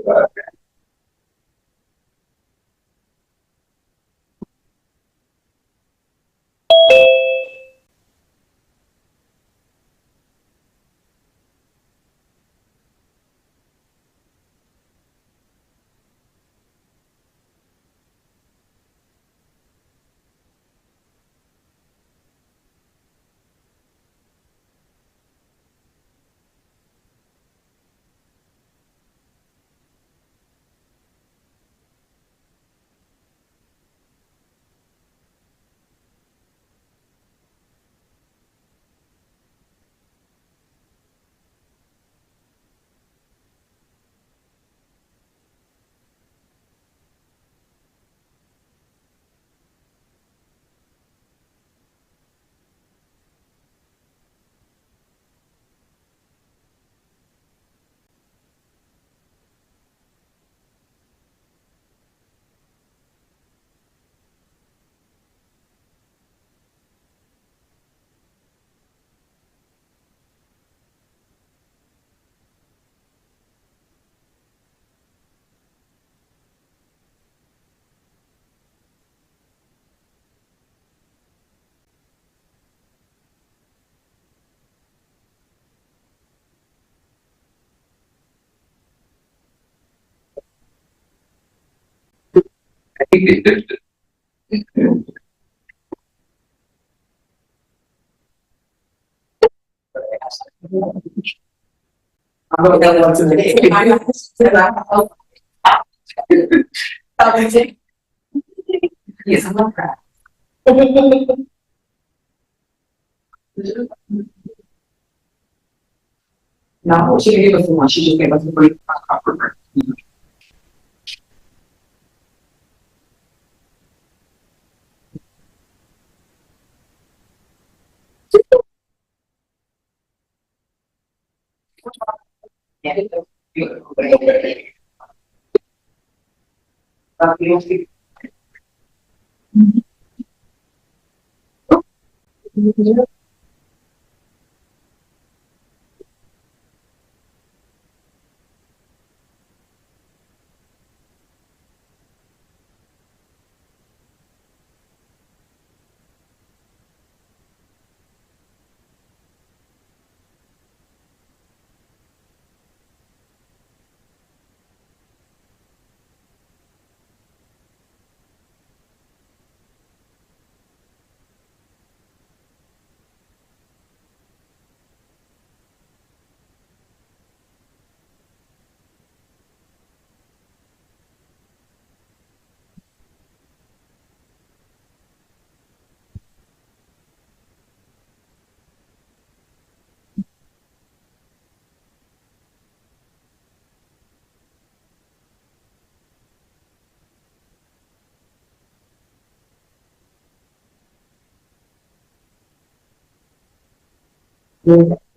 Yes, I'm not proud. No, she didn't give us one. She just gave us a brief.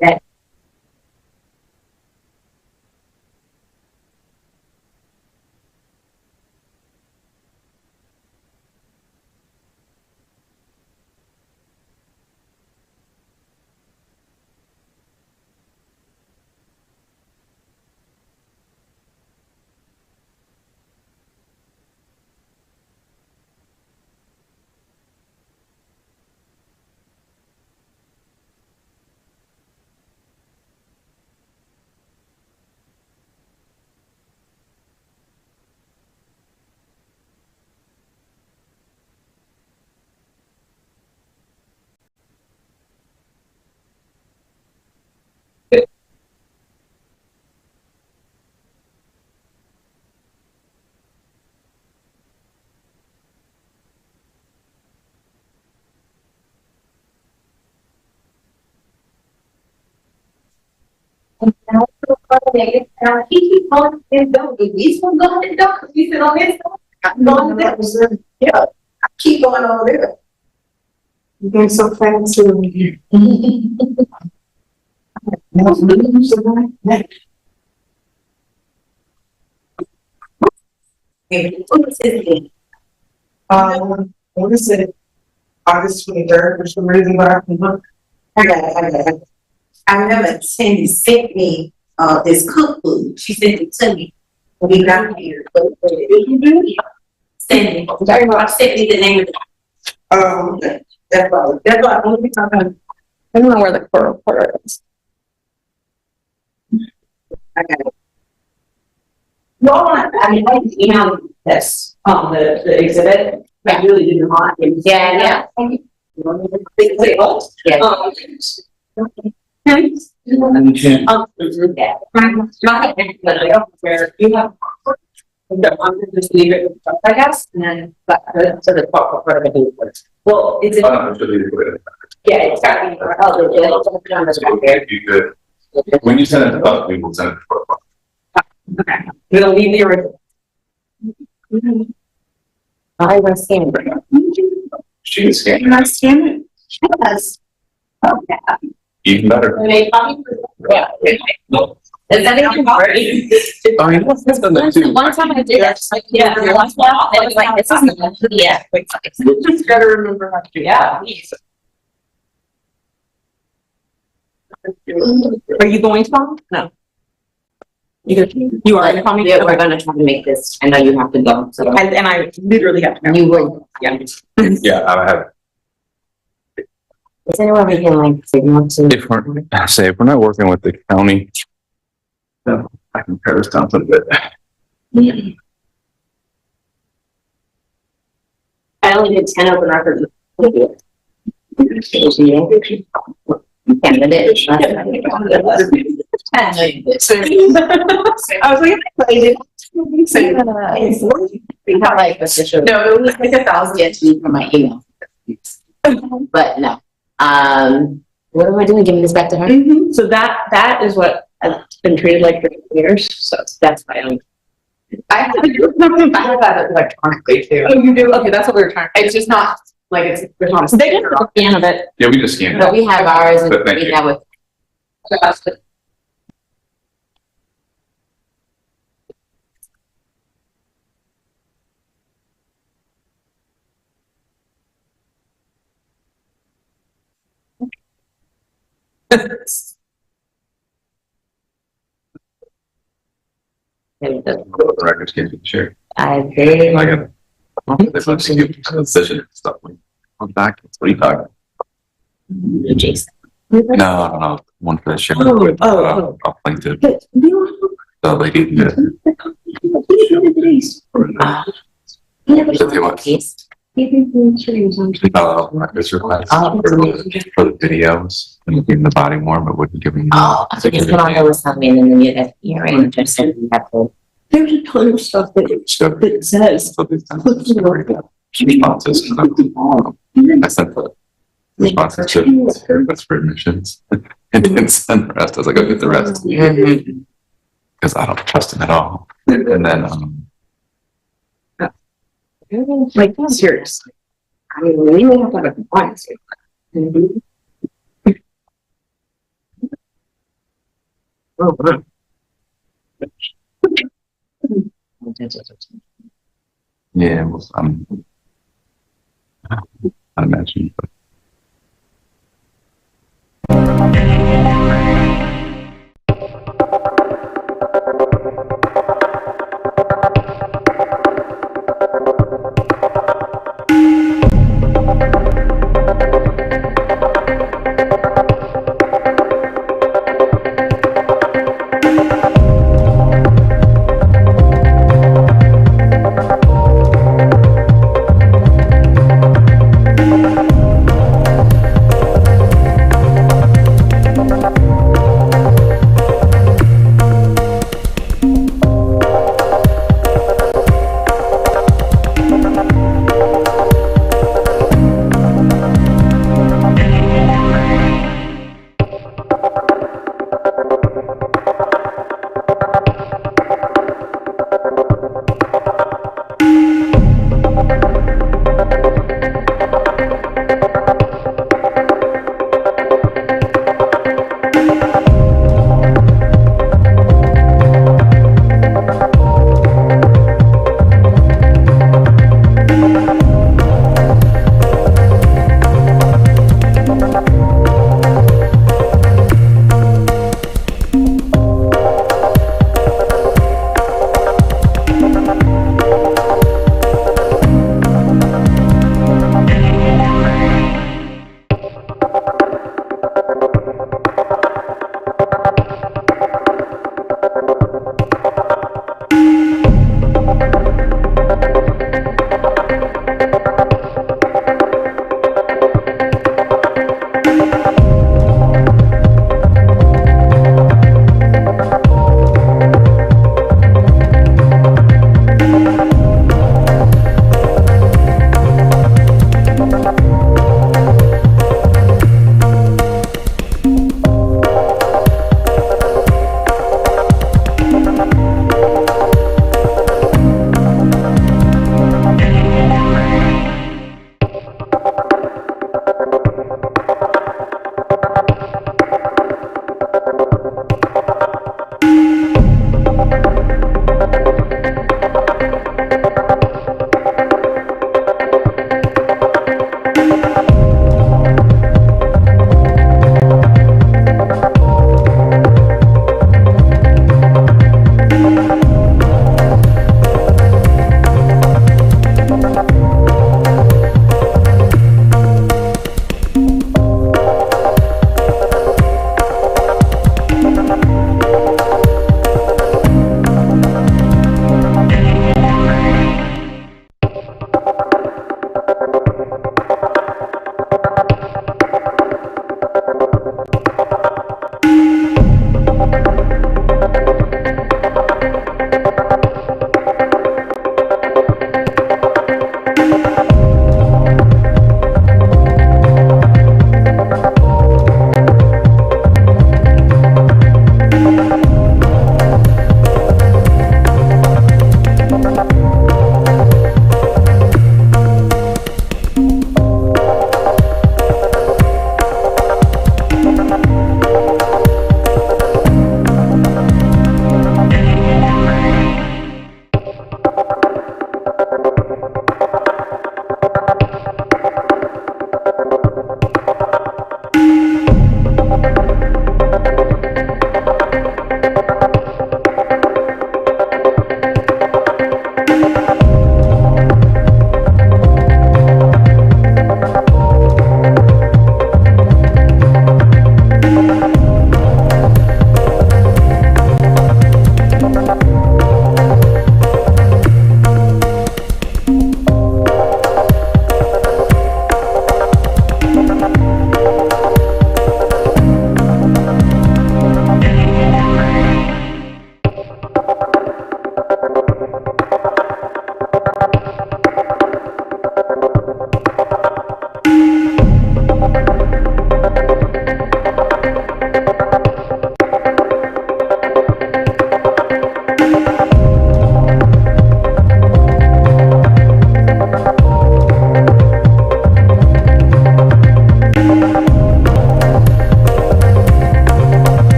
That okay, he keep going, and don't, if he's gonna go ahead and don't, because we sit on his, I'm going there. Yeah, I keep going over there. You're doing so fancy. What is it? August 23rd, for some reason, but I got it. I remember Cindy sent me, this cookbook. She sent it to me. We got here. Cindy, very much sent me the name of it. That's all. That's all. Only thing I don't know where the court reporter is. I got it. No, I mean, I can email this, the exhibit, I really didn't want. Yeah. Where you have. I'm gonna just leave it with stuff, I guess, and then, so the part of it. Well, it's, yeah, it's gotta be. If you could, when you send it to us, we will send it to us. Okay, we'll leave the original. I was scanning it. She can scan Can I it. scan it? Yes. Okay. Even better. Yeah. Is that even hard? I mean, that's done that too. One time I did it, like, yeah, the last one, I was like, this isn't a PDF. Just gotta remember how to do that. Are you going to? No. You are coming? Yeah, we're gonna try to make this, I know you have to go, so. And I literally have to go. You will, yeah. Yeah, I have. Is anyone we can like signal to? If we're not working with the county, then I can pare this down a bit. I only did 10 open records. Candidate. I was like, Not like official. no, it was like 1,000. Get to me from my email. But no. What am I doing? Giving this back to her? So that is what I've been treated like for years. So that's why I have that electronically too. Oh, you do? Okay, that's what we were trying. It's just not like it's, there's not a They didn't have a scan of it. Yeah, we just scanned But it. we have ours and But thank we you. have with. The records can't be shared. I very I got. They let you give decision and stuff. I'm back. What are you talking? Jason. No. One for the sheriff with a plaintiff. The lady. Records request for the videos and giving the body more, but wouldn't give me. Oh, I think it's when I was something and then you had, you're interested in that. There's a ton of stuff that says. Responses. I sent the responses to request for admissions and then send the rest. I was like, I'll get the rest. Because I don't trust him at all. And then, Like, seriously. I mean, we may have to have a compliance. Oh, wow. yeah, well, I imagine. But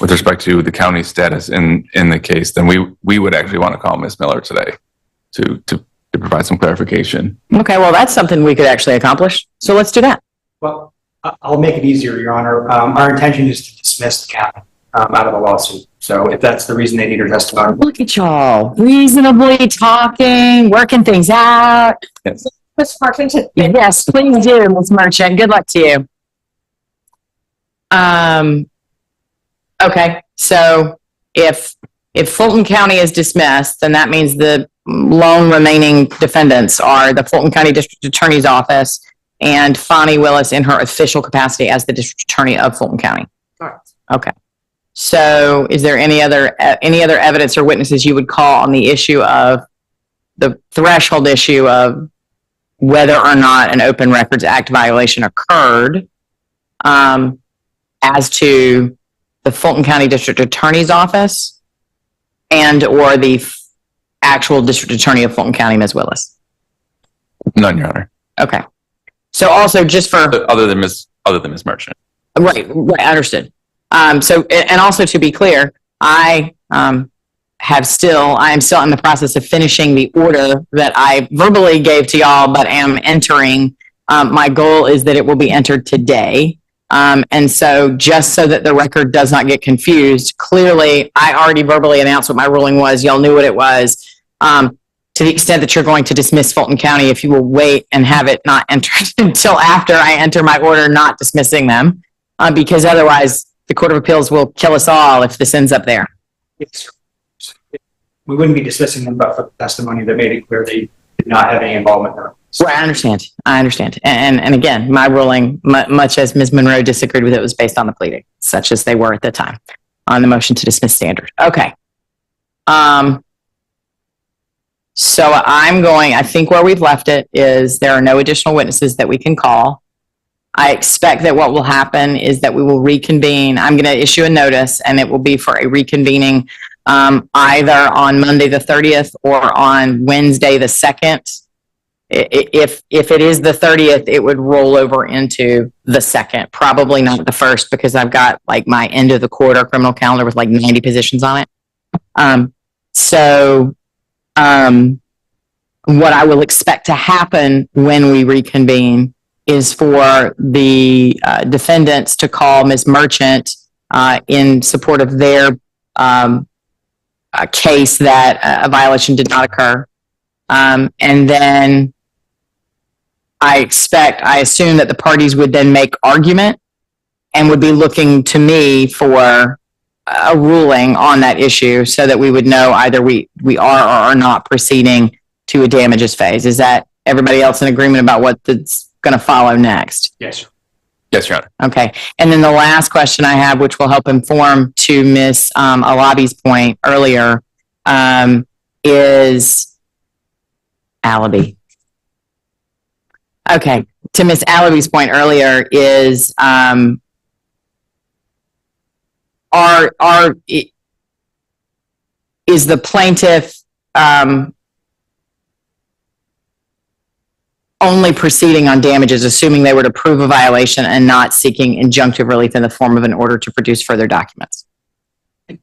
with respect to the county status in the case, then we would actually want to call Ms. Miller today to provide some clarification. Okay, well, that's something we could actually accomplish. So let's do that. Well, I'll make it easier, Your Honor. Our intention is to dismiss the county out of the lawsuit. So if that's the reason they need her testimony. Look at y'all, reasonably talking, working things out. Yes. Ms. Parkinson, Yes, please do, Ms. Merchant. Good luck to you. Okay, so if Fulton County is dismissed, then that means the lone remaining defendants are the Fulton County District Attorney's Office and Fani Willis in her official capacity as the District Attorney of Fulton County. Correct. Okay. So is there any other evidence or witnesses you would call on the issue of the threshold issue of whether or not an Open Records Act violation occurred, as to the Fulton County District Attorney's Office and or the actual District Attorney of Fulton County, Ms. Willis? None, Your Honor. Okay. So also just for Other than Ms. Merchant. right, understood. So and also to be clear, I am still in the process of finishing the order that I verbally gave to y'all, but am entering. My goal is that it will be entered today. And so just so that the record does not get confused, clearly I already verbally announced what my ruling was. Y'all knew what it was. To the extent that you're going to dismiss Fulton County, if you will wait and have it not entered until after I enter my order not dismissing them, because otherwise the Court of Appeals will kill us all if this ends up there. Yes. We wouldn't be dismissing them, but for the testimony that made it clear they did not have any involvement there. Well, I understand. And again, my ruling, much as Ms. Monroe disagreed with it, was based on the pleading, such as they were at the time, on the motion to dismiss standard. Okay. So I think where we've left it is there are no additional witnesses that we can call. I expect that what will happen is that we will reconvene. I'm going to issue a notice, and it will be for a reconvening either on Monday the 30th or on Wednesday the 2nd. If it is the 30th, it would roll over into the 2nd, probably not the 1st, because I've got like my end of the quarter criminal calendar with like 90 positions on it. What I will expect to happen when we reconvene is for the defendants to call Ms. Merchant in support of their case that a violation did not occur. And then I assume that the parties would then make argument and would be looking to me for a ruling on that issue so that we would know either we are or are not proceeding to a damages phase. Is that everybody else in agreement about what's going to follow next? Yes. Yes, Your Honor. Okay. And then the last question I have, which will help inform to Ms. Alabi's point earlier, is alibi. Okay. To Ms. Alabi's point earlier is, is the plaintiff only proceeding on damages, assuming they were to prove a violation and not seeking injunctive relief in the form of an order to produce further documents?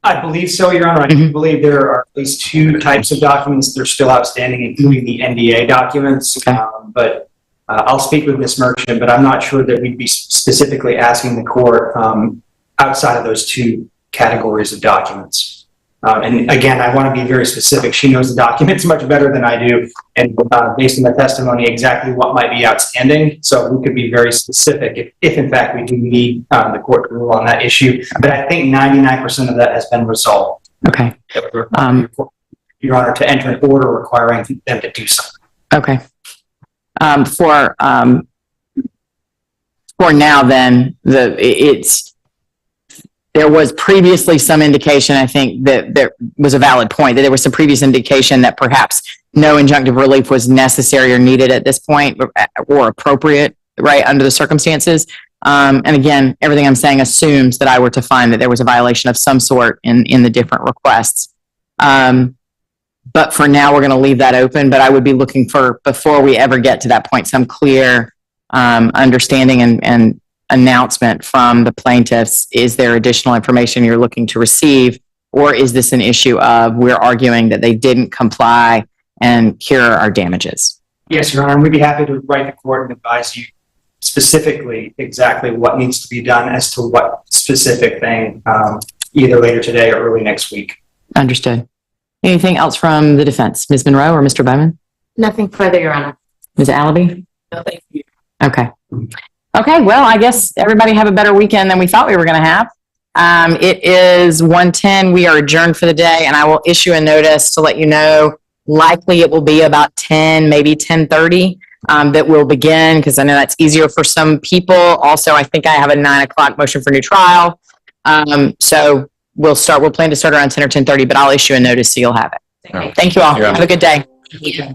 I believe so, Your Honor. I do believe there are at least two types of documents that are still outstanding, including the NDA documents. Okay. But I'll speak with Ms. Merchant, but I'm not sure that we'd be specifically asking the court outside of those two categories of documents. And again, I want to be very specific. She knows the documents much better than I do, and based on the testimony, exactly what might be outstanding. So we could be very specific if in fact we do need the court to rule on that issue. But I think 99% of that has been resolved. Okay. Your Honor, to enter an order requiring them to do something. Okay. For now, then there was previously some indication, I think, that there was a valid point, that there was some previous indication that perhaps no injunctive relief was necessary or needed at this point or appropriate, right, under the circumstances. And again, everything I'm saying assumes that I were to find that there was a violation of some sort in the different requests. But for now, we're going to leave that open. But I would be looking for, before we ever get to that point, some clear understanding and announcement from the plaintiffs? Is there additional information you're looking to receive? Or is this an issue of we're arguing that they didn't comply and here are our damages? Yes, Your Honor, we'd be happy to write the court and advise you specifically exactly what needs to be done as to what specific thing, either later today or early next week. Understood. Anything else from the defense? Ms. Monroe or Mr. Bowman? Nothing further, Your Honor. Ms. Allaby? No, thank you. Okay. Okay, well, I guess everybody have a better weekend than we thought we were going to have. It is 1:10. We are adjourned for the day, and I will issue a notice to let you know. Likely it will be about 10, maybe 10:30 that we'll begin, because I know that's easier for some people. Also, I think I have a 9 o'clock motion for new trial. So we'll plan to start around 10 or 10:30, but I'll issue a notice so you'll have it. Yeah. Thank you all. Yeah. Have a good day. Yeah.